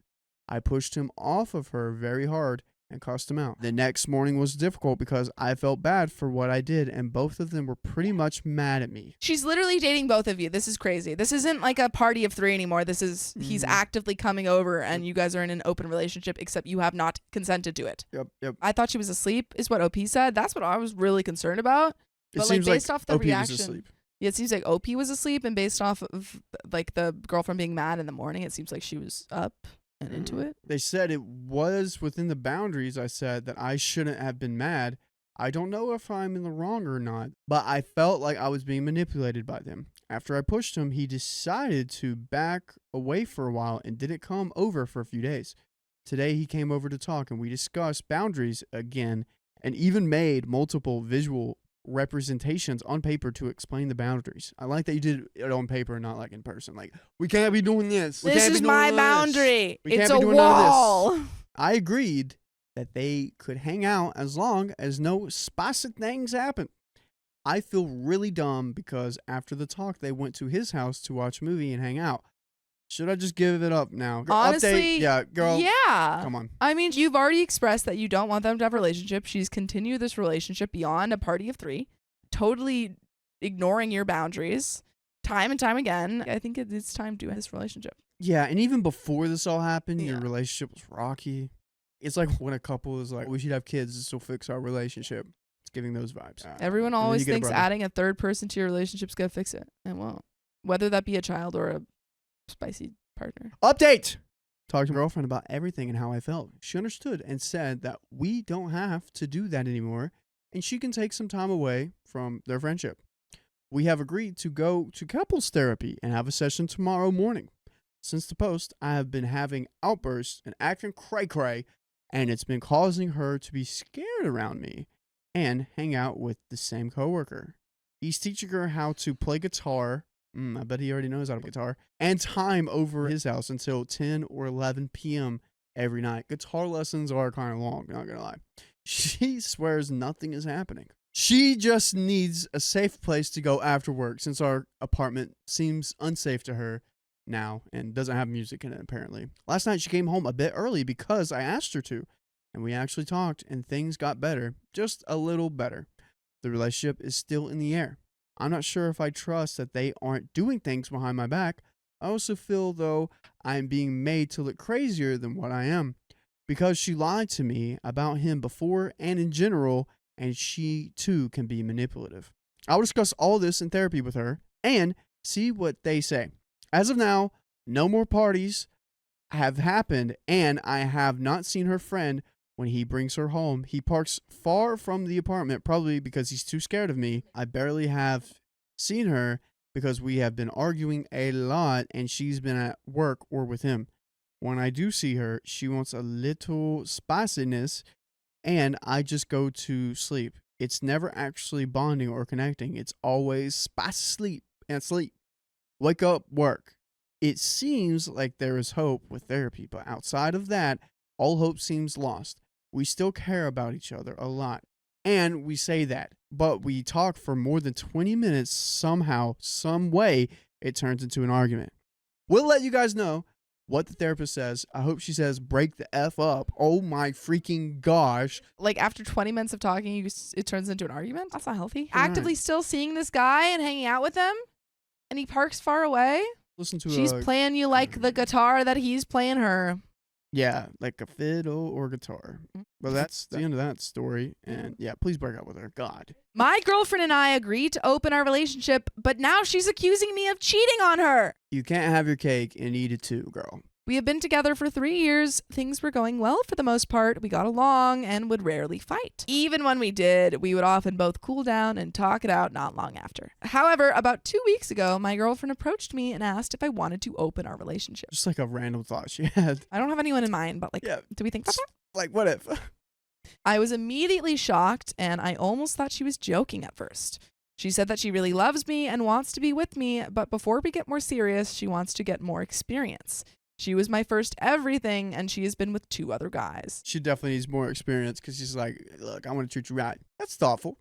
I: I pushed him off of her very hard and cussed him out. The next morning was difficult because I felt bad for what I did, and both of them were pretty much mad at me.
E: She's literally dating both of you. This is crazy. This isn't like a party of 3 anymore. This is he's actively coming over and you guys are in an open relationship, except you have not consented to it.
I: Yep.
E: I thought she was asleep is what OP said. That's what I was really concerned about.
I: It
E: But
I: seems
E: like based
I: like
E: off the
I: OP was
E: reaction.
I: asleep.
E: Yeah, it seems like OP was asleep, and based off of like the girlfriend being mad in the morning, it seems like she was up and into it.
I: They said it was within the boundaries. I said that I shouldn't have been mad. I don't know if I'm in the wrong or not, but I felt like I was being manipulated by them. After I pushed him, he decided to back away for a while and didn't come over for a few days. Today, he came over to talk, and we discussed boundaries again and even made multiple visual representations on paper to explain the boundaries. I like that you did it on paper, not like in person. Like, we can't be doing this. We
E: This
I: can't be
E: is
I: doing
E: my
I: none of this.
E: boundary.
I: We
E: It's
I: can't
E: a
I: be doing none of this.
E: wall.
I: I agreed that they could hang out as long as no spicy things happen. I feel really dumb because after the talk, they went to his house to watch a movie and hang out. Should I just give it up now?
E: Honestly,
I: Update. Yeah, girl.
E: Yeah.
I: Come on.
E: I mean, you've already expressed that you don't want them to have a relationship. She's continued this relationship beyond a party of 3, totally ignoring your boundaries time and time again. I think it's time to end this relationship.
I: Yeah, and even before this all happened, your
E: Yeah.
I: relationship was rocky. It's like when a couple is like, we should have kids, this will fix our relationship. It's giving those vibes.
E: Everyone
I: And then
E: always
I: you get a
E: thinks
I: brother.
E: adding a third person to your relationship's gonna fix it. It won't. Whether that be a child or a spicy partner.
I: Update! Talked to my girlfriend about everything and how I felt. She understood and said that we don't have to do that anymore, and she can take some time away from their friendship. We have agreed to go to couples therapy and have a session tomorrow morning. Since the post, I have been having outbursts and acting cray-cray, and it's been causing her to be scared around me and hang out with the same coworker. He's teaching her how to play guitar. I bet he already knows how to play guitar. And time over his house until 10 or 11 p.m. every night. Guitar lessons are kind of long, not gonna lie. She swears nothing is happening. She just needs a safe place to go after work since our apartment seems unsafe to her now and doesn't have music in it apparently. Last night she came home a bit early because I asked her to, and we actually talked and things got better, just a little better. The relationship is still in the air. I'm not sure if I trust that they aren't doing things behind my back. I also feel, though, I'm being made to look crazier than what I am because she lied to me about him before and in general, and she, too, can be manipulative. I will discuss all this in therapy with her and see what they say. As of now, no more parties have happened, and I have not seen her friend when he brings her home. He parks far from the apartment, probably because he's too scared of me. I barely have seen her because we have been arguing a lot and she's been at work or with him. When I do see her, she wants a little spiciness and I just go to sleep. It's never actually bonding or connecting. It's always spicy sleep and sleep. Wake up, work. It seems like there is hope with therapy, but outside of that, all hope seems lost. We still care about each other a lot. And we say that, but we talk for more than 20 minutes somehow, some way, it turns into an argument. We'll let you guys know what the therapist says. I hope she says break the F up. Oh my freaking gosh.
E: Like after 20 minutes of talking, it turns into an argument? That's not healthy.
I: Right.
E: Actively still seeing this guy and hanging out with him, and he parks far away.
I: Listen to
E: She's playing you like the guitar that he's playing her.
I: Yeah, like a fiddle or guitar. Well, that's the end of that story. And yeah, please break up with her. God.
E: My girlfriend and I agreed to open our relationship, but now she's accusing me of cheating on her.
I: You can't have your cake and eat it too, girl.
E: We had been together for 3 years. Things were going well for the most part. We got along and would rarely fight. Even when we did, we would often both cool down and talk it out not long after. However, about 2 weeks ago, my girlfriend approached me and asked if I wanted to open our relationship.
I: Just like a random thought she had.
E: I don't have anyone in mind, but
I: Yeah.
E: do we think about that?
I: Like, what if?
E: I was immediately shocked, and I almost thought she was joking at first. She said that she really loves me and wants to be with me, but before we get more serious, she wants to get more experience. She was my first everything, and she has been with 2 other guys.
I: She definitely needs more experience because she's like, look, I want to treat you right. That's thoughtful.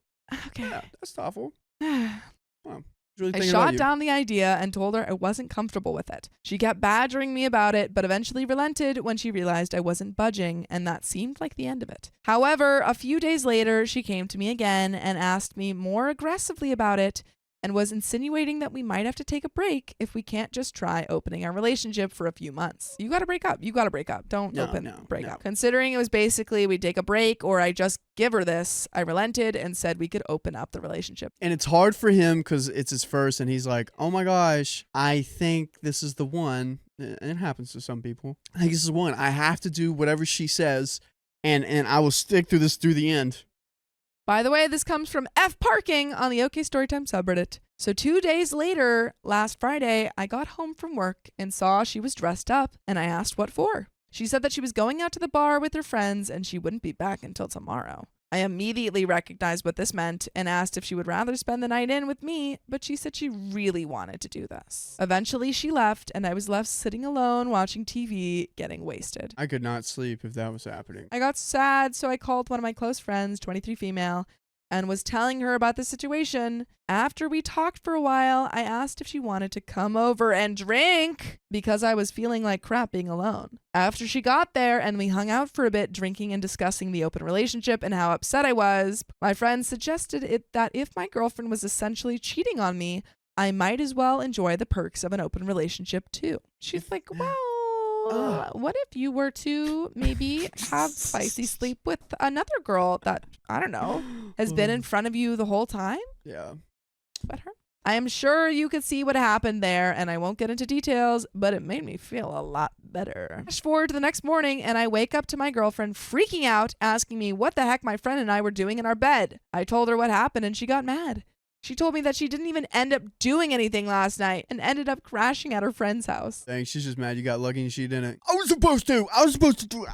E: Okay.
I: Yeah, that's thoughtful.
E: I
I: Really thinking about
E: shot
I: you.
E: down the idea and told her I wasn't comfortable with it. She kept badgering me about it, but eventually relented when she realized I wasn't budging, and that seemed like the end of it. However, a few days later, she came to me again and asked me more aggressively about it, and was insinuating that we might have to take a break if we can't just try opening our relationship for a few months. You gotta break up. You gotta break up. Don't break up. Considering it was basically we'd take a break or I just give her this, I relented and said we could open up the relationship.
I: And it's hard for him because it's his first and he's like, oh my gosh, I think this is the one. And it happens to some people. I think this is the one. I have to do whatever she says and I will stick through this through the end.
E: By the way, this comes from F Parking on the OK Storytime subreddit. So 2 days later, last Friday, I got home from work and saw she was dressed up, and I asked what for. She said that she was going out to the bar with her friends and she wouldn't be back until tomorrow. I immediately recognized what this meant and asked if she would rather spend the night in with me, but she said she really wanted to do this. Eventually, she left, and I was left sitting alone watching TV, getting wasted.
I: I could not sleep if that was happening.
E: I got sad, so I called one of my close friends, 23 female, and was telling her about the situation. After we talked for a while, I asked if she wanted to come over and drink because I was feeling like crap being alone. After she got there and we hung out for a bit, drinking and discussing the open relationship and how upset I was, my friend suggested that if my girlfriend was essentially cheating on me, I might as well enjoy the perks of an open relationship too. She's like, well, what if you were to maybe have spicy sleep with another girl that, I don't know, has been in front of you the whole time?
I: Yeah.
E: But her. I am sure you could see what happened there, and I won't get into details, but it made me feel a lot better. Flash forward to the next morning, and I wake up to my girlfriend freaking out, asking me what the heck my friend and I were doing in our bed. I told her what happened, and she got mad. She told me that she didn't even end up doing anything last night and ended up crashing at her friend's house.
I: Dang, she's just mad you got lucky and she didn't. I was supposed to do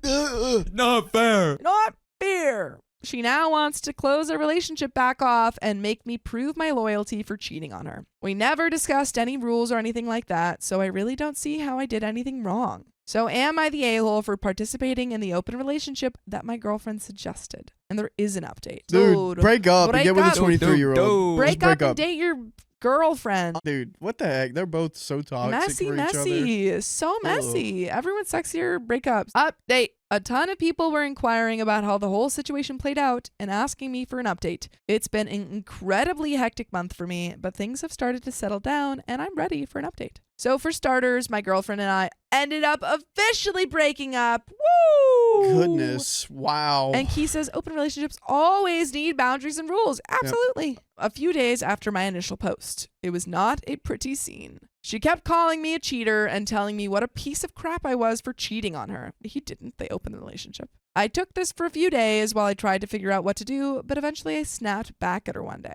I: it.
G: Not fair.
E: Not fair. She now wants to close our relationship back off and make me prove my loyalty for cheating on her. We never discussed any rules or anything like that, so I really don't see how I did anything wrong. So am I the a-hole for participating in the open relationship that my girlfriend suggested? And there is an update.
I: Dude, break up and get with a 23-year-old.
E: Break up and date your girlfriend.
I: Dude, what the heck? They're both so toxic for each other.
E: So messy. Everyone's sexier breakups. Update. A ton of people were inquiring about how the whole situation played out and asking me for an update. It's been an incredibly hectic month for me, but things have started to settle down and I'm ready for an update. So for starters, my girlfriend and I ended up officially breaking up. Woo!
I: Goodness. Wow.
E: And Key says open relationships always need boundaries and rules. Absolutely. Yep. A few days after my initial post, it was not a pretty scene. She kept calling me a cheater and telling me what a piece of crap I was for cheating on her. He didn't. They opened the relationship. I took this for a few days while I tried to figure out what to do, but eventually I snapped back at her one day.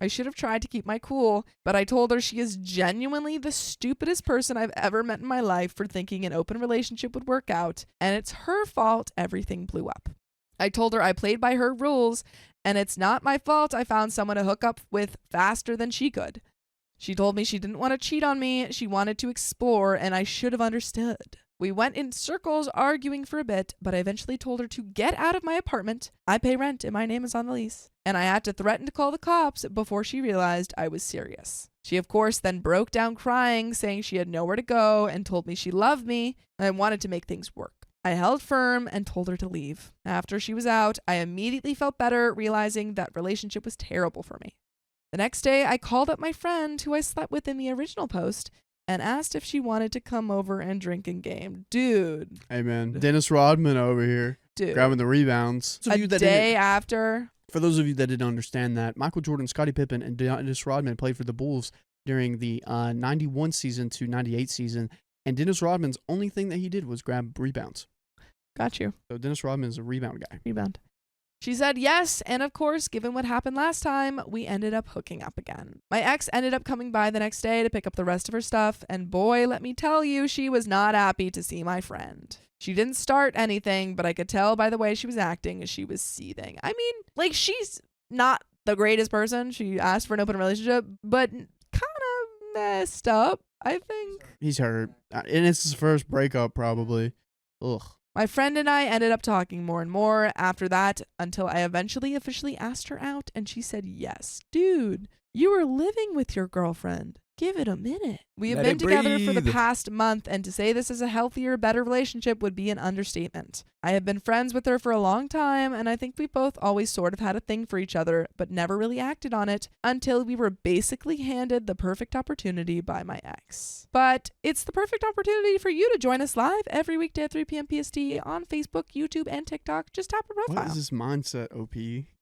E: I should have tried to keep my cool, but I told her she is genuinely the stupidest person I've ever met in my life for thinking an open relationship would work out, and it's her fault everything blew up. I told her I played by her rules, and it's not my fault I found someone to hook up with faster than she could. She told me she didn't want to cheat on me, she wanted to explore, and I should have understood. We went in circles arguing for a bit, but I eventually told her to get out of my apartment. I pay rent and my name is on the lease. And I had to threaten to call the cops before she realized I was serious. She, of course, then broke down crying, saying she had nowhere to go and told me she loved me and wanted to make things work. I held firm and told her to leave. After she was out, I immediately felt better, realizing that relationship was terrible for me. The next day, I called up my friend who I slept with in the original post and asked if she wanted to come over and drink and game. Dude.
I: Hey, man. Dennis Rodman over here.
E: Dude.
I: Grabbing the rebounds.
E: A day after.
I: For those of you that didn't understand that, Michael Jordan, Scottie Pippen, and Dennis Rodman played for the Bulls during the 91 season to 98 season. And Dennis Rodman's only thing that he did was grab rebounds.
E: Got you.
I: So Dennis Rodman is a rebound guy.
E: Rebound. She said yes, and of course, given what happened last time, we ended up hooking up again. My ex ended up coming by the next day to pick up the rest of her stuff, and boy, let me tell you, she was not happy to see my friend. She didn't start anything, but I could tell by the way she was acting she was seething. I mean, like, she's not the greatest person. She asked for an open relationship, but kind of messed up, I think.
I: He's hurt. And it's his first breakup, probably. Ugh.
E: My friend and I ended up talking more and more after that until I eventually officially asked her out and she said yes. Dude, you were living with your girlfriend. Give it a minute. We have been together for the past month, and to say this is a healthier, better relationship would be an understatement. I have been friends with her for a long time, and I think we both always sort of had a thing for each other, but never really acted on it until we were basically handed the perfect opportunity by my ex. But it's the perfect opportunity for you to join us live every weekday at 3 p.m. PST on Facebook, YouTube, and TikTok. Just tap her profile.
I: What is this mindset, OP?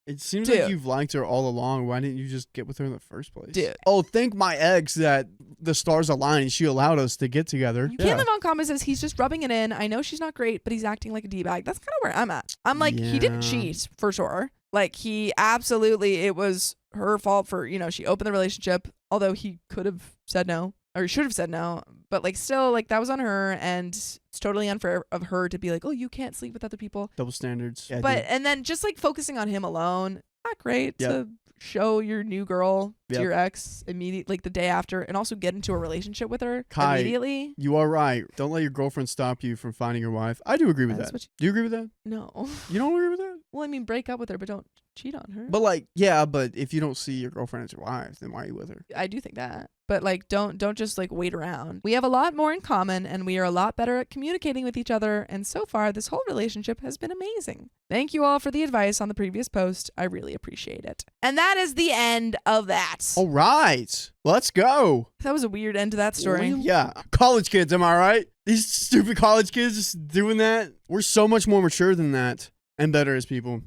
I: It seems
E: Dude.
I: like you've liked her all along. Why didn't you just get with her in the first place?
E: Dude.
I: Oh, thank my ex that the stars aligned and she allowed us to get together.
E: You can't live on comments says he's just rubbing it in. I know she's not great, but he's acting like a D-bag. That's kind of where I'm at. I'm like, he didn't
I: Yeah.
E: cheat for sure. Like, he absolutely, it was her fault for, she opened the relationship, although he could have said no, or he should have said no, but like still, like, that was on her, and it's totally unfair of her to be like, oh, you can't sleep with other people.
I: Double standards. Yeah,
E: But, and then just like focusing on him alone, not great to show your new girl to your ex immediately, like the day after, and also get into a relationship with her
I: Kai,
E: immediately.
I: You are right. Don't let your girlfriend stop you from finding your wife. I do agree with
E: That's
I: that.
E: what you-
I: Do you agree with that?
E: No.
I: You don't agree with that?
E: Well, I mean, break up with her, but don't cheat on her.
I: But like, yeah, but if you don't see your girlfriend as your wife, then why are you with her?
E: I do think that. But like, don't just like wait around. We have a lot more in common, and we are a lot better at communicating with each other. And so far, this whole relationship has been amazing. Thank you all for the advice on the previous post. I really appreciate it. And that is the end of that.
I: All right, let's go.
E: That was a weird end to that story.
I: Yeah, college kids, am I right? These stupid college kids just doing that. We're so much more mature than that and better as people.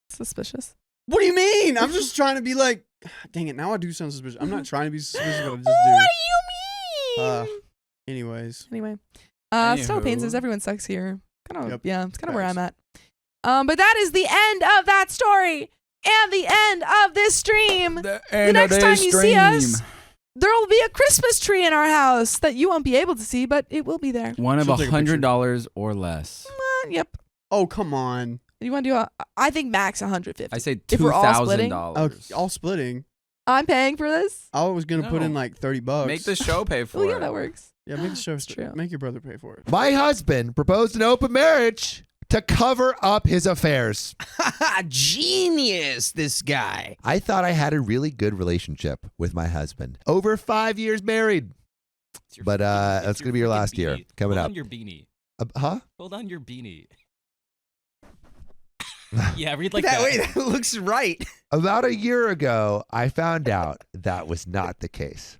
E: Suspicious.
I: What do you mean? I'm just trying to be like, dang it, now I do sound suspicious. I'm not trying to be suspicious, but I just do.
E: What do you mean?
I: Anyways.
E: Anyway. Stella Payne says everyone sucks here. Kind of, yeah, it's kind of where I'm at. But that is the end of that story and the end of this stream. The next time you see us, there will be a Christmas tree in our house that you won't be able to see, but it will be there.
H: One of $100 or less.
E: Yep.
I: Oh, come on.
E: You want to do I think max 150.
H: I say
E: if we're all splitting.
H: $2,000.
I: All splitting.
E: I'm paying for this.
I: I was gonna put in like $30.
H: Make the show pay for
E: Oh
H: it.
E: yeah, that works.
I: Yeah, make the show. Make your brother pay for it.
A: My husband proposed an open marriage to cover up his affairs.
F: Genius, this guy.
A: I thought I had a really good relationship with my husband. Over 5 years married. But that's going to be your last year coming up.
G: Hold on your beanie.
A: Huh?
G: Hold on your beanie. Yeah, read like
F: that.
G: that.
F: Wait, that looks right.
A: About a year ago, I found out that was not the case.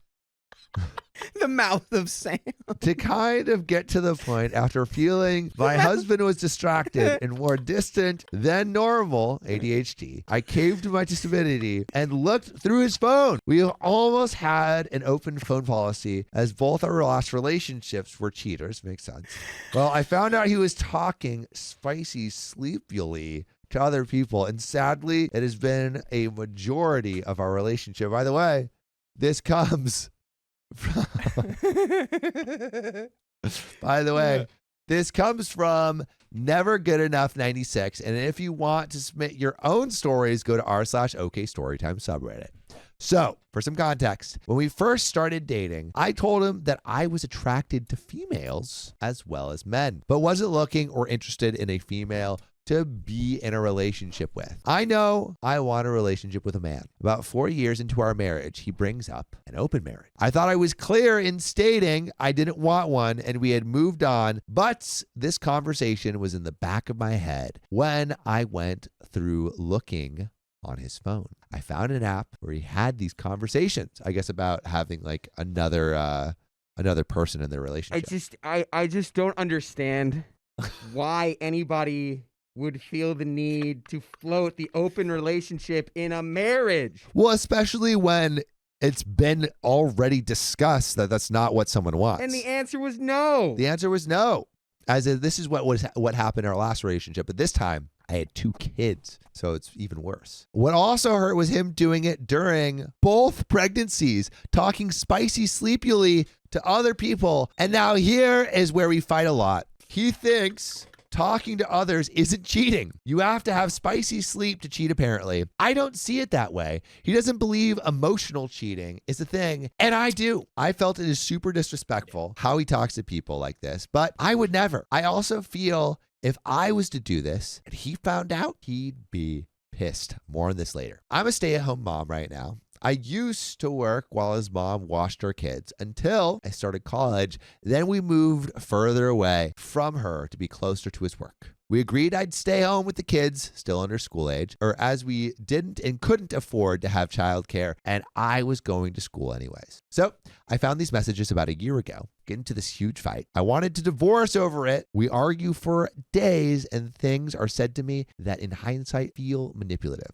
F: The mouth of Sam.
A: To kind of get to the point, after feeling my husband was distracted and more distant than normal, ADHD, I caved to my timidity and looked through his phone. We almost had an open phone policy as both our last relationships were cheaters. Makes sense. Well, I found out he was talking spicy, sleepily to other people, and sadly, it has been a majority of our relationship. By the way, this comes By the way, this comes from Never Good Enough 96. And if you want to submit your own stories, go to r/OK Storytime subreddit. So, for some context, when we first started dating, I told him that I was attracted to females as well as men, but wasn't looking or interested in a female to be in a relationship with. I know I want a relationship with a man. About 4 years into our marriage, he brings up an open marriage. I thought I was clear in stating I didn't want one and we had moved on, but this conversation was in the back of my head when I went through looking on his phone. I found an app where he had these conversations, I guess, about having like another person in their relationship.
F: I just don't understand why anybody would feel the need to float the open relationship in a marriage.
A: Well, especially when it's been already discussed that that's not what someone wants.
F: And the answer was no.
A: The answer was no. As in, this is what happened in our last relationship, but this time I had 2 kids, so it's even worse. What also hurt was him doing it during both pregnancies, talking spicy sleepily to other people. And now here is where we fight a lot. He thinks talking to others isn't cheating. You have to have spicy sleep to cheat, apparently. I don't see it that way. He doesn't believe emotional cheating is a thing, and I do. I felt it is super disrespectful how he talks to people like this, but I would never. I also feel if I was to do this and he found out, he'd be pissed. More on this later. I'm a stay-at-home mom right now. I used to work while his mom washed her kids until I started college. Then we moved further away from her to be closer to his work. We agreed I'd stay home with the kids, still under school age, or as we didn't and couldn't afford to have childcare, and I was going to school anyways. So I found these messages about a year ago, get into this huge fight. I wanted to divorce over it. We argue for days, and things are said to me that in hindsight feel manipulative.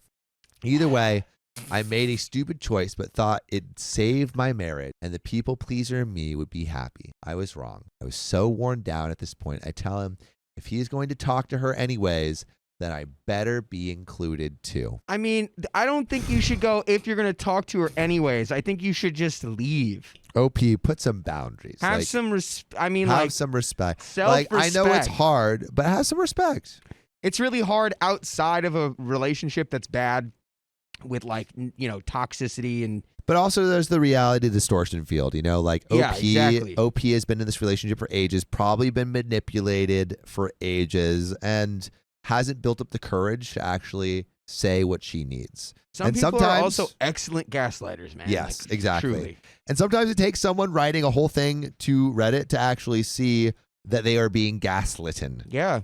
A: Either way, I made a stupid choice, but thought it'd save my marriage and the people pleaser in me would be happy. I was wrong. I was so worn down at this point. I tell him if he's going to talk to her anyways, then I better be included too.
F: I mean, I don't think you should go if you're going to talk to her anyways. I think you should just leave.
A: OP, put some boundaries.
F: Have some respect. I mean,
A: have
F: like
A: some respect.
F: Self-respect.
A: Like, I know it's hard, but have some respect.
F: It's really hard outside of a relationship that's bad with toxicity and.
A: But also there's the reality distortion field, like OP,
F: yeah, exactly.
A: OP has been in this relationship for ages, probably been manipulated for ages, and hasn't built up the courage to actually say what she needs.
F: Some people are also excellent gaslighters, man.
A: Yes, exactly.
F: Truly.
A: And sometimes it takes someone writing a whole thing to Reddit to actually see that they are being gaslitten.
F: Yeah.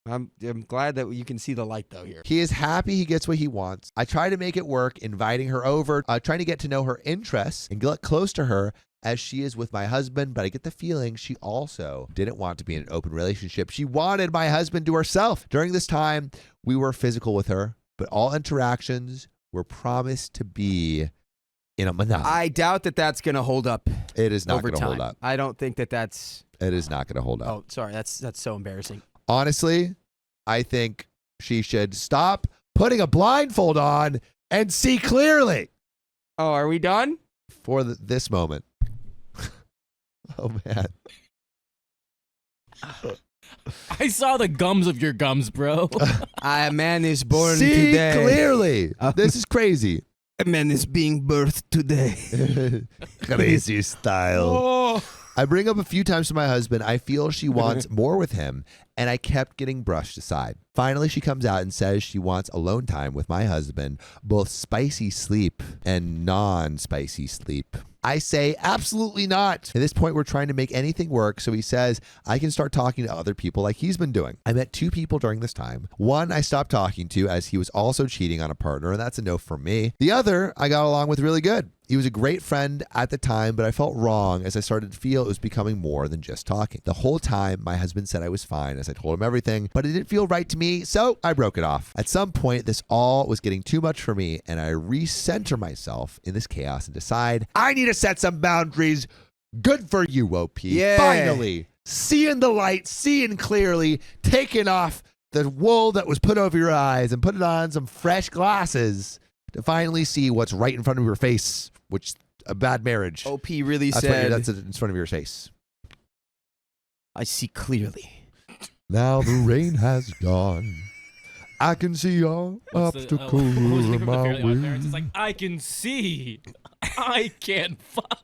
F: I'm glad that you can see the light, though, here.
A: He is happy he gets what he wants. I try to make it work, inviting her over, trying to get to know her interests and get close to her as she is with my husband, but I get the feeling she also didn't want to be in an open relationship. She wanted my husband to herself. During this time, we were physical with her, but all interactions were promised to be in a monogamy.
F: I doubt that that's going to hold up.
A: It is not
F: going
A: to hold up.
F: I don't think that that's...
A: It is not going to hold up.
F: Oh, sorry. That's so embarrassing.
A: Honestly, I think she should stop putting a blindfold on and see clearly.
F: Oh, are we done?
A: For this moment. Oh, man.
G: I saw the gums of your gums, bro.
F: A man is born
A: see
F: today.
A: Clearly. This is crazy.
F: A man is being birthed today.
A: Crazy style.
F: Oh.
A: I bring up a few times to my husband, I feel she wants more with him, and I kept getting brushed aside. Finally, she comes out and says she wants alone time with my husband, both spicy sleep and non-spicy sleep. I say, absolutely not. At this point, we're trying to make anything work, so he says I can start talking to other people like he's been doing. I met 2 people during this time. One I stopped talking to as he was also cheating on a partner, and that's a no from me. The other I got along with really good. He was a great friend at the time, but I felt wrong as I started to feel it was becoming more than just talking. The whole time, my husband said I was fine as I told him everything, but it didn't feel right to me, so I broke it off. At some point, this all was getting too much for me, and I recenter myself in this chaos and decide I need to set some boundaries. Good for you, OP.
F: Yeah.
A: Finally, seeing the light, seeing clearly, taking off the wool that was put over your eyes and putting on some fresh glasses to finally see what's right in front of your face, which a bad marriage.
F: OP really
A: That's
F: said,
A: that's in front of your face.
F: I see clearly.
A: Now the rain has gone. I can see all obstacles in my way.
G: It's like, I can see. I can't fight.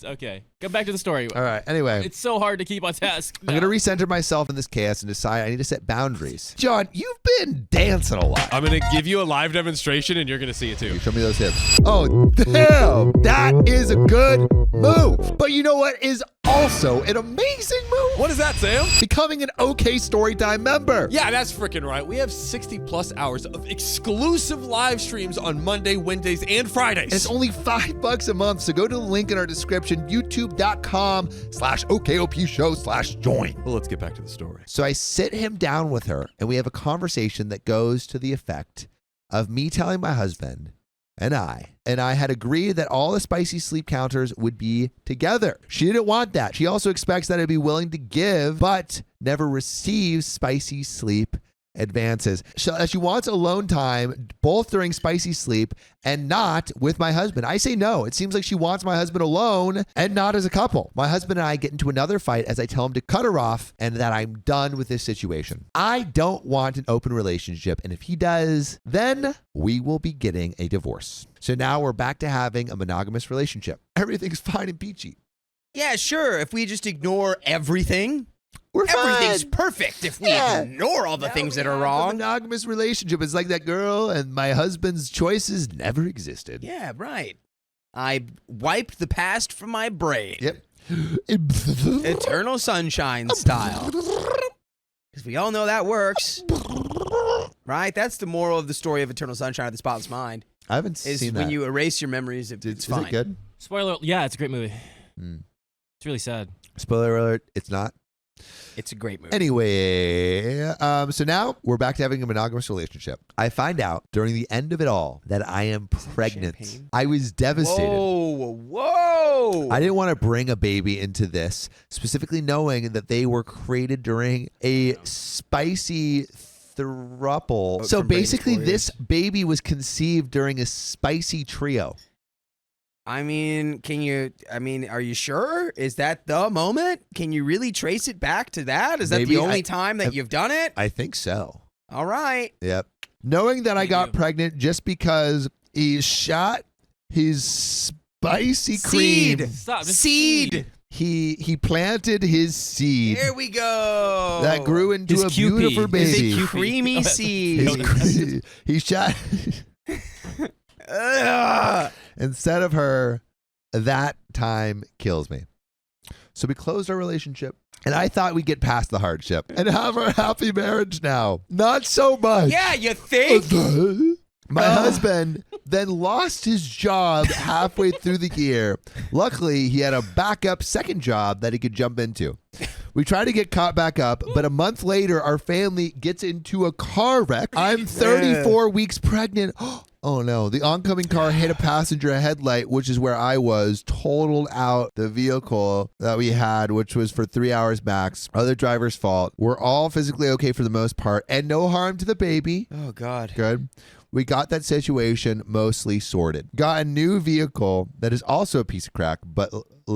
G: Okay, come back to the story.
A: All right, anyway.
G: It's so hard to keep on task.
A: I'm going to recenter myself in this chaos and decide I need to set boundaries. John, you've been dancing a lot.
B: I'm going to give you a live demonstration and you're going to see it too.
A: Show me those hips. Oh, damn. That is a good move. But you know what is also an amazing move?
B: What is that, Sam?
A: Becoming an OK Storytime member.
B: Yeah, that's freaking right. We have 60 plus hours of exclusive live streams on Monday, Wednesdays, and Fridays.
A: It's only $5 a month, so go to the link in our description, youtube.com/OKOP show/join.
B: Well, let's get back to the story.
A: So I sit him down with her, and we have a conversation that goes to the effect of me telling my husband and I had agreed that all the spicy sleep counters would be together. She didn't want that. She also expects that I'd be willing to give, but never receive spicy sleep advances. She wants alone time, both during spicy sleep and not with my husband. I say no. It seems like she wants my husband alone and not as a couple. My husband and I get into another fight as I tell him to cut her off and that I'm done with this situation. I don't want an open relationship, and if he does, then we will be getting a divorce. So now we're back to having a monogamous relationship. Everything's fine and peachy.
F: Yeah, sure. If we just ignore everything,
A: fine.
F: everything's perfect if we ignore all the things that are
A: A
F: wrong.
A: monogamous relationship is like that girl, and my husband's choices never existed.
F: Yeah, right. I wiped the past from my brain.
A: Yep.
F: Eternal Sunshine style. Because we all know that works. Right? That's the moral of the story of Eternal Sunshine of the Spotless Mind.
A: I haven't
F: Is
A: seen
F: when
A: that.
F: you erase your memories, it's
A: Is
F: fine.
A: it good?
G: Spoiler. Yeah, it's a great movie.
A: Mm.
G: It's really sad.
A: Spoiler alert, it's not.
F: It's a great movie.
A: Anyway, so now we're back to having a monogamous relationship. I find out during the end of it all that I am pregnant.
F: champagne?
A: I was devastated.
F: Whoa.
A: I didn't want to bring a baby into this, specifically knowing that they were created during a spicy throuple. So
F: from Braden's
A: basically,
F: Warriors.
A: this baby was conceived during a spicy trio.
F: I mean, are you sure? Is that the moment? Can you really trace it back to that? Is that
A: Maybe
F: the only time that you've done it?
A: I think so.
F: All right.
A: Yep. Knowing that I got
G: you.
A: pregnant just because he shot his spicy cream.
F: Seed.
G: Stop. Just
F: Seed.
A: He planted his seed
F: Here we go.
A: that grew into
G: His
A: a
G: QP.
A: beautiful
F: Is
A: baby.
F: it creamy
A: His
F: seed?
A: cre- he shot
F: Ugh.
A: instead of her. That time kills me. So we closed our relationship, and I thought we'd get past the hardship and have our happy marriage now. Not so much.
F: Yeah, you think?
A: My husband then lost his job halfway through the year. Luckily, he had a backup second job that he could jump into. We tried to get caught back up, but a month later, our family gets into a car wreck. I'm 34 weeks pregnant. Oh no, the oncoming car hit a passenger headlight, which is where I was, totaled out the vehicle that we had, which was for 3 hours max. Other driver's fault. We're all physically okay for the most part, and no harm to the baby.
F: Oh, God.
A: Good. We got that situation mostly sorted. Got a new vehicle that is also a piece of crack, but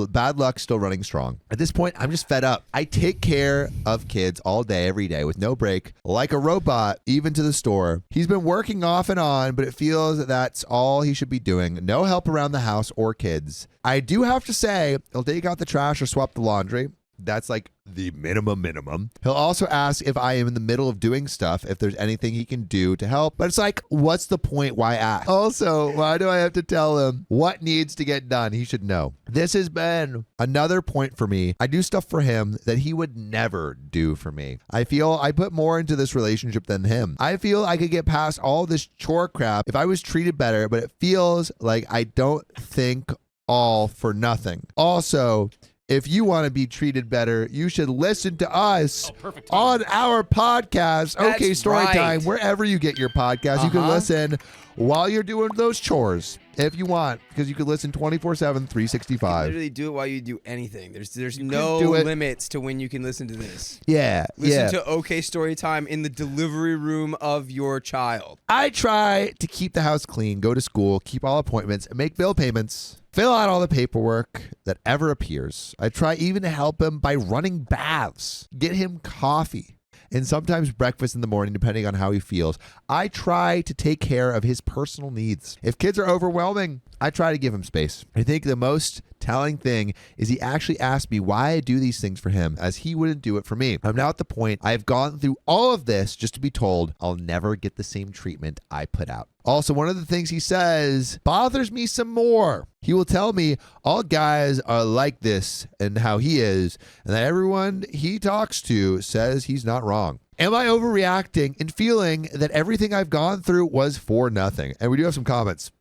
A: bad luck still running strong. At this point, I'm just fed up. I take care of kids all day, every day, with no break, like a robot, even to the store. He's been working off and on, but it feels that that's all he should be doing. No help around the house or kids. I do have to say, he'll take out the trash or swap the laundry. That's like the minimum. He'll also ask if I am in the middle of doing stuff, if there's anything he can do to help. But it's like, what's the point? Why ask? Also, why do I have to tell him what needs to get done? He should know. This has been another point for me. I do stuff for him that he would never do for me. I feel I put more into this relationship than him. I feel I could get past all this chore crap if I was treated better, but it feels like I don't think all for nothing. Also, if you want to be treated better, you should listen to us on our podcast.
F: That's
A: Okay, Story
F: right.
A: Time, wherever you get your podcast. You can listen while you're doing those chores if you want, because you can listen 24/7, 365.
F: Literally do it while you do anything. There's
A: can
F: no
A: do it.
F: limits to when you can listen to this.
A: Yeah,
F: Listen to OK Story Time in the delivery room of your child.
A: I try to keep the house clean, go to school, keep all appointments, and make bill payments. Fill out all the paperwork that ever appears. I try even to help him by running baths, get him coffee, and sometimes breakfast in the morning, depending on how he feels. I try to take care of his personal needs. If kids are overwhelming, I try to give him space. I think the most telling thing is he actually asked me why I do these things for him, as he wouldn't do it for me. I'm now at the point I've gone through all of this just to be told I'll never get the same treatment I put out. Also, one of the things he says bothers me some more. He will tell me all guys are like this and how he is, and that everyone he talks to says he's not wrong. Am I overreacting and feeling that everything I've gone through was for nothing? And we do have some comments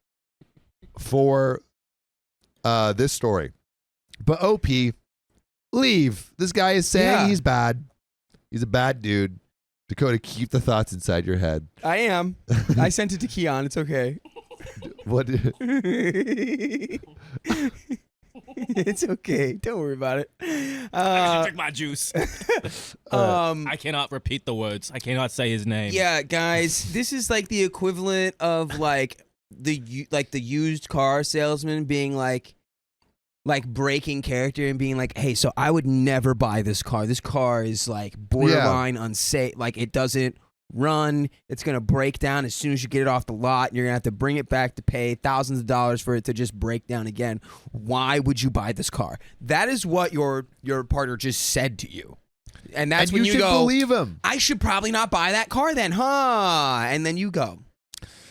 A: for this story. But OP, leave. This guy is saying he's bad. He's a bad dude. Dakota, keep the thoughts inside your head.
F: I am. I sent it to Keon. It's okay.
A: What?
F: It's okay. Don't worry about it.
G: I should drink my juice. I cannot repeat the words. I cannot say his name.
F: Yeah, guys, this is like the equivalent of like the used car salesman being like breaking character and being like, hey, so I would never buy this car. This car is like borderline unsafe. Like it doesn't run. It's going to break down as soon as you get it off the lot. And you're going to have to bring it back to pay thousands of dollars for it to just break down again. Why would you buy this car? That is what your partner just said to you. And that's when you
A: should
F: go,
A: believe him.
F: I should probably not buy that car then, huh? And then you go.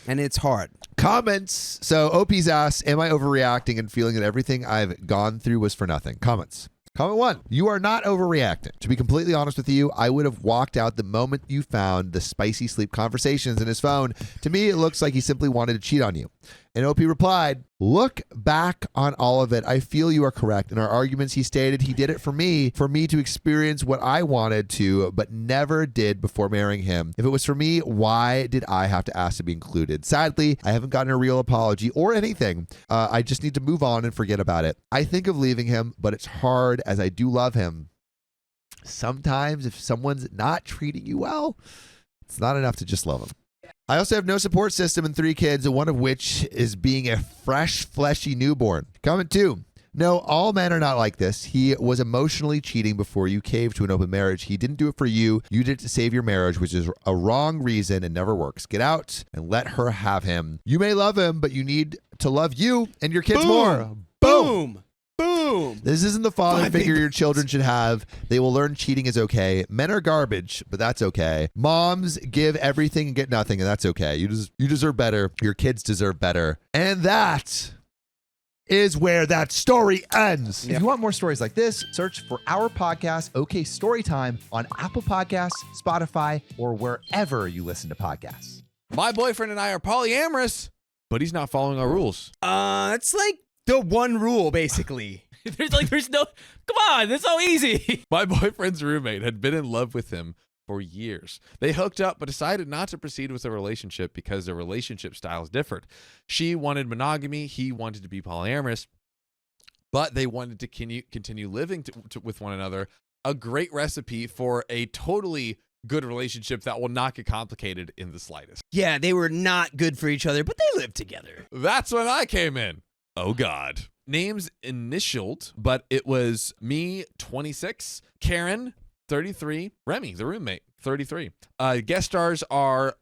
F: And it's hard.
A: Comments. So OP's asked, am I overreacting and feeling that everything I've gone through was for nothing? Comments. Comment 1. You are not overreacting. To be completely honest with you, I would have walked out the moment you found the spicy sleep conversations in his phone. To me, it looks like he simply wanted to cheat on you. And OP replied, look back on all of it. I feel you are correct. In our arguments, he stated he did it for me to experience what I wanted to, but never did before marrying him. If it was for me, why did I have to ask to be included? Sadly, I haven't gotten a real apology or anything. I just need to move on and forget about it. I think of leaving him, but it's hard as I do love him. Sometimes if someone's not treating you well, it's not enough to just love them. I also have no support system and 3 kids, one of which is being a fresh, fleshy newborn. Comment 2. No, all men are not like this. He was emotionally cheating before you caved to an open marriage. He didn't do it for you. You did it to save your marriage, which is a wrong reason and never works. Get out and let her have him. You may love him, but you need to love you and your kids more. Boom.
F: Boom.
A: This isn't the father figure your children should have. They will learn cheating is okay. Men are garbage, but that's okay. Moms give everything and get nothing, and that's okay. You deserve better. Your kids deserve better. And that is where that story ends.
J: If you want more stories like this, search for our podcast, OK Storytime, on Apple Podcasts, Spotify, or wherever you listen to podcasts.
B: My boyfriend and I are polyamorous, but he's not following our rules.
F: It's like the one rule, basically.
G: there's no, come on, it's so easy.
B: My boyfriend's roommate had been in love with him for years. They hooked up, but decided not to proceed with the relationship because their relationship styles differed. She wanted monogamy. He wanted to be polyamorous, but they wanted to continue living with one another. A great recipe for a totally good relationship that will not get complicated in the slightest.
F: Yeah, they were not good for each other, but they lived together.
B: That's when I came in. Oh, God. Names initialed, but it was me, 26, Karen, 33, Remy, the roommate, 33. Guest stars are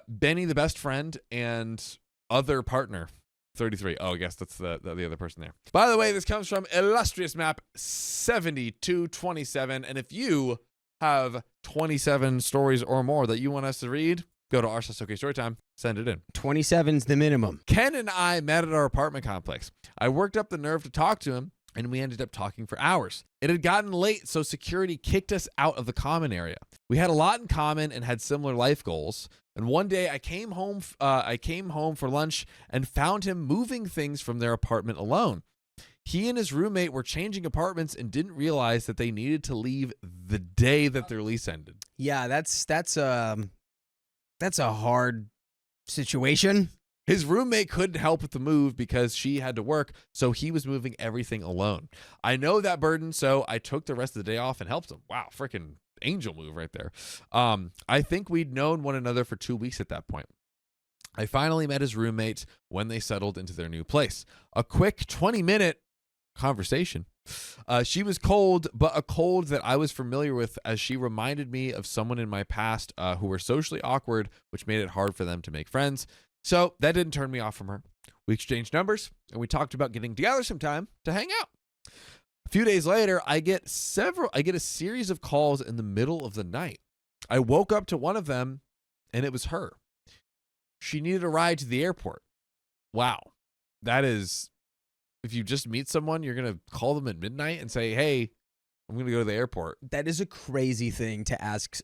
B: Benny, the best friend, and other partner, 33. Oh, I guess that's the other person there. By the way, this comes from Illustrious Map 7227. And if you have 27 stories or more that you want us to read, go to r/OK Storytime, send it in.
F: 27's the minimum.
B: Ken and I met at our apartment complex. I worked up the nerve to talk to him, and we ended up talking for hours. It had gotten late, so security kicked us out of the common area. We had a lot in common and had similar life goals. And one day I came home for lunch and found him moving things from their apartment alone. He and his roommate were changing apartments and didn't realize that they needed to leave the day that their lease ended.
F: Yeah, that's a hard situation.
B: His roommate couldn't help with the move because she had to work, so he was moving everything alone. I know that burden, so I took the rest of the day off and helped him. Wow, freaking angel move right there. I think we'd known one another for 2 weeks at that point. I finally met his roommate when they settled into their new place. A quick 20-minute conversation. She was cold, but a cold that I was familiar with, as she reminded me of someone in my past who were socially awkward, which made it hard for them to make friends. So that didn't turn me off from her. We exchanged numbers, and we talked about getting together sometime to hang out. A few days later, I get a series of calls in the middle of the night. I woke up to one of them, and it was her. She needed a ride to the airport. Wow. That is, if you just meet someone, you're going to call them at midnight and say, hey, I'm going to go to the airport.
F: That is a crazy thing to ask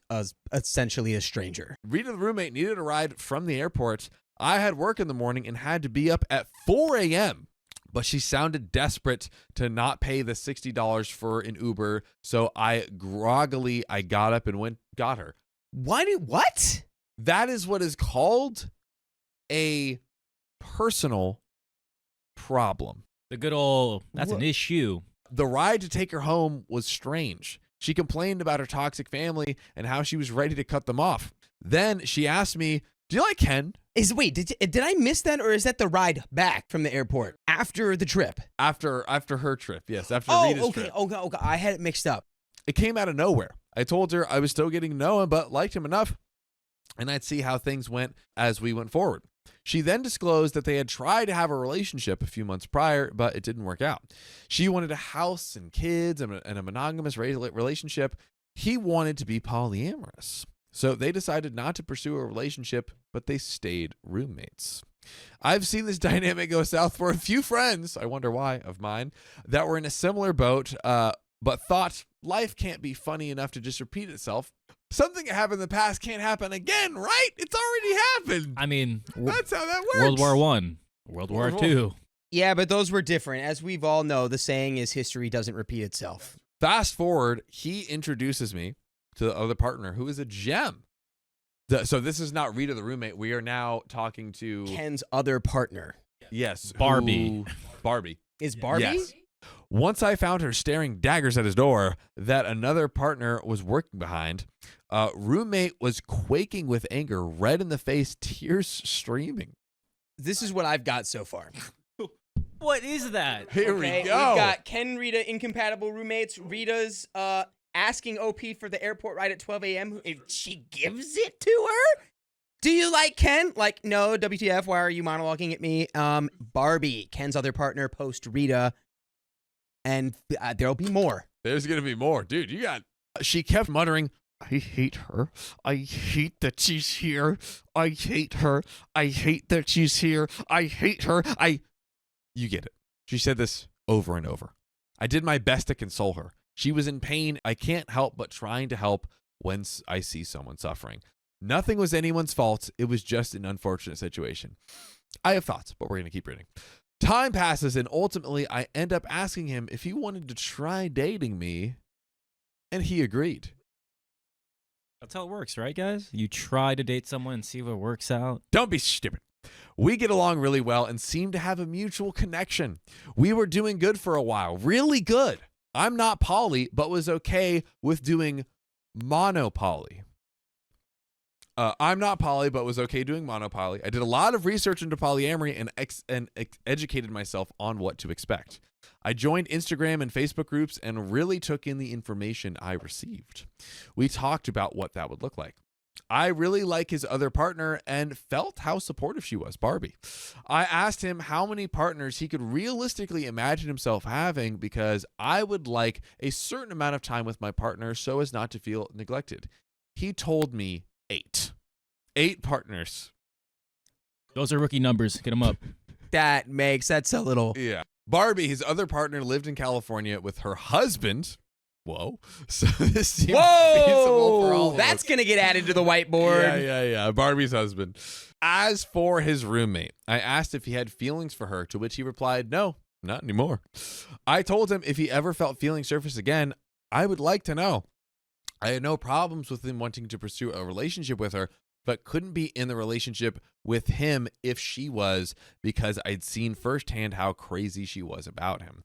F: essentially a stranger.
B: Rita, the roommate, needed a ride from the airport. I had work in the morning and had to be up at 4 a.m., but she sounded desperate to not pay the $60 for an Uber, so I got up and got her.
F: What?
B: That is what is called a personal problem.
G: The good old, that's an issue.
B: The ride to take her home was strange. She complained about her toxic family and how she was ready to cut them off. Then she asked me, "Do you like Ken?"
F: Did I miss that, or is that the ride back from the airport after the trip?
B: After her trip, yes. After
F: Oh,
B: Rita's
F: okay,
B: trip.
F: okay. I had it mixed up.
B: It came out of nowhere. I told her I was still getting to know him, but liked him enough, and I'd see how things went as we went forward. She then disclosed that they had tried to have a relationship a few months prior, but it didn't work out. She wanted a house and kids and a monogamous relationship. He wanted to be polyamorous. So they decided not to pursue a relationship, but they stayed roommates. I've seen this dynamic go south for a few friends, I wonder why, of mine, that were in a similar boat, but thought life can't be funny enough to just repeat itself. Something that happened in the past can't happen again, right? It's already happened.
G: I mean,
B: That's how that works.
G: World War I, World War II.
F: Yeah, but those were different. As we've all know, the saying is history doesn't repeat itself.
B: Fast forward, he introduces me to the other partner who is a gem. So this is not Rita, the roommate. We are now talking to
F: Ken's other partner.
B: Yes,
G: Barbie.
B: Barbie.
F: Is Barbie?
B: Yes. Once I found her staring daggers at his door that another partner was working behind, roommate was quaking with anger, red in the face, tears streaming.
F: This is what I've got so far.
G: What is that?
B: Here we
F: We've
B: go.
F: got Ken, Rita, incompatible roommates. Rita's asking OP for the airport ride at 12 a.m. If she gives it to her? Do you like Ken? Like, no, WTF, why are you monologuing at me? Barbie, Ken's other partner, post Rita. And there'll be more.
B: There's going to be more. Dude, you got... She kept muttering, "I hate her. I hate that she's here. I hate her. I hate that she's here. I hate her. You get it. She said this over and over. I did my best to console her. She was in pain. I can't help but trying to help when I see someone suffering. Nothing was anyone's fault. It was just an unfortunate situation. I have thoughts, but we're going to keep reading. Time passes, and ultimately, I end up asking him if he wanted to try dating me, and he agreed.
G: That's how it works, right, guys? You try to date someone and see what works out.
B: Don't be stupid. We get along really well and seem to have a mutual connection. We were doing good for a while, really good. I'm not poly, but was okay with doing monopoly. I'm not poly, but was okay doing monopoly. I did a lot of research into polyamory and educated myself on what to expect. I joined Instagram and Facebook groups and really took in the information I received. We talked about what that would look like. I really like his other partner and felt how supportive she was, Barbie. I asked him how many partners he could realistically imagine himself having because I would like a certain amount of time with my partner so as not to feel neglected. He told me 8. 8 partners.
G: Those are rookie numbers. Get them up.
F: That's a little.
B: Yeah. Barbie, his other partner, lived in California with her husband. Whoa. So this seems feasible for all of
F: That's
B: us.
F: going to get added to the whiteboard.
B: Yeah. Barbie's husband. As for his roommate, I asked if he had feelings for her, to which he replied, no, not anymore. I told him if he ever felt feelings surface again, I would like to know. I had no problems with him wanting to pursue a relationship with her, but couldn't be in the relationship with him if she was, because I'd seen firsthand how crazy she was about him.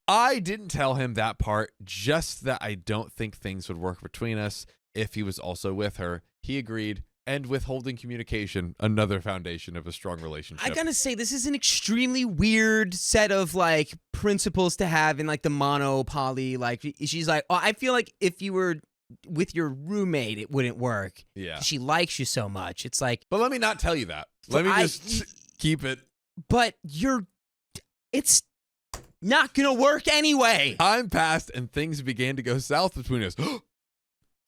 B: I didn't tell him that part, just that I don't think things would work between us if he was also with her. He agreed, and withholding communication, another foundation of a strong relationship.
F: I gotta say, this is an extremely weird set of like principles to have in like the mono-poly. Like, she's like, oh, I feel like if you were with your roommate, it wouldn't work.
B: Yeah.
F: She likes you so much. It's like,
B: But let me not tell you that. Let me just keep it.
F: but it's not gonna work anyway.
B: Time passed and things began to go south between us.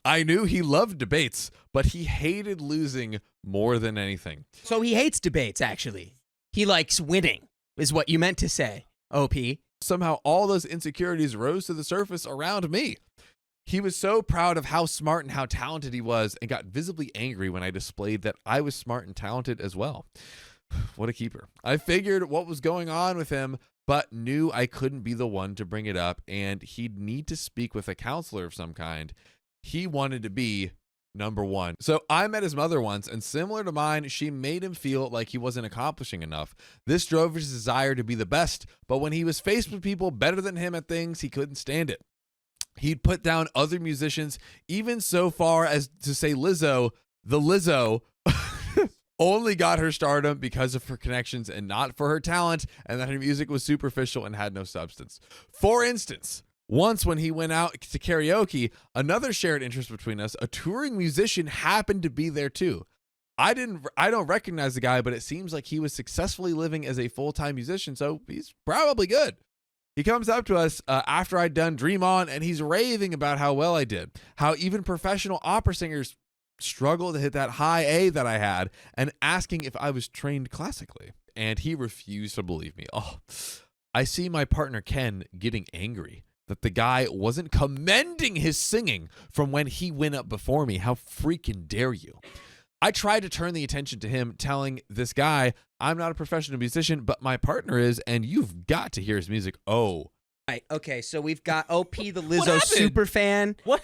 B: I knew he loved debates, but he hated losing more than anything.
F: So he hates debates, actually. He likes winning, is what you meant to say, OP.
B: Somehow all those insecurities rose to the surface around me. He was so proud of how smart and how talented he was and got visibly angry when I displayed that I was smart and talented as well. What a keeper. I figured what was going on with him, but knew I couldn't be the one to bring it up, and he'd need to speak with a counselor of some kind. He wanted to be number one. So I met his mother once, and similar to mine, she made him feel like he wasn't accomplishing enough. This drove his desire to be the best, but when he was faced with people better than him at things, he couldn't stand it. He'd put down other musicians, even so far as to say Lizzo, the Lizzo, only got her stardom because of her connections and not for her talent, and that her music was superficial and had no substance. For instance, once when he went out to karaoke, another shared interest between us, a touring musician, happened to be there too. I don't recognize the guy, but it seems like he was successfully living as a full-time musician, so he's probably good. He comes up to us after I'd done Dream On, and he's raving about how well I did, how even professional opera singers struggle to hit that high A that I had, and asking if I was trained classically. And he refused to believe me. Oh, I see my partner Ken getting angry that the guy wasn't commending his singing from when he went up before me. How freaking dare you? I tried to turn the attention to him, telling this guy, I'm not a professional musician, but my partner is, and you've got to hear his music. Oh.
F: Right. Okay. So we've got OP, the Lizzo super fan.
G: What?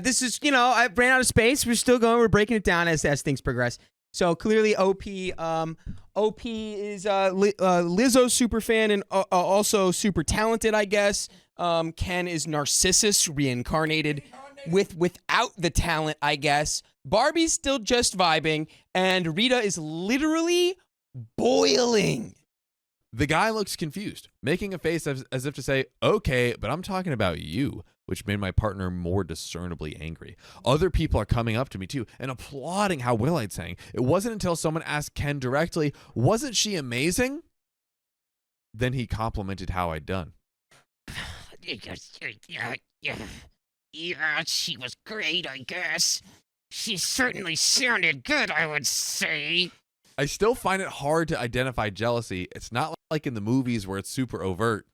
F: This is, I ran out of space. We're still going. We're breaking it down as things progress. So clearly, OP is Lizzo super fan and also super talented, I guess. Ken is Narcissus reincarnated without the talent, I guess. Barbie's still just vibing, and Rita is literally boiling.
B: The guy looks confused, making a face as if to say, okay, but I'm talking about you, which made my partner more discernibly angry. Other people are coming up to me too and applauding how well I'd sang. It wasn't until someone asked Ken directly, wasn't she amazing? Then he complimented how I'd done.
K: Yeah, she was great, I guess. She certainly sounded good, I would say.
B: I still find it hard to identify jealousy. It's not like in the movies where it's super overt.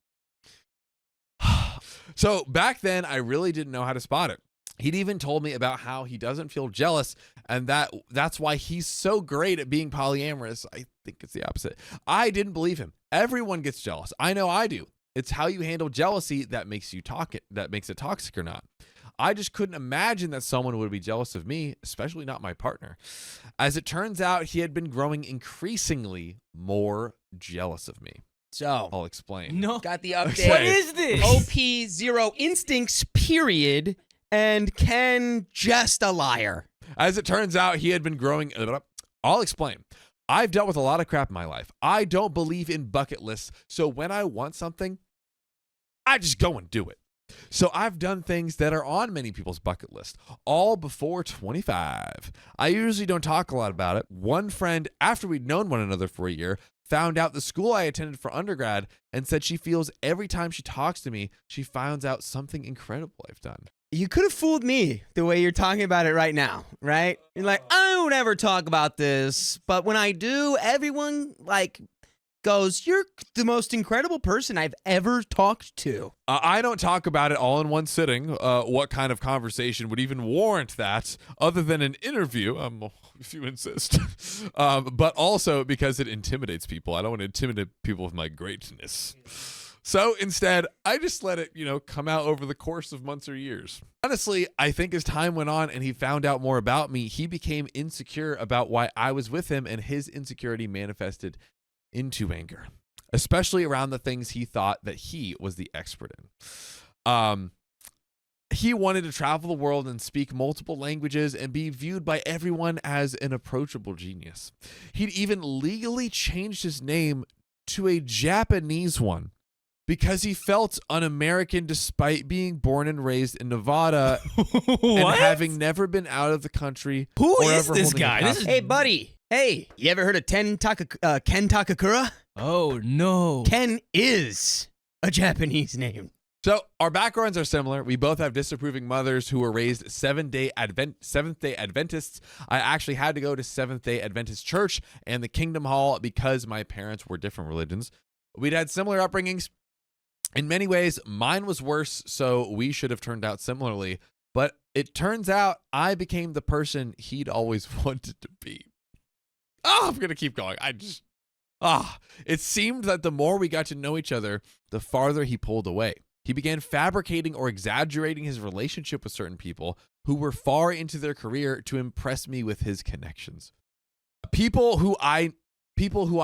B: So back then, I really didn't know how to spot it. He'd even told me about how he doesn't feel jealous, and that's why he's so great at being polyamorous. I think it's the opposite. I didn't believe him. Everyone gets jealous. I know I do. It's how you handle jealousy that makes it toxic or not. I just couldn't imagine that someone would be jealous of me, especially not my partner. As it turns out, he had been growing increasingly more jealous of me.
F: So
B: I'll explain.
G: No.
F: Got the update.
B: Okay.
G: What is this?
F: OP zero instincts, period. And Ken just a liar.
B: As it turns out, he had been growing. I'll explain. I've dealt with a lot of crap in my life. I don't believe in bucket lists. So when I want something, I just go and do it. So I've done things that are on many people's bucket list, all before 25. I usually don't talk a lot about it. One friend, after we'd known one another for a year, found out the school I attended for undergrad and said she feels every time she talks to me, she finds out something incredible I've done.
F: You could have fooled me the way you're talking about it right now, right? You're like, I don't ever talk about this, but when I do, everyone goes, you're the most incredible person I've ever talked to.
B: I don't talk about it all in one sitting. What kind of conversation would even warrant that other than an interview, if you insist. But also because it intimidates people. I don't want to intimidate people with my greatness. So instead, I just let it, come out over the course of months or years. Honestly, I think as time went on and he found out more about me, he became insecure about why I was with him, and his insecurity manifested into anger, especially around the things he thought that he was the expert in. He wanted to travel the world and speak multiple languages and be viewed by everyone as an approachable genius. He'd even legally changed his name to a Japanese one because he felt un-American despite being born and raised in Nevada and having never been out of the country.
G: Who
B: or
G: is
B: ever
G: this
B: holding a
G: guy?
B: passport.
F: Hey, buddy. Hey, you ever heard of Ken Takakura?
G: Oh, no.
F: Ken is a Japanese name.
B: So our backgrounds are similar. We both have disapproving mothers who were raised Seventh-day Adventists. I actually had to go to Seventh-day Adventist church and the Kingdom Hall because my parents were different religions. We'd had similar upbringings. In many ways, mine was worse, so we should have turned out similarly. But it turns out I became the person he'd always wanted to be. I'm going to keep going. It seemed that the more we got to know each other, the farther he pulled away. He began fabricating or exaggerating his relationship with certain people, who were far into their career to impress me with his connections. People who I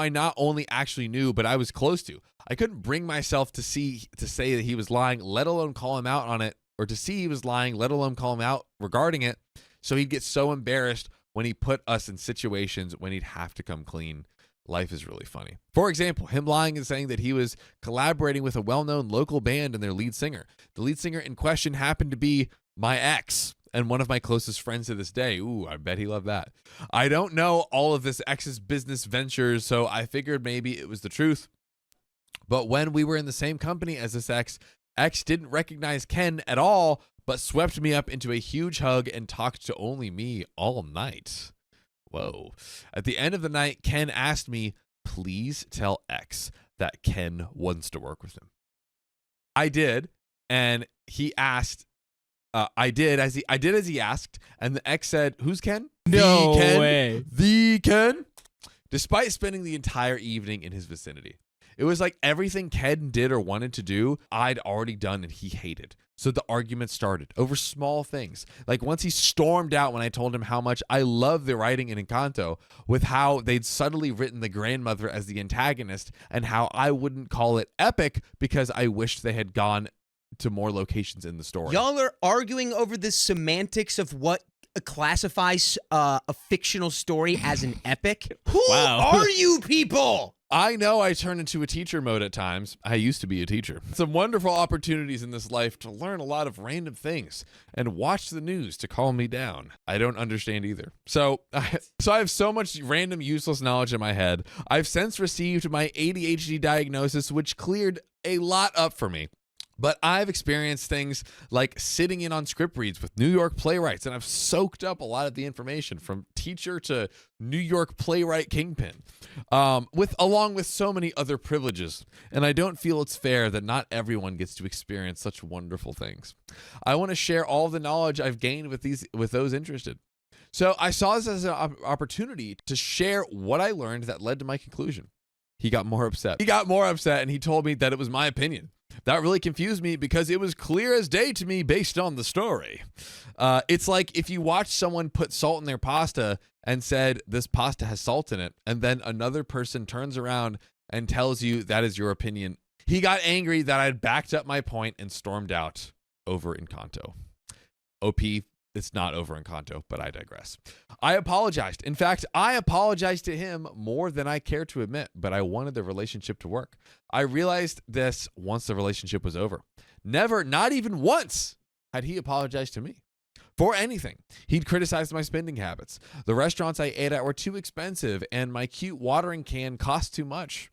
B: not only actually knew, but I was close to. I couldn't bring myself to say that he was lying, let alone call him out on it, or to see he was lying, let alone call him out regarding it. So he'd get so embarrassed when he put us in situations when he'd have to come clean. Life is really funny. For example, him lying and saying that he was collaborating with a well-known local band and their lead singer. The lead singer in question happened to be my ex and one of my closest friends to this day. Ooh, I bet he loved that. I don't know all of this ex's business ventures, so I figured maybe it was the truth. But when we were in the same company as this ex didn't recognize Ken at all, but swept me up into a huge hug and talked to only me all night. Whoa. At the end of the night, Ken asked me, please tell X that Ken wants to work with him. I did, and he asked, I did as he asked, and the X said, who's Ken?
G: No
B: the Ken?
G: way.
B: The Ken? Despite spending the entire evening in his vicinity. It was like everything Ken did or wanted to do, I'd already done and he hated. So the argument started over small things. Like once he stormed out when I told him how much I love the writing in Encanto, with how they'd subtly written the grandmother as the antagonist and how I wouldn't call it epic because I wished they had gone to more locations in the story.
F: Y'all are arguing over the semantics of what classifies a fictional story as an epic. Who are you people?
B: I know I turn into a teacher mode at times. I used to be a teacher. Some wonderful opportunities in this life to learn a lot of random things and watch the news to calm me down. I don't understand either. So I have so much random useless knowledge in my head. I've since received my ADHD diagnosis, which cleared a lot up for me. But I've experienced things like sitting in on script reads with New York playwrights, and I've soaked up a lot of the information from teacher to New York playwright kingpin, along with so many other privileges. And I don't feel it's fair that not everyone gets to experience such wonderful things. I want to share all the knowledge I've gained with those interested. So I saw this as an opportunity to share what I learned that led to my conclusion. He got more upset. And he told me that it was my opinion. That really confused me because it was clear as day to me based on the story. It's like if you watch someone put salt in their pasta and said, this pasta has salt in it, and then another person turns around and tells you that is your opinion. He got angry that I'd backed up my point and stormed out over Encanto. OP, it's not over Encanto, but I digress. I apologized. In fact, I apologized to him more than I care to admit, but I wanted the relationship to work. I realized this once the relationship was over. Never, not even once, had he apologized to me for anything. He'd criticized my spending habits. The restaurants I ate at were too expensive, and my cute watering can cost too much.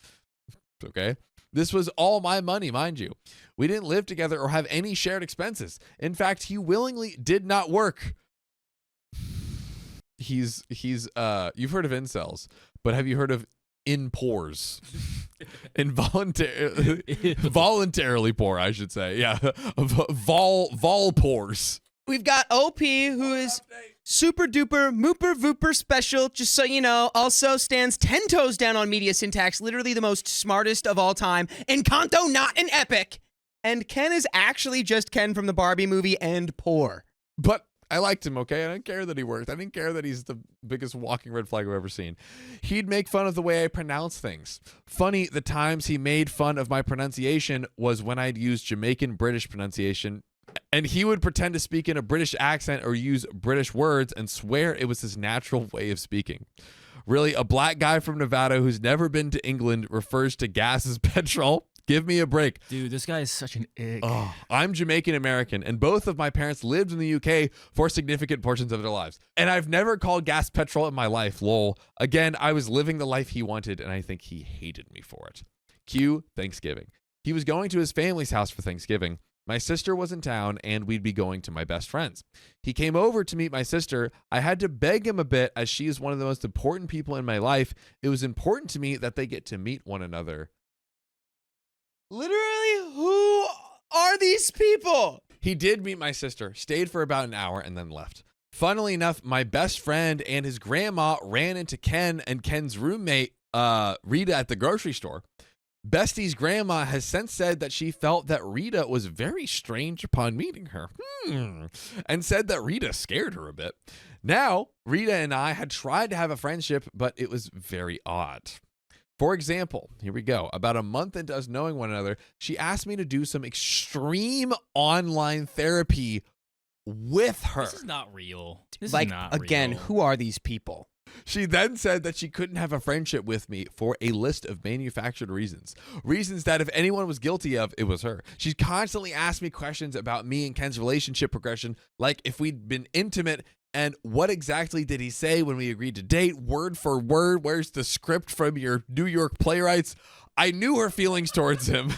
B: Okay. This was all my money, mind you. We didn't live together or have any shared expenses. In fact, he willingly did not work. He's you've heard of incels, but have you heard of in-poors? Voluntarily poor, I should say. Yeah. Vol pores.
F: We've got OP, who is super duper mooper vooper special, just so you know, also stands 10 toes down on media syntax, literally the most smartest of all time. Encanto, not an epic. And Ken is actually just Ken from the Barbie movie and poor.
B: But I liked him, okay? I didn't care that he worked. I didn't care that he's the biggest walking red flag I've ever seen. He'd make fun of the way I pronounce things. Funny, the times he made fun of my pronunciation was when I'd use Jamaican British pronunciation, and he would pretend to speak in a British accent or use British words and swear it was his natural way of speaking. Really, a black guy from Nevada who's never been to England refers to gas as petrol. Give me a break.
G: Dude, this guy is such an ick.
B: Oh, I'm Jamaican American, and both of my parents lived in the UK for significant portions of their lives. And I've never called gas petrol in my life, lol. Again, I was living the life he wanted, and I think he hated me for it. Cue Thanksgiving. He was going to his family's house for Thanksgiving. My sister was in town, and we'd be going to my best friend's. He came over to meet my sister. I had to beg him a bit, as she is one of the most important people in my life. It was important to me that they get to meet one another.
F: Literally, who are these people?
B: He did meet my sister, stayed for about an hour, and then left. Funnily enough, my best friend and his grandma ran into Ken and Ken's roommate, Rita, at the grocery store. Bestie's grandma has since said that she felt that Rita was very strange upon meeting her, and said that Rita scared her a bit. Now, Rita and I had tried to have a friendship, but it was very odd. For example, here we go. About a month into us knowing one another, she asked me to do some extreme online therapy with her.
G: This is not real. This
F: Like,
G: is not
F: again,
G: real.
F: who are these people?
B: She then said that she couldn't have a friendship with me for a list of manufactured reasons. Reasons that if anyone was guilty of, it was her. She's constantly asked me questions about me and Ken's relationship progression, like if we'd been intimate and what exactly did he say when we agreed to date, word for word. Where's the script from your New York playwrights? I knew her feelings towards him.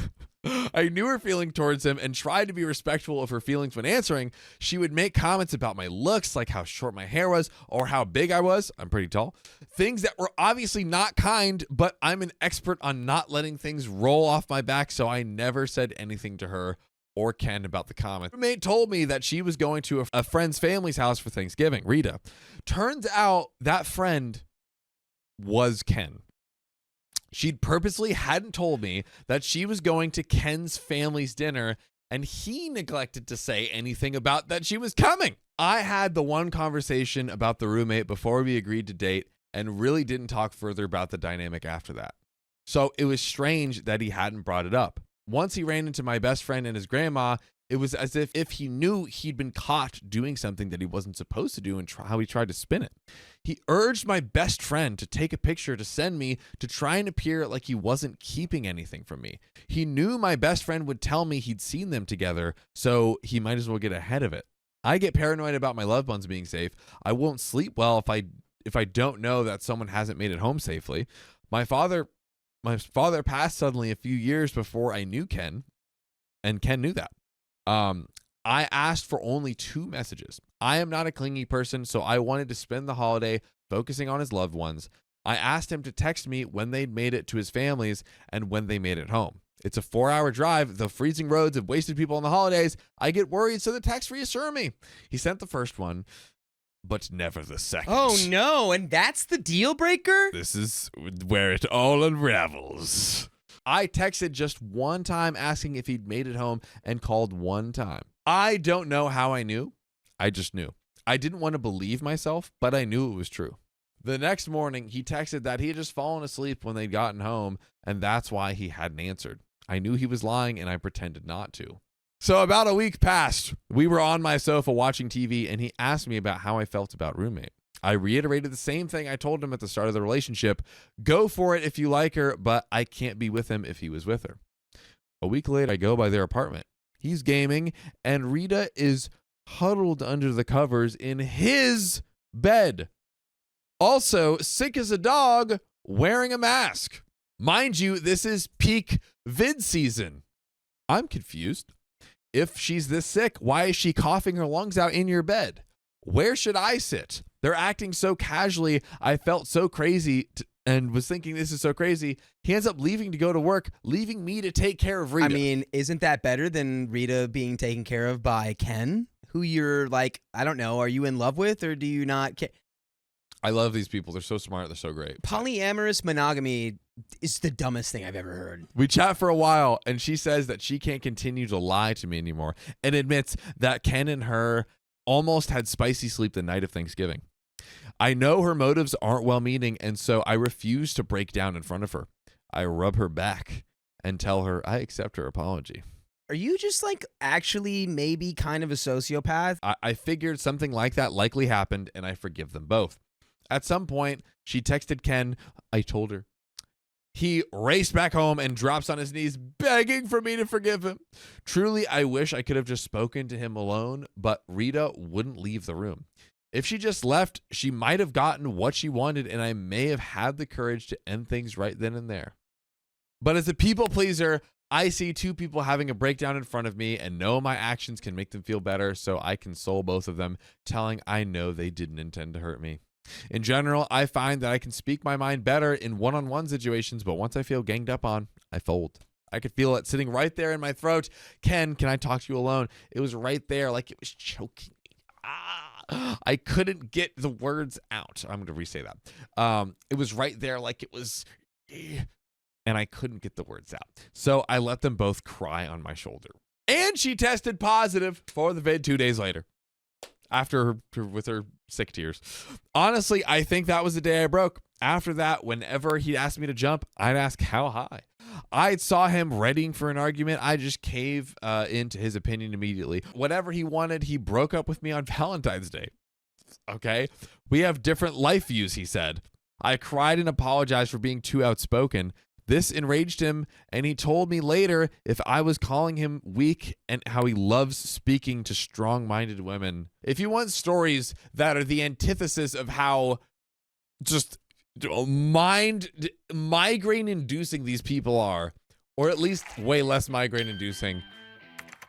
B: And tried to be respectful of her feelings when answering. She would make comments about my looks, like how short my hair was or how big I was. I'm pretty tall. Things that were obviously not kind, but I'm an expert on not letting things roll off my back, so I never said anything to her or Ken about the comment. Roommate told me that she was going to a friend's family's house for Thanksgiving, Rita. Turns out that friend was Ken. She'd purposely hadn't told me that she was going to Ken's family's dinner, and he neglected to say anything about that she was coming. I had the one conversation about the roommate before we agreed to date and really didn't talk further about the dynamic after that. So it was strange that he hadn't brought it up. Once he ran into my best friend and his grandma, it was as if he knew he'd been caught doing something that he wasn't supposed to do and how he tried to spin it. He urged my best friend to take a picture to send me to try and appear like he wasn't keeping anything from me. He knew my best friend would tell me he'd seen them together, so he might as well get ahead of it. I get paranoid about my loved ones being safe. I won't sleep well if I don't know that someone hasn't made it home safely. My father passed suddenly a few years before I knew Ken, and Ken knew that. I asked for only 2 messages. I am not a clingy person, so I wanted to spend the holiday focusing on his loved ones. I asked him to text me when they'd made it to his family's and when they made it home. It's a 4-hour drive. The freezing roads have wasted people on the holidays. I get worried, so the text reassured me. He sent the first one, but never the second.
F: Oh no, and that's the deal breaker?
B: This is where it all unravels. I texted just one time asking if he'd made it home and called one time. I don't know how I knew. I just knew. I didn't want to believe myself, but I knew it was true. The next morning, he texted that he had just fallen asleep when they'd gotten home, and that's why he hadn't answered. I knew he was lying, and I pretended not to. So about a week passed. We were on my sofa watching TV, and he asked me about how I felt about roommate. I reiterated the same thing I told him at the start of the relationship. Go for it if you like her, but I can't be with him if he was with her. A week later, I go by their apartment. He's gaming, and Rita is huddled under the covers in his bed. Also, sick as a dog, wearing a mask. Mind you, this is peak vid season. I'm confused. If she's this sick, why is she coughing her lungs out in your bed? Where should I sit? They're acting so casually. I felt so crazy and was thinking this is so crazy. He ends up leaving to go to work, leaving me to take care of Rita.
F: I mean, isn't that better than Rita being taken care of by Ken, who you're like, I don't know, are you in love with or do you not care?
B: I love these people. They're so smart. They're so great.
F: Polyamorous monogamy is the dumbest thing I've ever heard.
B: We chat for a while, and she says that she can't continue to lie to me anymore and admits that Ken and her almost had spicy sleep the night of Thanksgiving. I know her motives aren't well-meaning, and so I refuse to break down in front of her. I rub her back and tell her I accept her apology.
F: Are you just like actually maybe kind of a sociopath?
B: I figured something like that likely happened, and I forgive them both. At some point, she texted Ken. I told her. He raced back home and drops on his knees, begging for me to forgive him. Truly, I wish I could have just spoken to him alone, but Rita wouldn't leave the room. If she just left, she might have gotten what she wanted, and I may have had the courage to end things right then and there. But as a people pleaser, I see 2 people having a breakdown in front of me and know my actions can make them feel better, so I console both of them, telling I know they didn't intend to hurt me. In general, I find that I can speak my mind better in one-on-one situations, but once I feel ganged up on, I fold. I could feel it sitting right there in my throat. Ken, can I talk to you alone? It was right there like it was choking me. I couldn't get the words out. I'm going to re-say that. It was right there like it was and I couldn't get the words out. So I let them both cry on my shoulder. And she tested positive for the vid 2 days later after with her sick tears. Honestly, I think that was the day I broke. After that, whenever he asked me to jump, I'd ask how high. I saw him readying for an argument. I just cave into his opinion immediately. Whatever he wanted, he broke up with me on Valentine's Day. Okay? We have different life views, he said. I cried and apologized for being too outspoken. This enraged him, and he told me later if I was calling him weak and how he loves speaking to strong-minded women. If you want stories that are the antithesis of how just migraine-inducing these people are, or at least way less migraine-inducing,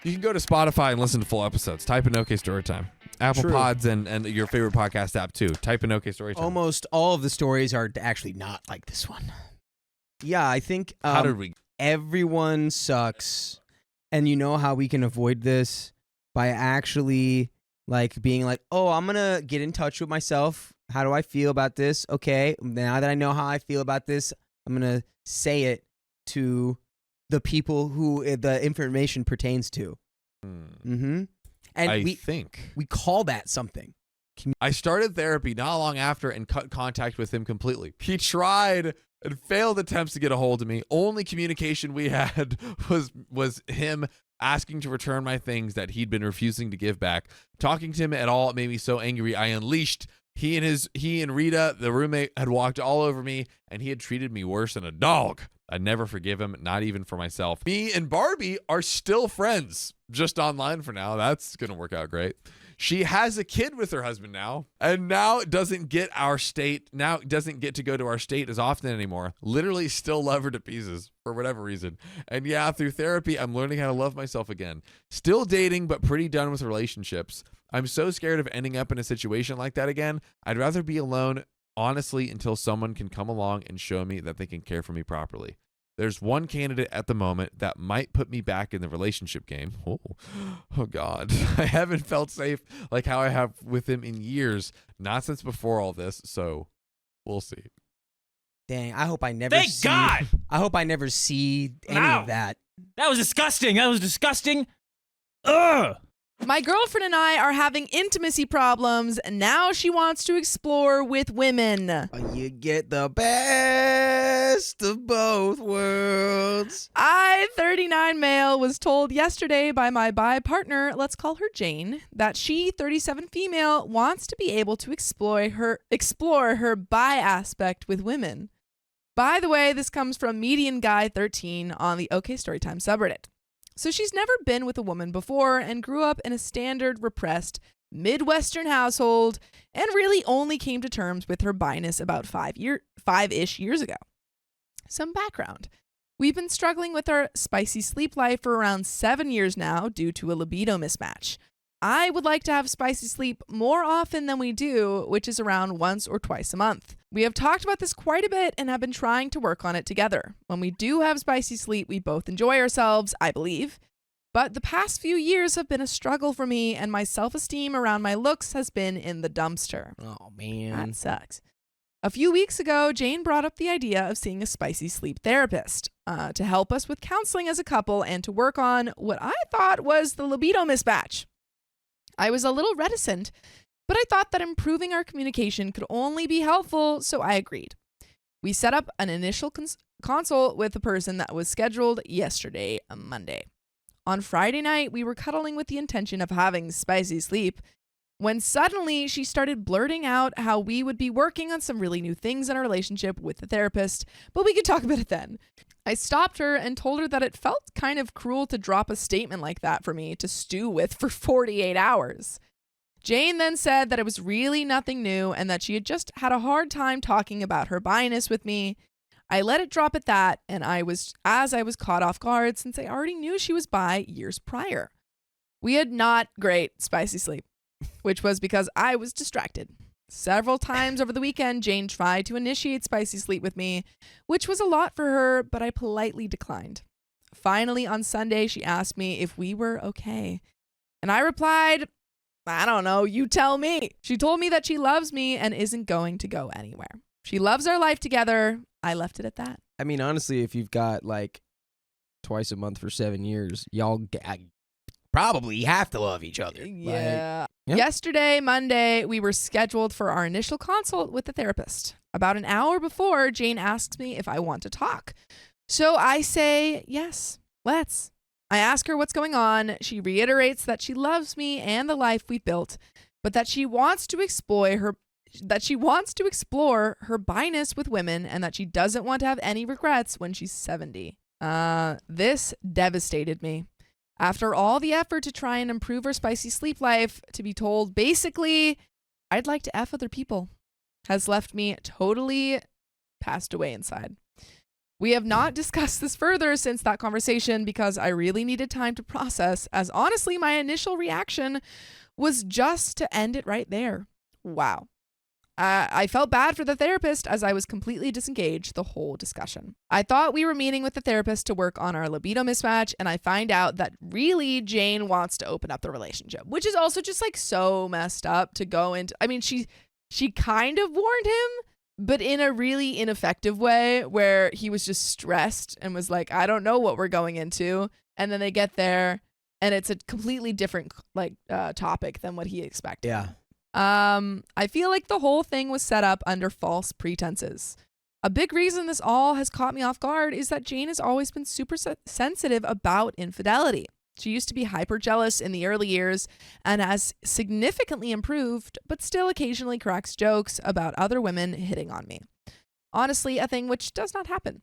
B: you can go to Spotify and listen to full episodes. Type in OK Storytime. Apple
F: True.
B: Pods and your favorite podcast app, too. Type in OK Storytime.
F: Almost all of the stories are actually not like this one. Yeah, I think
B: How did we?
F: everyone sucks. And you know how we can avoid this? By actually like being like, oh, I'm going to get in touch with myself. How do I feel about this? Okay, now that I know how I feel about this, I'm going to say it to the people who the information pertains to. Mm-hmm. And
B: I
F: we
B: think
F: call that something.
B: I started therapy not long after and cut contact with him completely. He tried and failed attempts to get a hold of me. Only communication we had was him asking to return my things that he'd been refusing to give back. Talking to him at all made me so angry. I unleashed. He and Rita, the roommate, had walked all over me, and he had treated me worse than a dog. I'd never forgive him, not even for myself. Me and Barbie are still friends, just online for now. That's going to work out great. She has a kid with her husband now, and now doesn't get to go to our state as often anymore. Literally still love her to pieces for whatever reason. And yeah, through therapy, I'm learning how to love myself again. Still dating, but pretty done with relationships. I'm so scared of ending up in a situation like that again. I'd rather be alone, honestly, until someone can come along and show me that they can care for me properly. There's one candidate at the moment that might put me back in the relationship game. Oh God. I haven't felt safe like how I have with him in years, not since before all this, so we'll see.
F: Dang, I hope I never
G: Thank
F: see
G: God!
F: I hope I never see any of that.
G: That was disgusting. That was disgusting. Ugh.
E: My girlfriend and I are having intimacy problems, and now she wants to explore with women.
F: You get the best of both worlds.
E: I, 39 male, was told yesterday by my bi partner, let's call her Jane, that she, 37 female, wants to be able to explore her bi aspect with women. By the way, this comes from Median Guy 13 on the OK Storytime subreddit. So she's never been with a woman before and grew up in a standard, repressed, Midwestern household and really only came to terms with her bi-ness about 5-ish years ago. Some background. We've been struggling with our spicy sleep life for around 7 years now due to a libido mismatch. I would like to have spicy sleep more often than we do, which is around once or twice a month. We have talked about this quite a bit and have been trying to work on it together. When we do have spicy sleep, we both enjoy ourselves, I believe. But the past few years have been a struggle for me, and my self-esteem around my looks has been in the dumpster.
F: Oh, man.
E: That sucks. A few weeks ago, Jane brought up the idea of seeing a spicy sleep therapist to help us with counseling as a couple and to work on what I thought was the libido mismatch. I was a little reticent, but I thought that improving our communication could only be helpful, so I agreed. We set up an initial consult with the person that was scheduled yesterday, Monday. On Friday night, we were cuddling with the intention of having spicy sleep, when suddenly she started blurting out how we would be working on some really new things in our relationship with the therapist, but we could talk about it then. I stopped her and told her that it felt kind of cruel to drop a statement like that for me to stew with for 48 hours. Jane then said that it was really nothing new and that she had just had a hard time talking about her bi-ness with me. I let it drop at that, and I was caught off guard since I already knew she was bi years prior. We had not great spicy sleep, which was because I was distracted. Several times over the weekend, Jane tried to initiate spicy sleep with me, which was a lot for her, but I politely declined. Finally, on Sunday, she asked me if we were okay. And I replied, I don't know, you tell me. She told me that she loves me and isn't going to go anywhere. She loves our life together. I left it at that.
F: I mean, honestly, if you've got like twice a month for 7 years, y'all probably have to love each other.
E: Yeah.
F: Yep.
E: Yesterday, Monday, we were scheduled for our initial consult with the therapist. About an hour before, Jane asks me if I want to talk. So I say, yes, let's. I ask her what's going on. She reiterates that she loves me and the life we've built, but that she wants to explore her bi-ness with women and that she doesn't want to have any regrets when she's 70. This devastated me. After all the effort to try and improve her spicy sleep life, to be told basically, I'd like to F other people, has left me totally passed away inside. We have not discussed this further since that conversation because I really needed time to process, as honestly, my initial reaction was just to end it right there. Wow. I felt bad for the therapist as I was completely disengaged the whole discussion. I thought we were meeting with the therapist to work on our libido mismatch, and I find out that really Jane wants to open up the relationship, which is also just like so messed up to go into. I mean, she kind of warned him, but in a really ineffective way where he was just stressed and was like, I don't know what we're going into. And then they get there and it's a completely different topic than what he expected.
F: Yeah.
E: I feel like the whole thing was set up under false pretenses. A big reason this all has caught me off guard is that Jane has always been super sensitive about infidelity. She used to be hyper jealous in the early years and has significantly improved, but still occasionally cracks jokes about other women hitting on me. Honestly, a thing which does not happen.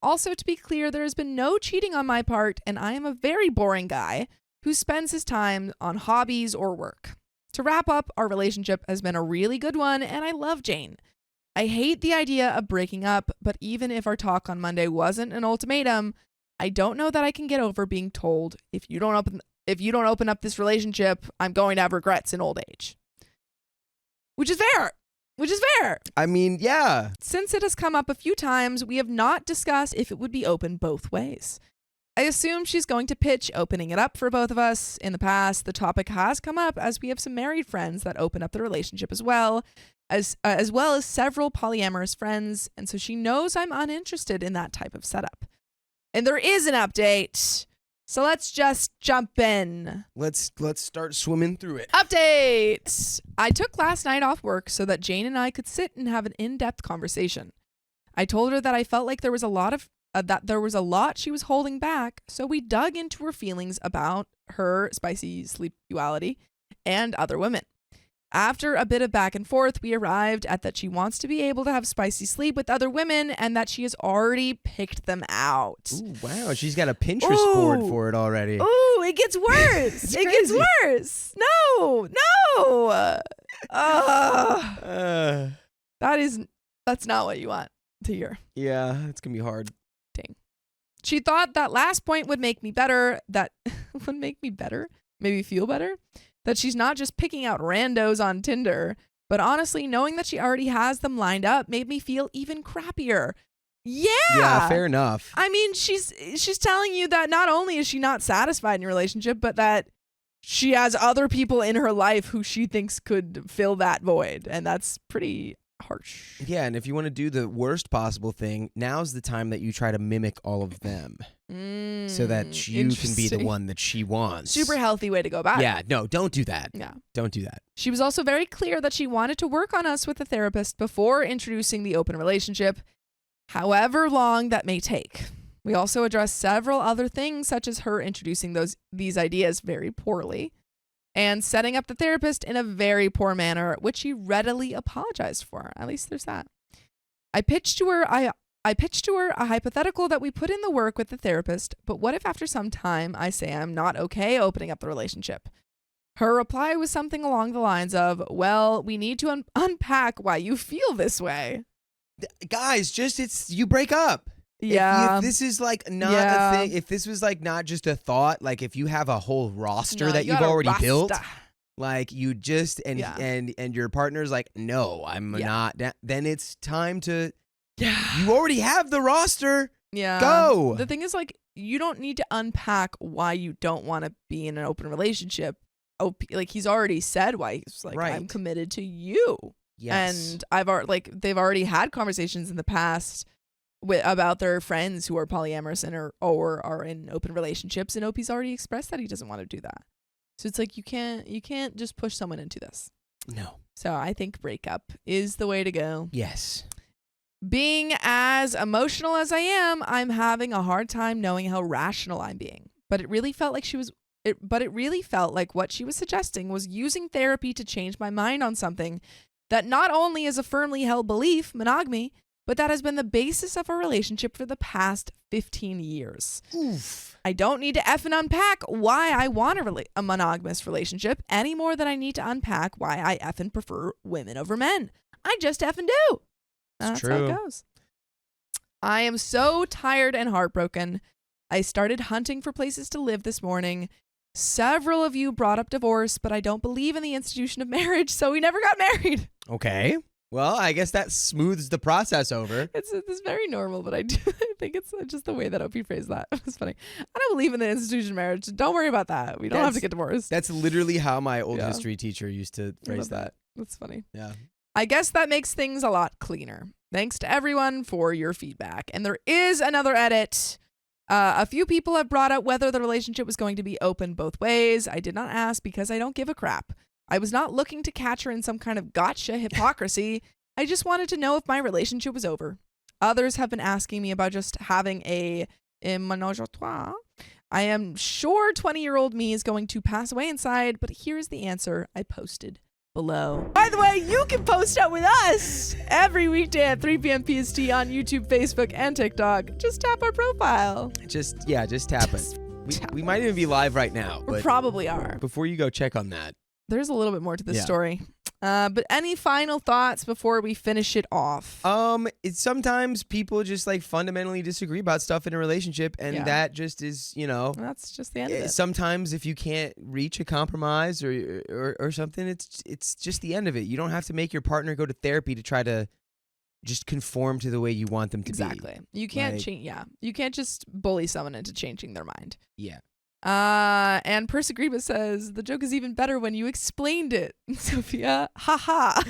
E: Also, to be clear, there has been no cheating on my part, and I am a very boring guy who spends his time on hobbies or work. To wrap up, our relationship has been a really good one, and I love Jane. I hate the idea of breaking up, but even if our talk on Monday wasn't an ultimatum, I don't know that I can get over being told if you don't open up this relationship, I'm going to have regrets in old age. Which is fair.
F: I mean, yeah.
E: Since it has come up a few times, we have not discussed if it would be open both ways. I assume she's going to pitch opening it up for both of us. In the past, the topic has come up as we have some married friends that open up the relationship as well as several polyamorous friends, and so she knows I'm uninterested in that type of setup. And there is an update, so let's just jump in.
F: Let's start swimming through it.
E: Update! I took last night off work so that Jane and I could sit and have an in-depth conversation. I told her that I felt like there was a lot she was holding back, so we dug into her feelings about her spicy sleepuality and other women. After a bit of back and forth, we arrived at that she wants to be able to have spicy sleep with other women and that she has already picked them out.
F: Ooh, wow, she's got a Pinterest board for it already.
E: Ooh, it gets worse. It gets worse. No. That's not what you want to hear.
F: Yeah, it's going to be hard.
E: Dang. She thought that last point would make me better. That would make me better? Maybe feel better? That she's not just picking out randos on Tinder, but honestly, knowing that she already has them lined up made me feel even crappier. Yeah,
F: fair enough.
E: I mean, she's telling you that not only is she not satisfied in your relationship, but that she has other people in her life who she thinks could fill that void, and that's pretty harsh.
F: Yeah, and if you want to do the worst possible thing, now's the time that you try to mimic all of them. So that you can be the one that she wants.
E: Super healthy way to go about it.
F: Yeah, no, don't do that.
E: Yeah.
F: Don't do that.
E: She was also very clear that she wanted to work on us with a therapist before introducing the open relationship, however long that may take. We also addressed several other things, such as her introducing these ideas very poorly and setting up the therapist in a very poor manner, which she readily apologized for. At least there's that. I pitched to her a hypothetical that we put in the work with the therapist, but what if after some time I say I'm not okay opening up the relationship? Her reply was something along the lines of, well, we need to unpack why you feel this way.
F: Guys, you break up.
E: Yeah.
F: If this is like not a thing, if this was like not just a thought, like if you have a whole roster that you've already built, like you just, and your partner's like, no, I'm not, then it's time to, you already have the roster.
E: Yeah.
F: Go.
E: The thing is, like, you don't need to unpack why you don't want to be in an open relationship. Like, he's already said why he's like, I'm committed to you.
F: Yes.
E: And they've already had conversations in the past about their friends who are polyamorous and or are in open relationships, and Opie's already expressed that he doesn't want to do that. So it's like you can't just push someone into this.
F: No.
E: So I think breakup is the way to go.
F: Yes.
E: Being as emotional as I am, I'm having a hard time knowing how rational I'm being. But it really felt like what she was suggesting was using therapy to change my mind on something that not only is a firmly held belief, monogamy, but that has been the basis of our relationship for the past 15 years.
F: Oof.
E: I don't need to effing unpack why I want a monogamous relationship any more than I need to unpack why I effing prefer women over men. I just effing do. That's how it goes. I am so tired and heartbroken. I started hunting for places to live this morning. Several of you brought up divorce, but I don't believe in the institution of marriage, so we never got married.
F: Okay. Well, I guess that smooths the process over.
E: It's very normal, but I think it's just the way that Opie phrased that. It was funny. I don't believe in the institution of marriage. Don't worry about that. We don't have to get divorced.
F: That's literally how my old history teacher used to phrase that.
E: That's funny.
F: Yeah.
E: I guess that makes things a lot cleaner. Thanks to everyone for your feedback. And there is another edit. A few people have brought up whether the relationship was going to be open both ways. I did not ask because I don't give a crap. I was not looking to catch her in some kind of gotcha hypocrisy. I just wanted to know if my relationship was over. Others have been asking me about just having a ménage à trois. I am sure 20-year-old me is going to pass away inside, but here's the answer I posted below. By the way, you can post up with us every weekday at 3 p.m. PST on YouTube, Facebook, and TikTok. Just tap our profile.
F: Just tap it. We might even be live right now.
E: We
F: but
E: probably are.
F: Before you go check on that.
E: There's a little bit more to this story. But any final thoughts before we finish it off?
F: It's sometimes people just like fundamentally disagree about stuff in a relationship, and that just is,
E: that's just the end of it.
F: Sometimes if you can't reach a compromise or something, it's just the end of it. You don't have to make your partner go to therapy to try to just conform to the way you want them to be.
E: Exactly. You can't change. Yeah. You can't just bully someone into changing their mind.
F: Yeah.
E: And Persagriba says the joke is even better when you explained it. Sophia, haha.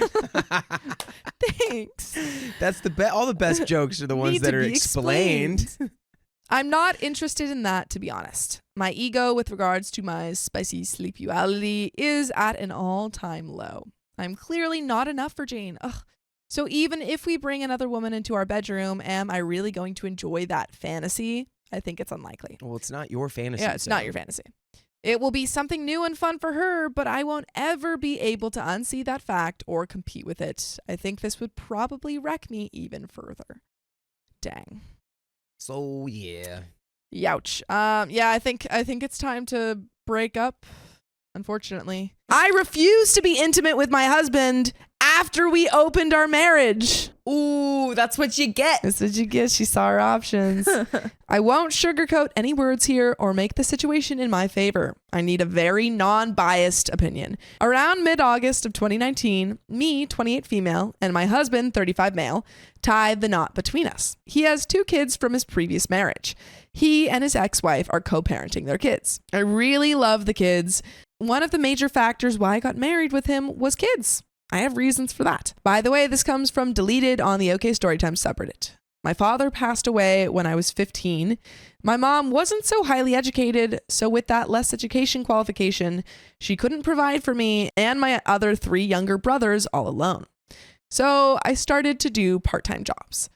E: Thanks.
F: That's all the best jokes are the ones that are explained.
E: I'm not interested in that, to be honest. My ego with regards to my spicy sleepuality is at an all-time low. I'm clearly not enough for Jane. Ugh. So even if we bring another woman into our bedroom, am I really going to enjoy that fantasy? I think it's unlikely.
F: Well, it's not your fantasy.
E: Yeah, it's not your fantasy. It will be something new and fun for her, but I won't ever be able to unsee that fact or compete with it. I think this would probably wreck me even further. Dang.
F: So, yeah.
E: Youch. Yeah, I think it's time to break up, unfortunately. I refuse to be intimate with my husband after we opened our marriage.
D: Ooh, that's what you get.
E: That's what you get. She saw her options. I won't sugarcoat any words here or make the situation in my favor. I need a very non-biased opinion. Around mid-August of 2019, me, 28 female, and my husband, 35 male, tied the knot between us. He has 2 kids from his previous marriage. He and his ex-wife are co-parenting their kids. I really love the kids. One of the major factors why I got married with him was kids. I have reasons for that. By the way, this comes from deleted on the OK Storytime subreddit. My father passed away when I was 15. My mom wasn't so highly educated, so with that less education qualification, she couldn't provide for me and my other 3 younger brothers all alone. So I started to do part-time jobs.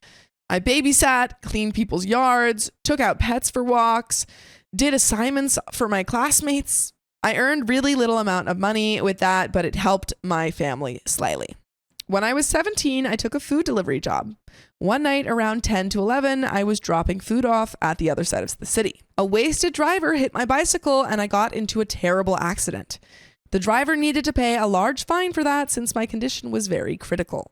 E: I babysat, cleaned people's yards, took out pets for walks, did assignments for my classmates. I earned really little amount of money with that, but it helped my family slightly. When I was 17, I took a food delivery job. One night around 10 to 11, I was dropping food off at the other side of the city. A wasted driver hit my bicycle and I got into a terrible accident. The driver needed to pay a large fine for that since my condition was very critical.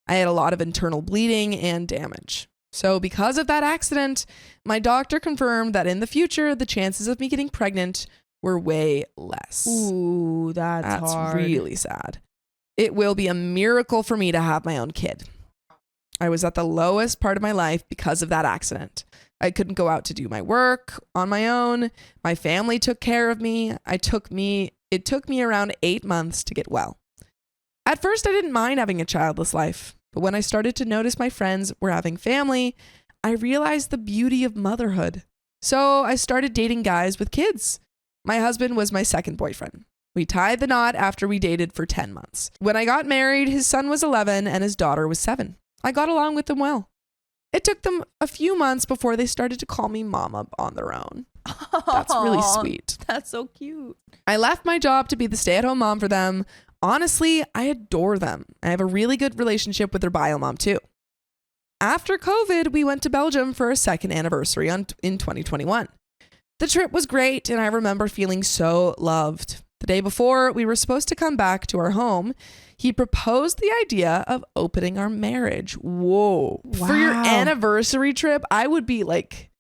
E: I had a lot of internal bleeding and damage. So because of that accident, my doctor confirmed that in the future, the chances of me getting pregnant were way less.
D: Ooh, that's hard.
E: Really sad. It will be a miracle for me to have my own kid. I was at the lowest part of my life because of that accident. I couldn't go out to do my work on my own. My family took care of me. It took me around 8 months to get well. At first, I didn't mind having a childless life, but when I started to notice my friends were having family, I realized the beauty of motherhood. So I started dating guys with kids. My husband was my second boyfriend. We tied the knot after we dated for 10 months. When I got married, his son was 11 and his daughter was 7. I got along with them well. It took them a few months before they started to call me mama on their own. That's really sweet.
D: That's so cute.
E: I left my job to be the stay-at-home mom for them. Honestly, I adore them. I have a really good relationship with their bio mom too. After COVID, we went to Belgium for a second anniversary in 2021. The trip was great, and I remember feeling so loved. The day before we were supposed to come back to our home, he proposed the idea of opening our marriage. Whoa.
D: Wow.
E: For your anniversary trip, I would be like,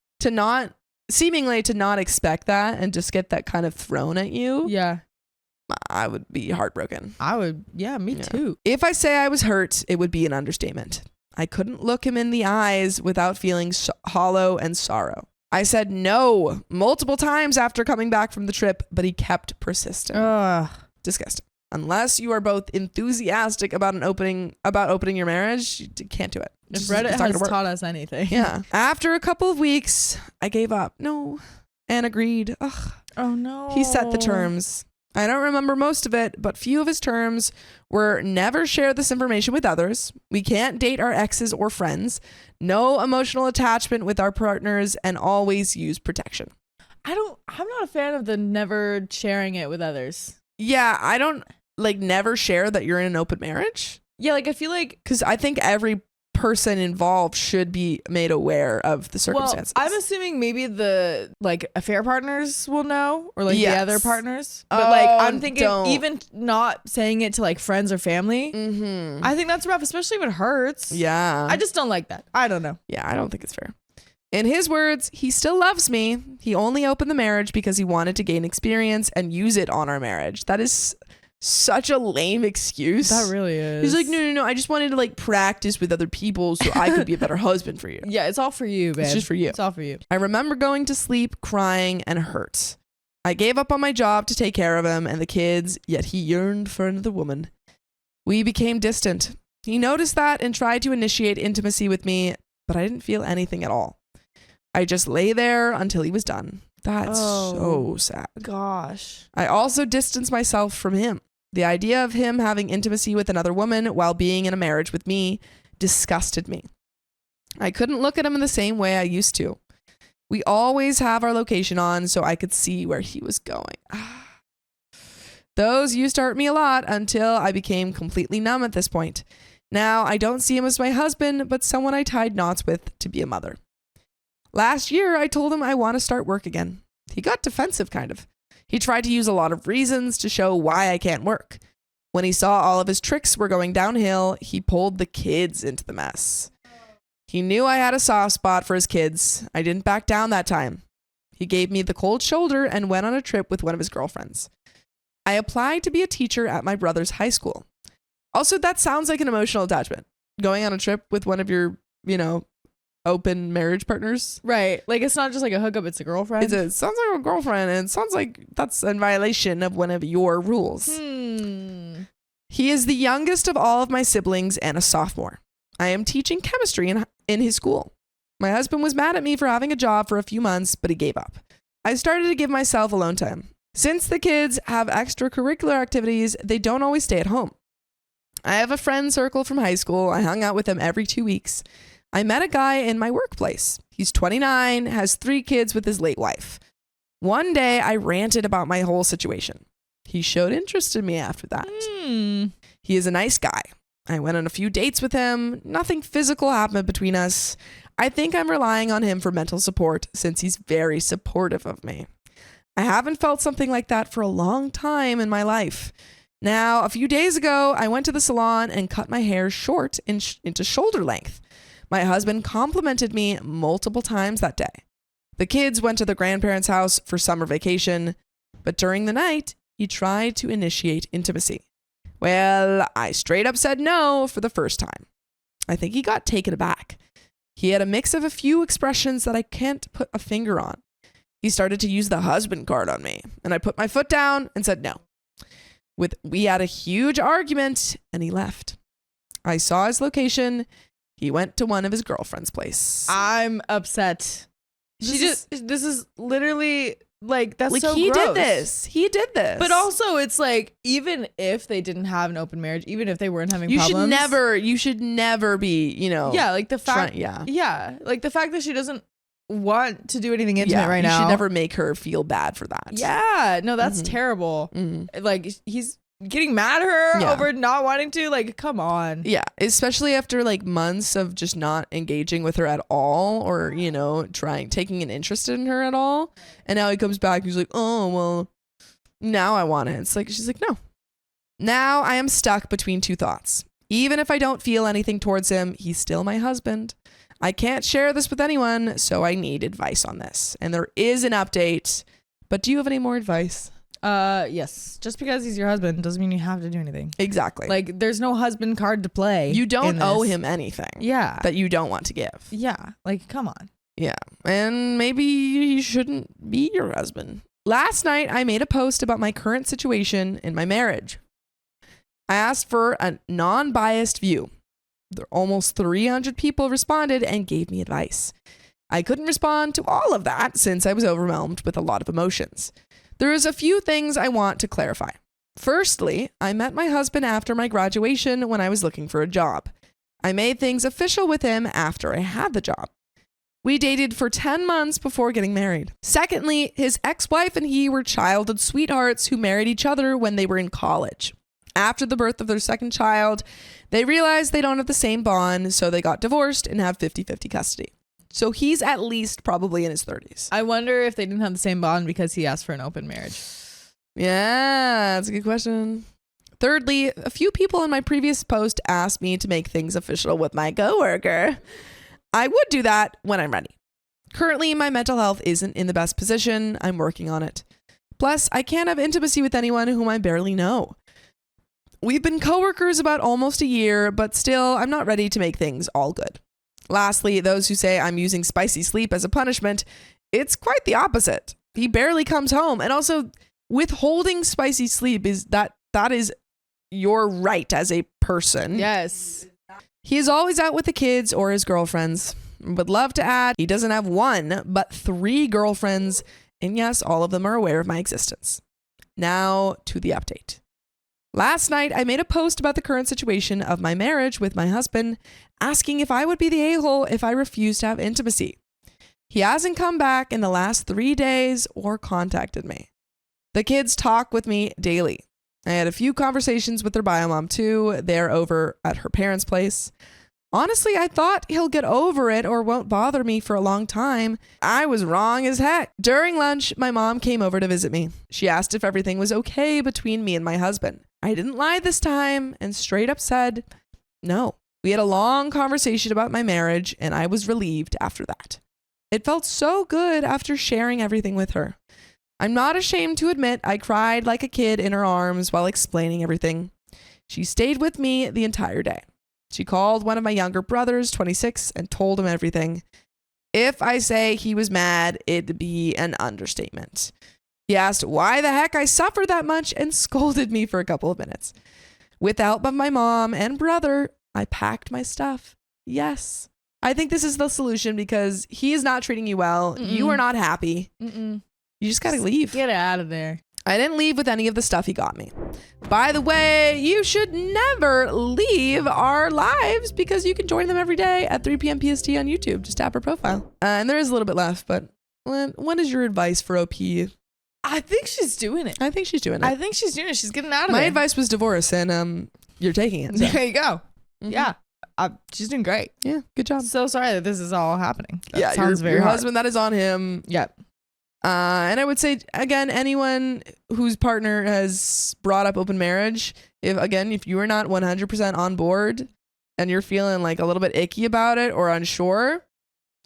E: seemingly to not expect that and just get that kind of thrown at you.
D: Yeah.
E: I would be heartbroken.
D: I would. Yeah, me too.
E: If I say I was hurt, it would be an understatement. I couldn't look him in the eyes without feeling hollow and sorrow. I said no multiple times after coming back from the trip, but he kept persisting. Disgusting. Unless you are both enthusiastic about opening your marriage, you can't do it.
D: If Reddit has taught us anything.
E: Yeah. After a couple of weeks, I gave up. No. And agreed. Ugh.
D: Oh no.
E: He set the terms. I don't remember most of it, but few of his terms were never share this information with others. We can't date our exes or friends. No emotional attachment with our partners, and always use protection.
D: I'm not a fan of the never sharing it with others.
E: Yeah, I don't never share that you're in an open marriage.
D: Yeah, I feel like,
E: because I think every person involved should be made aware of the circumstances.
D: Well, I'm assuming maybe the affair partners will know, or the other partners. But I'm thinking even not saying it to friends or family.
E: Mm-hmm.
D: I think that's rough, especially if it hurts.
E: Yeah.
D: I just don't like that. I don't know.
E: Yeah, I don't think it's fair. In his words, he still loves me. He only opened the marriage because he wanted to gain experience and use it on our marriage. That is such a lame excuse.
D: That really is.
E: He's like, no. I just wanted to practice with other people so I could be a better husband for you.
D: Yeah, it's all for you, babe.
E: It's just for you.
D: It's all for you.
E: I remember going to sleep, crying, and hurt. I gave up on my job to take care of him and the kids, yet he yearned for another woman. We became distant. He noticed that and tried to initiate intimacy with me, but I didn't feel anything at all. I just lay there until he was done. That's so sad.
D: Gosh.
E: I also distanced myself from him. The idea of him having intimacy with another woman while being in a marriage with me disgusted me. I couldn't look at him in the same way I used to. We always have our location on so I could see where he was going. Those used to hurt me a lot until I became completely numb at this point. Now I don't see him as my husband, but someone I tied knots with to be a mother. Last year, I told him I want to start work again. He got defensive, kind of. He tried to use a lot of reasons to show why I can't work. When he saw all of his tricks were going downhill, he pulled the kids into the mess. He knew I had a soft spot for his kids. I didn't back down that time. He gave me the cold shoulder and went on a trip with one of his girlfriends. I applied to be a teacher at my brother's high school. Also, that sounds like an emotional attachment. Going on a trip with one of your, open marriage partners.
D: Right. It's not just a hookup, it's a girlfriend.
E: It sounds like a girlfriend, and it sounds like that's in violation of one of your rules. He is the youngest of all of my siblings and a sophomore. I am teaching chemistry in his school. My husband was mad at me for having a job for a few months, but he gave up. I started to give myself alone time. Since the kids have extracurricular activities, they don't always stay at home. I have a friend circle from high school. I hung out with them every 2 weeks. I met a guy in my workplace. He's 29, has 3 kids with his late wife. One day, I ranted about my whole situation. He showed interest in me after that. He is a nice guy. I went on a few dates with him. Nothing physical happened between us. I think I'm relying on him for mental support since he's very supportive of me. I haven't felt something like that for a long time in my life. Now, a few days ago, I went to the salon and cut my hair short into shoulder length. My husband complimented me multiple times that day. The kids went to their grandparents' house for summer vacation, but during the night, he tried to initiate intimacy. Well, I straight up said no for the first time. I think he got taken aback. He had a mix of a few expressions that I can't put a finger on. He started to use the husband card on me, and I put my foot down and said no. We had a huge argument, and he left. I saw his location. He went to one of his girlfriend's place.
D: I'm upset. This is literally like, that's
E: like
D: so
E: he
D: gross.
E: did this. He did this.
D: But also, it's like, even if they didn't have an open marriage, even if they weren't having
E: you
D: problems,
E: you should never be,
D: yeah, like the fact,
E: yeah,
D: like the fact that she doesn't want to do anything intimate right now.
E: You should never make her feel bad for that.
D: Yeah, no, that's terrible. Like, he's getting mad at her over not wanting to, like, come on.
E: Yeah, especially after like months of just not engaging with her at all, or taking an interest in her at all, and now he comes back and he's like, oh well, now I want it. It's like, she's like, no. Now I am stuck between two thoughts. Even if I don't feel anything towards him, he's still my husband. I can't share this with anyone, so I need advice on this. And there is an update, but do you have any more advice?
D: Yes. Just because he's your husband doesn't mean you have to do anything.
E: Exactly.
D: Like, there's no husband card to play.
E: You don't owe him anything.
D: Yeah.
E: That you don't want to give.
D: Yeah. Like, come on.
E: Yeah. And maybe he shouldn't be your husband. Last night, I made a post about my current situation in my marriage. I asked for a non-biased view. Almost 300 people responded and gave me advice. I couldn't respond to all of that since I was overwhelmed with a lot of emotions. There is a few things I want to clarify. Firstly, I met my husband after my graduation when I was looking for a job. I made things official with him after I had the job. We dated for 10 months before getting married. Secondly, his ex-wife and he were childhood sweethearts who married each other when they were in college. After the birth of their second child, they realized they don't have the same bond, so they got divorced and have 50-50 custody. So he's at least probably in his 30s.
D: I wonder if they didn't have the same bond because he asked for an open marriage.
E: Yeah, that's a good question. Thirdly, a few people in my previous post asked me to make things official with my coworker. I would do that when I'm ready. Currently, my mental health isn't in the best position. I'm working on it. Plus, I can't have intimacy with anyone whom I barely know. We've been coworkers about almost a year, but still, I'm not ready to make things all good. Lastly, those who say I'm using spicy sleep as a punishment, it's quite the opposite. He barely comes home. And also, withholding spicy sleep is that is your right as a person.
D: Yes.
E: He is always out with the kids or his girlfriends. Would love to add, he doesn't have one, but 3 girlfriends. And yes, all of them are aware of my existence. Now to the update. Last night, I made a post about the current situation of my marriage with my husband, asking if I would be the a-hole if I refused to have intimacy. He hasn't come back in the last 3 days or contacted me. The kids talk with me daily. I had a few conversations with their bio mom too. They're over at her parents' place. Honestly, I thought he'll get over it or won't bother me for a long time. I was wrong as heck. During lunch, my mom came over to visit me. She asked if everything was okay between me and my husband. I didn't lie this time and straight up said, no. We had a long conversation about my marriage and I was relieved after that. It felt so good after sharing everything with her. I'm not ashamed to admit I cried like a kid in her arms while explaining everything. She stayed with me the entire day. She called one of my younger brothers, 26, and told him everything. If I say he was mad, it'd be an understatement. He asked why the heck I suffered that much and scolded me for a couple of minutes. With the help of my mom and brother, I packed my stuff. Yes. I think this is the solution because he is not treating you well. You are not happy. You just gotta leave.
D: Get out of there.
E: I didn't leave with any of the stuff he got me. By the way, you should never leave our lives because you can join them every day at 3 p.m. PST on YouTube. Just tap her profile. And there is a little bit left, but what is your advice for OP?
D: I think she's doing it.
E: I think she's doing it.
D: She's getting out of
E: My
D: there.
E: advice was divorce, and you're taking it. So.
D: There you go. Yeah. She's doing great.
E: Yeah, good job.
D: So sorry that this is all happening. That
E: sounds
D: very
E: your
D: hard.
E: husband, that is on him.
D: Yep.
E: And I would say, again, anyone whose partner has brought up open marriage, if you are not 100% on board and you're feeling like a little bit icky about it or unsure,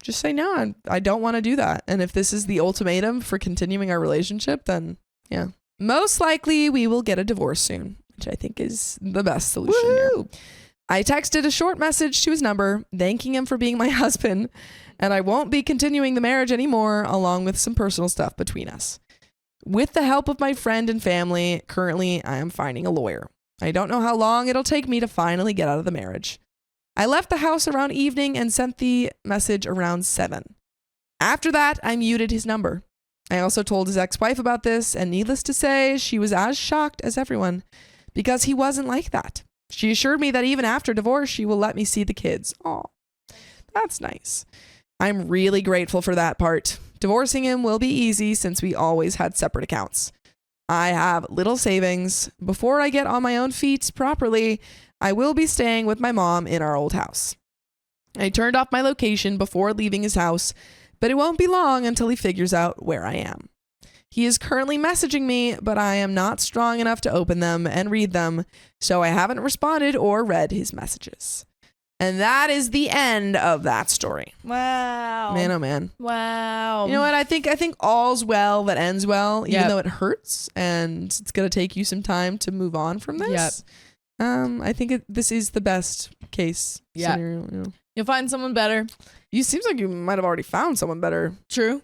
E: just say, no, I don't want to do that. And if this is the ultimatum for continuing our relationship, then yeah. Most likely we will get a divorce soon, which I think is the best solution here. I texted a short message to his number, thanking him for being my husband, and I won't be continuing the marriage anymore, along with some personal stuff between us. With the help of my friend and family, currently I am finding a lawyer. I don't know how long it'll take me to finally get out of the marriage. I left the house around evening and sent the message around 7. After that, I muted his number. I also told his ex-wife about this, and needless to say, she was as shocked as everyone because he wasn't like that. She assured me that even after divorce, she will let me see the kids. Oh, that's nice. I'm really grateful for that part. Divorcing him will be easy since we always had separate accounts. I have little savings. Before I get on my own feet properly, I will be staying with my mom in our old house. I turned off my location before leaving his house, but it won't be long until he figures out where I am. He is currently messaging me, but I am not strong enough to open them and read them, so I haven't responded or read his messages. And that is the end of that story.
D: Wow.
E: Man, oh man.
D: Wow.
E: You know what? I think all's well that ends well, even
D: Yep.
E: though it hurts and it's gonna take you some time to move on from this. I think this is the best case scenario. You know?
D: You'll find someone better.
E: You seems like you might have already found someone better.
D: True.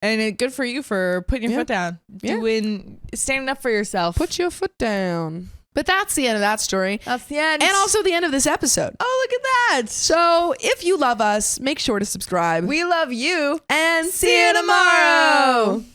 D: And good for you for putting your foot down. Standing up for yourself.
E: Put your foot down. But that's the end of that story.
D: That's the end.
E: And also the end of this episode.
D: Oh, look at that.
E: So if you love us, make sure to subscribe.
D: We love you.
E: And see you tomorrow.